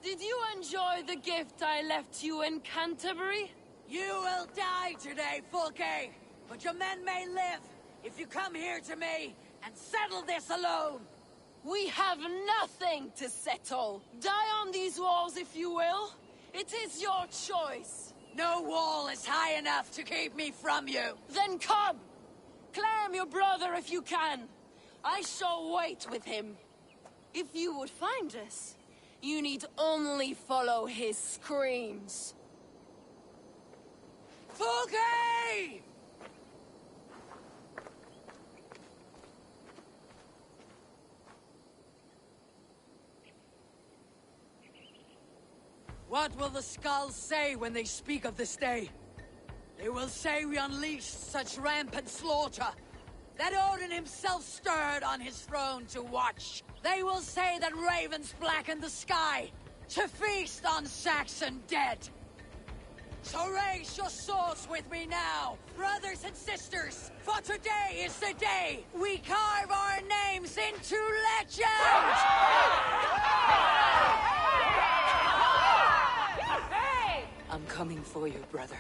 S2: Did you enjoy the gift I left you in Canterbury?
S3: You will die today, Fulke! But your men may live if you come here to me and settle this alone!
S2: We have nothing to settle. Die on these walls if you will. It is your choice.
S3: No wall is high enough to keep me from you.
S2: Then come! Claim your brother if you can. I shall wait with him. If you would find us, you need only follow his screams.
S3: Fulke! What will the skulls say when they speak of this day? They will say we unleashed such rampant slaughter, that Odin himself stirred on his throne to watch. They will say that ravens blackened the sky to feast on Saxon dead. So raise your swords with me now, brothers and sisters, for today is the day we carve our names into legend! I'm coming for you, brother.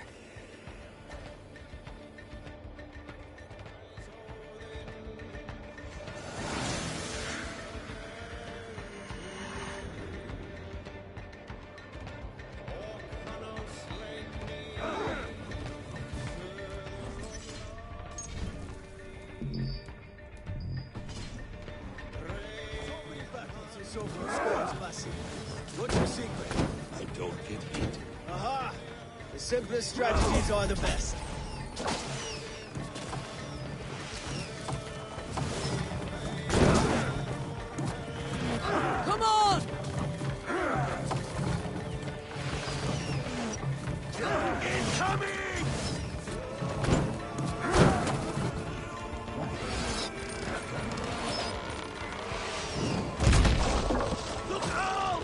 S10: What's your secret?
S25: I don't get beat.
S10: Aha! The simplest strategies are the best.
S3: Come on!
S15: Incoming!
S10: Look out!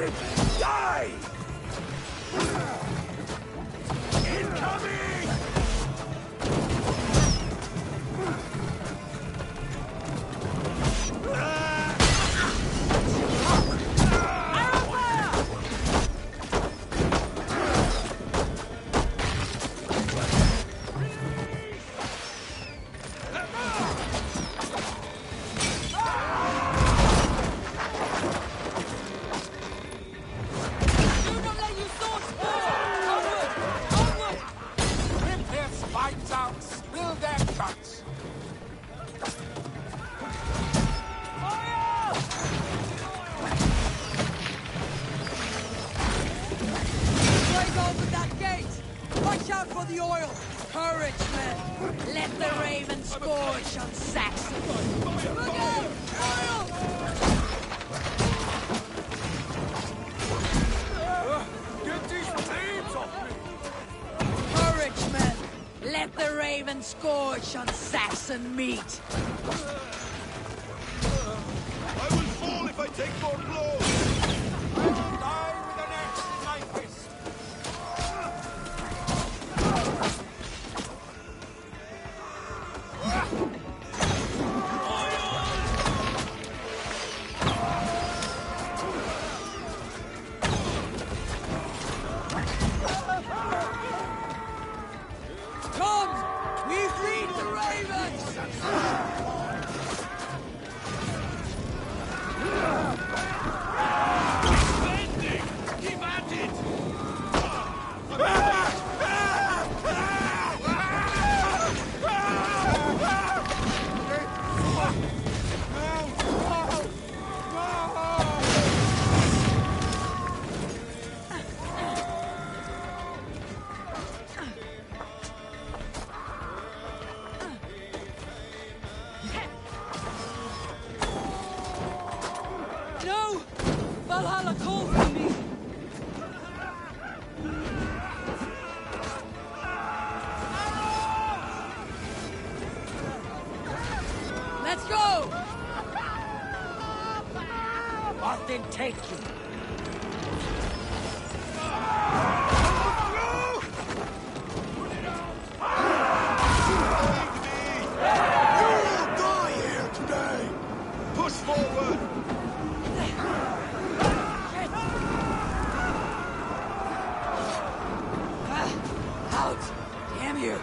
S19: it! Die! Incoming!
S3: Scorch on Saxon meat!
S4: I will fall if I take more blows!
S6: I will die with an axe in my fist!
S3: No! Valhalla calls for me! Let's go!
S14: What did take you?
S4: You'll die here today! Push forward!
S3: Out! Damn you!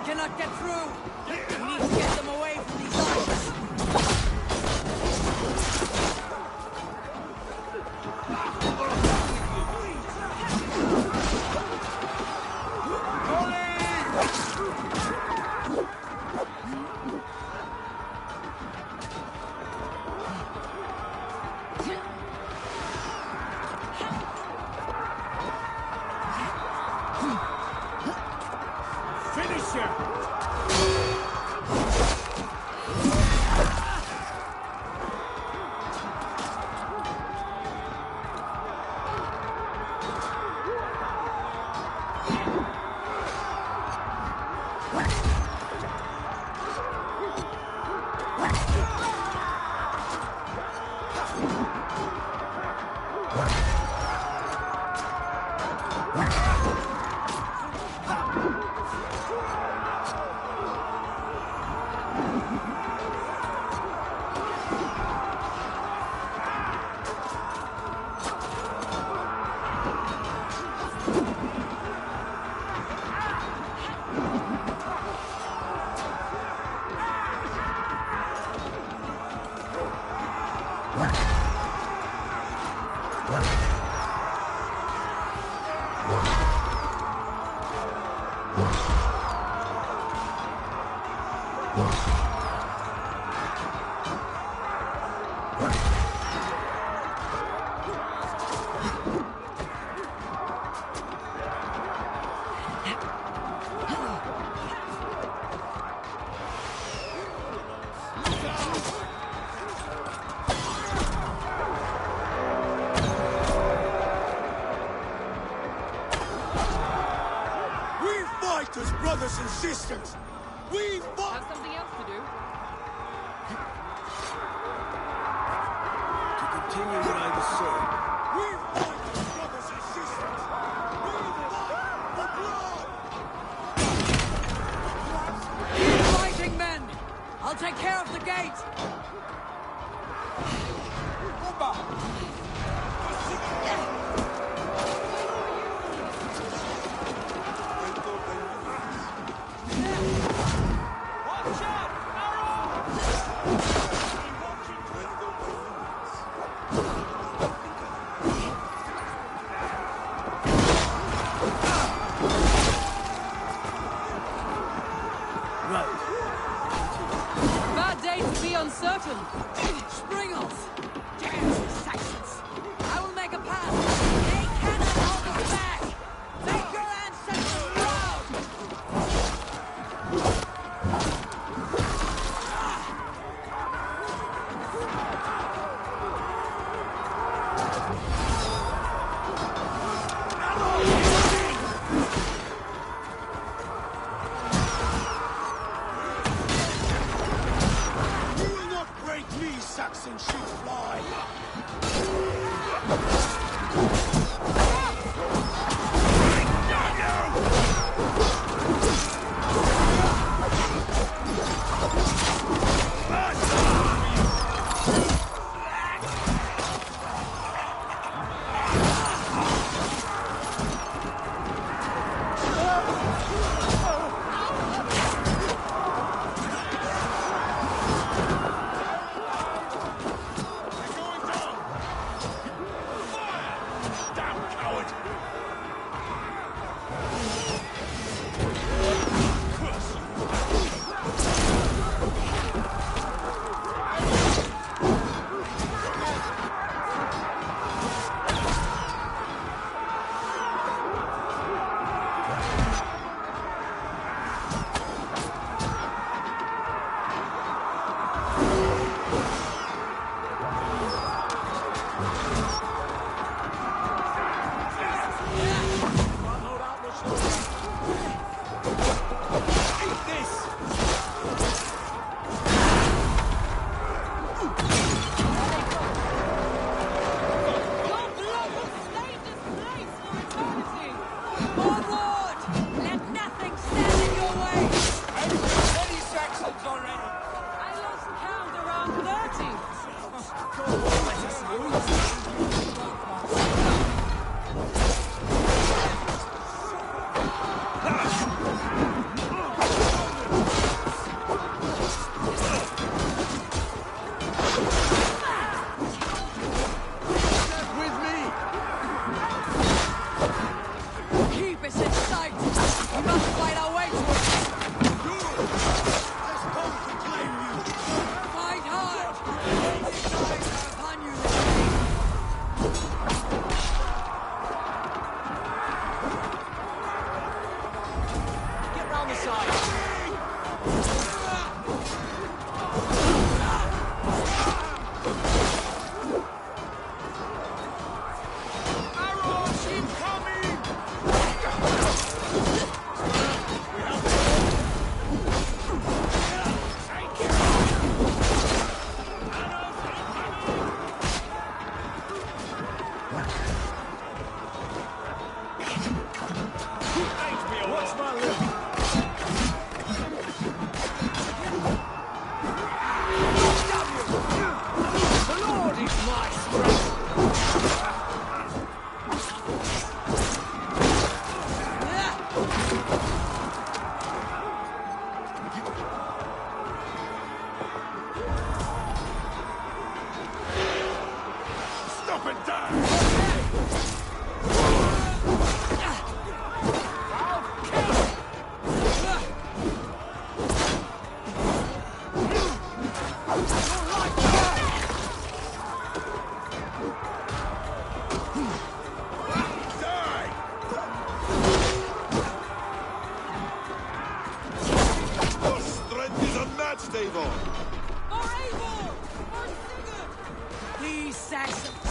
S3: Cannot get through! We need to get them away from these archers!
S12: As brothers and sisters, we fight.
S3: Have something else to do?
S12: To continue what I was saying, we fight as brothers and sisters. We fight for blood.
S3: Keep fighting, men. I'll take care of the gate. Uncertain. Springles! Damn Saxons! I will make a pass! They cannot hold us back! Make your ancestors proud!
S12: Saxon should fly! Stop and die!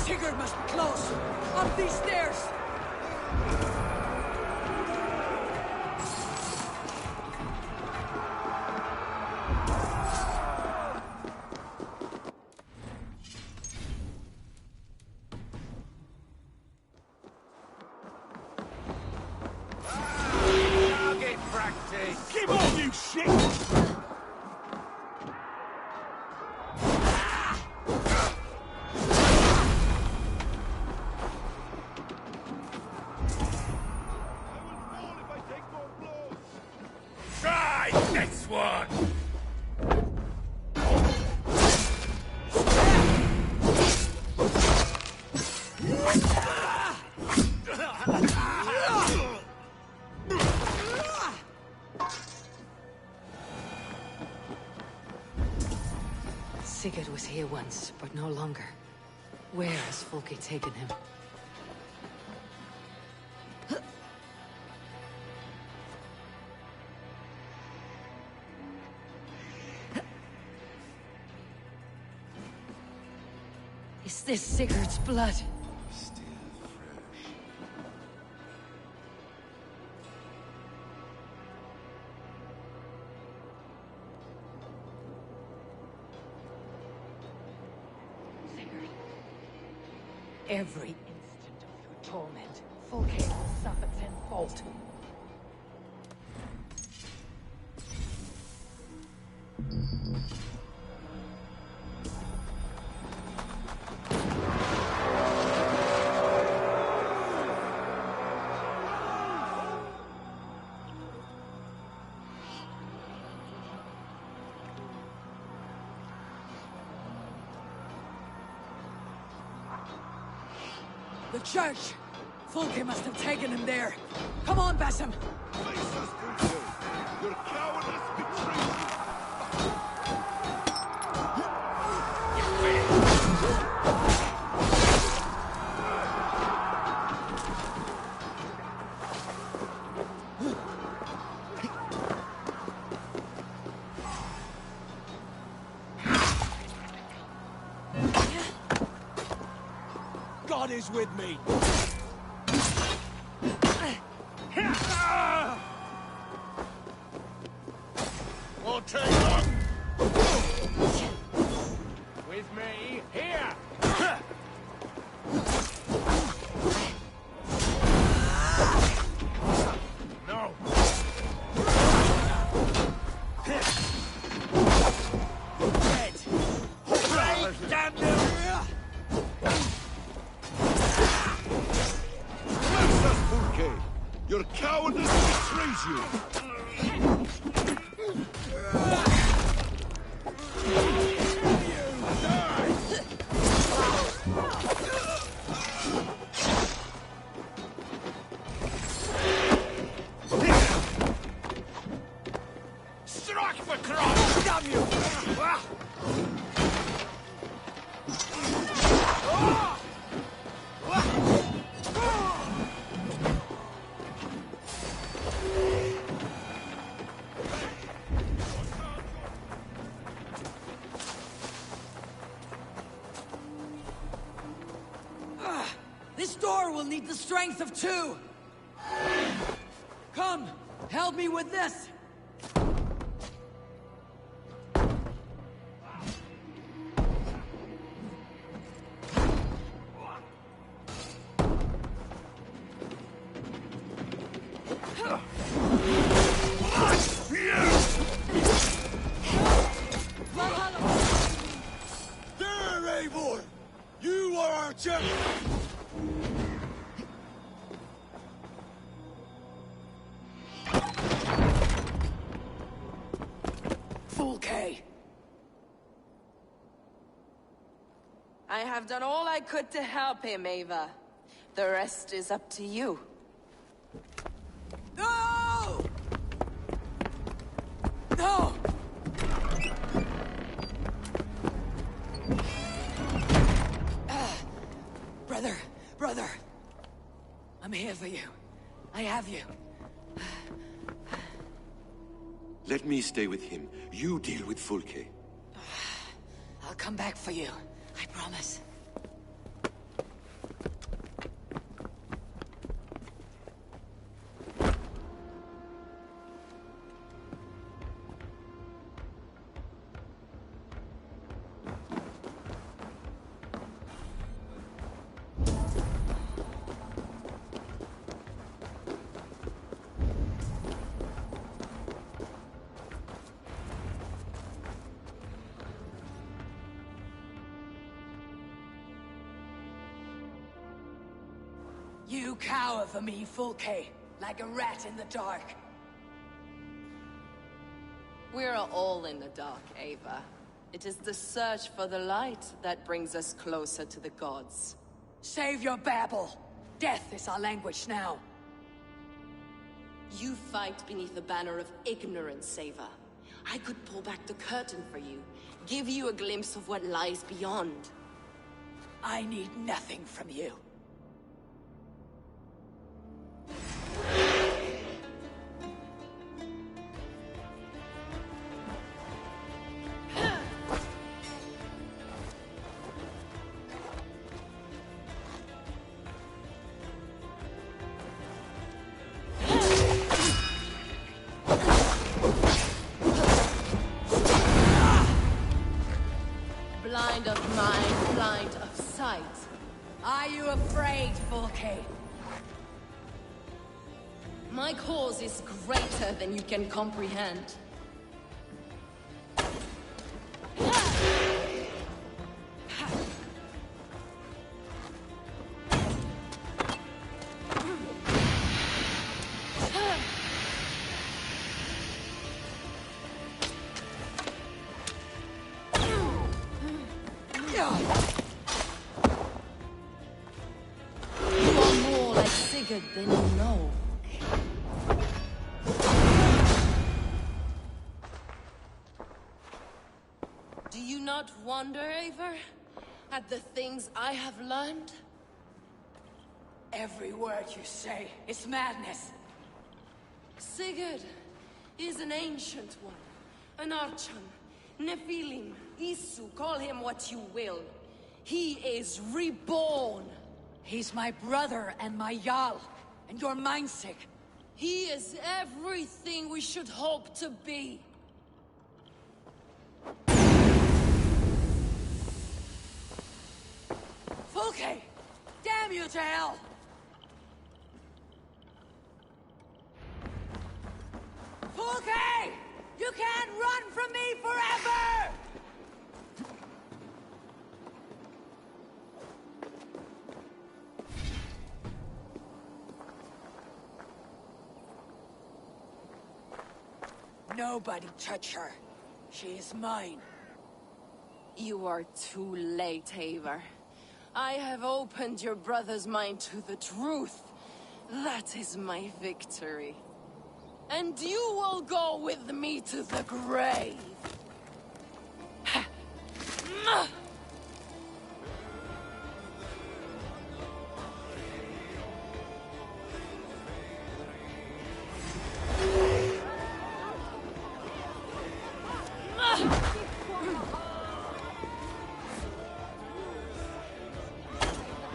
S3: Sigurd must be close! Up these stairs!
S19: Get practice! Keep on, you shit! Try this one!
S18: Sigurd was here once, but no longer. Where has Folke taken him? Is this Sigurd's blood?
S25: Still fresh.
S3: Every instant of your torment, Folke will suffer tenfold. The church! Folke must have taken him there. Come on, Basim!
S19: Your cowardice betrays you!
S14: God is with me!
S19: Won't take long! With me, here! No!
S14: Dead! Right, damn you!
S19: Bless us, Fulke! Your cowardice betrays you!
S14: Strike for cross! Damn you!
S3: This door will need the strength of two! Come, help me with this! Valhalla!
S19: There, Eivor! You are our champion!
S3: Folke!
S2: I have done all I could to help him, Ava. The rest is up to you.
S3: No! No! Brother! I'm here for you. I have you.
S25: Let me stay with him. You deal with Fulke.
S3: I'll come back for you. I promise. You cower for me, Fulke, like a rat in the dark.
S2: We're all in the dark, Ava. It is the search for the light that brings us closer to the gods.
S3: Save your babble. Death is our language now.
S2: You fight beneath the banner of ignorance, Ava. I could pull back the curtain for you, give you a glimpse of what lies beyond.
S3: I need nothing from you.
S2: Blind of mind, blind of sight.
S3: Are you afraid, Fulke?
S2: My cause is greater than you can comprehend. Than you know. Do you not wonder, Eivor, at the things I have learned?
S3: Every word you say is madness.
S2: Sigurd is an ancient one, an Archon, Nephilim, Isu, call him what you will. He is reborn.
S3: He's my brother and my Jarl, and you're mindsick.
S2: He is everything we should hope to be.
S3: Fulke! Damn you to hell! Fulke! You can't run from me forever! Nobody touch her. She is mine.
S2: You are too late, Eivor. I have opened your brother's mind to the truth. That is my victory. And you will go with me to the grave.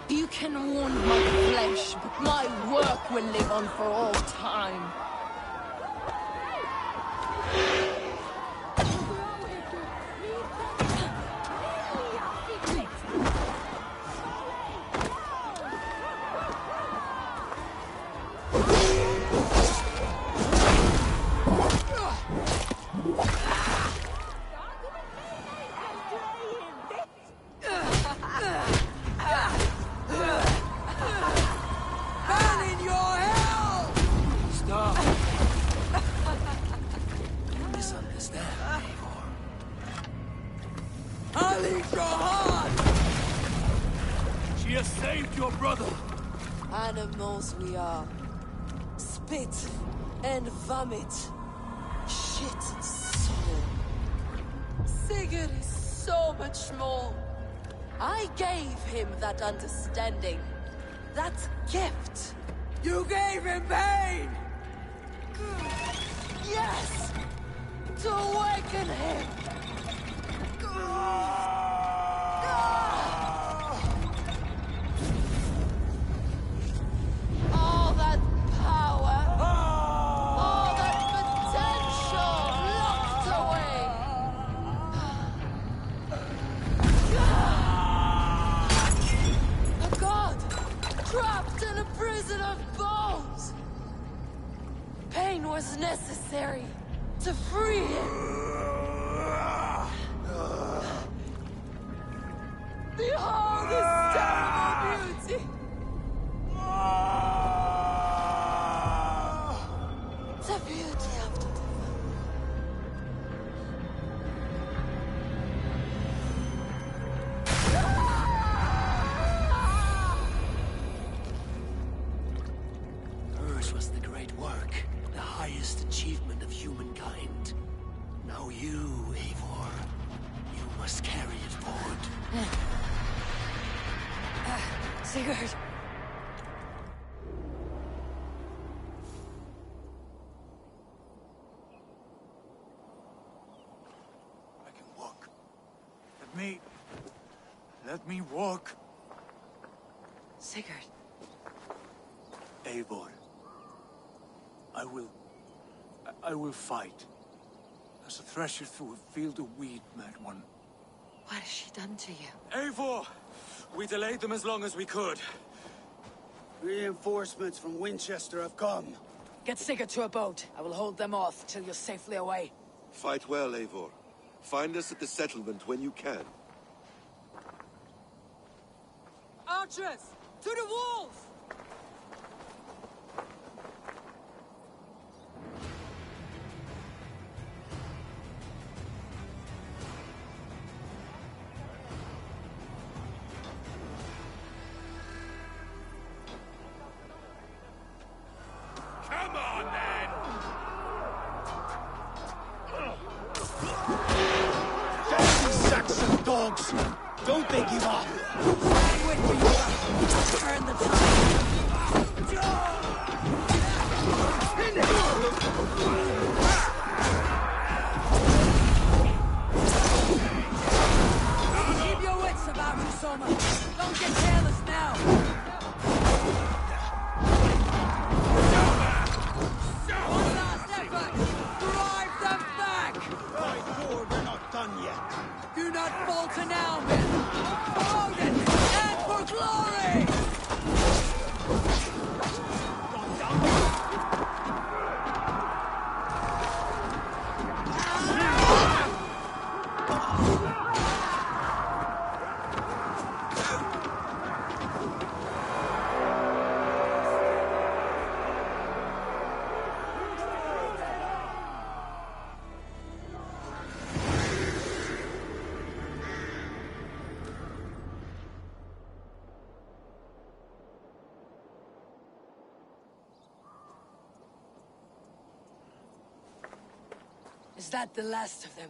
S2: You can wound my flesh, but my work will live on for all time.
S19: She has saved your brother!
S2: Animals we are. Spit and vomit. Shit and soul. Sigurd is so much more. I gave him that understanding. That gift.
S3: You gave him pain!
S2: Yes! To awaken him! All that power, all that potential locked away. A god trapped in a prison of bones. Pain was necessary to free him. Behold his terrible beauty!
S18: Sigurd!
S6: Let me walk.
S18: Sigurd.
S6: Eivor. I will fight. As a thresher through a field of wheat, mad one.
S18: What has she done to you?
S12: Eivor! We delayed them as long as we could.
S10: Reinforcements from Winchester have come.
S3: Get Sigurd to a boat. I will hold them off till you're safely away.
S25: Fight well, Eivor. Find us at the settlement when you can.
S3: Archers! To the walls!
S19: Come on, then!
S10: Dirty Saxon dogs! Don't they give up?
S3: Turn the tide! Keep your wits about you, Soma. Don't get careless now. One last effort! Drive them back!
S10: By Thor, we're not done yet.
S3: Do not falter now, men! For Odin and for glory! Is that the last of them?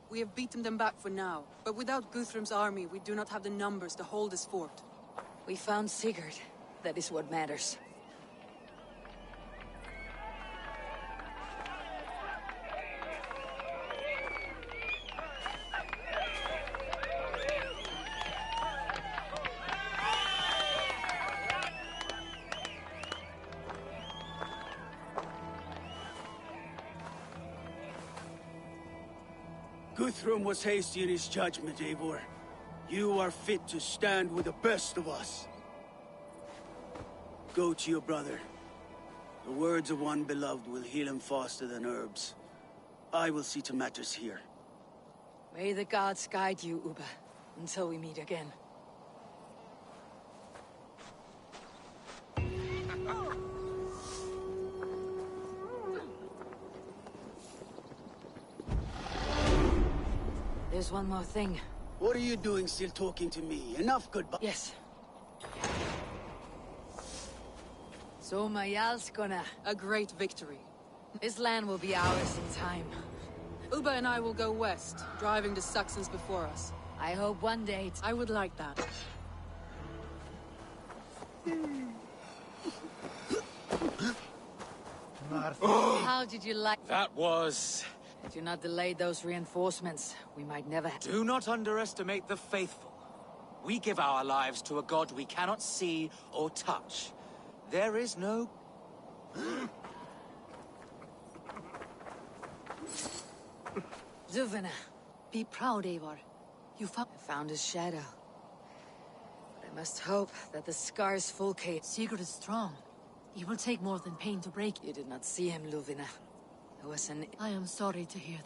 S8: We have beaten them back for now, but without Guthrum's army, we do not have the numbers to hold this fort.
S18: We found Sigurd. That is what matters.
S10: Guthrum was hasty in his judgment, Eivor. You are fit to stand with the best of us. Go to your brother. The words of one beloved will heal him faster than herbs. I will see to matters here.
S18: May the gods guide you, Uba, until we meet again. There's one more thing.
S10: What are you doing still talking to me? Enough goodbye.
S18: Yes. Soma Jalskona.
S8: A great victory.
S18: This land will be ours in time.
S8: Uba and I will go west, driving the Saxons before us.
S18: I hope one day
S8: I would like that.
S18: How did you like...
S12: That was...
S18: Had you not delayed those reinforcements, we might never...
S13: Do not underestimate the faithful. We give our lives to a god we cannot see or touch. There is no...
S18: Zuvina,
S21: Be proud, Eivor. You found...
S18: I found his shadow. But I must hope that the scar's full case...
S21: Sigurd is strong. He will take more than pain to break.
S18: You did not see him, Luvina. It was an...
S21: I am sorry to hear.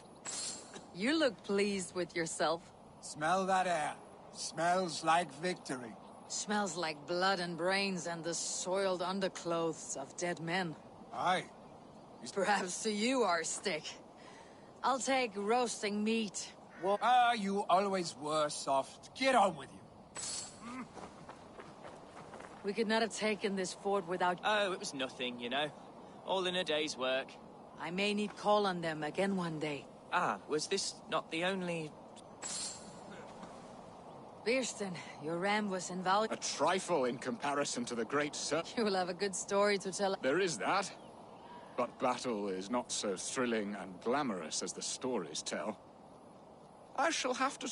S18: You look pleased with yourself.
S6: Smell that air. Smells like victory.
S18: Smells like blood and brains and the soiled underclothes of dead men.
S6: Aye.
S18: Perhaps to you, Arstick. I'll take roasting meat.
S6: You always were soft. Get on with you.
S18: We could not have taken this fort without...
S22: Oh, it was nothing, you know. All in a day's work.
S18: I may need call on them again one day.
S22: Ah, was this not the only...
S8: Birsten, your ram was invaluable.
S5: A trifle in comparison to the great search.
S8: You will have a good story to tell.
S5: There is that. But battle is not so thrilling and glamorous as the stories tell. I shall have to...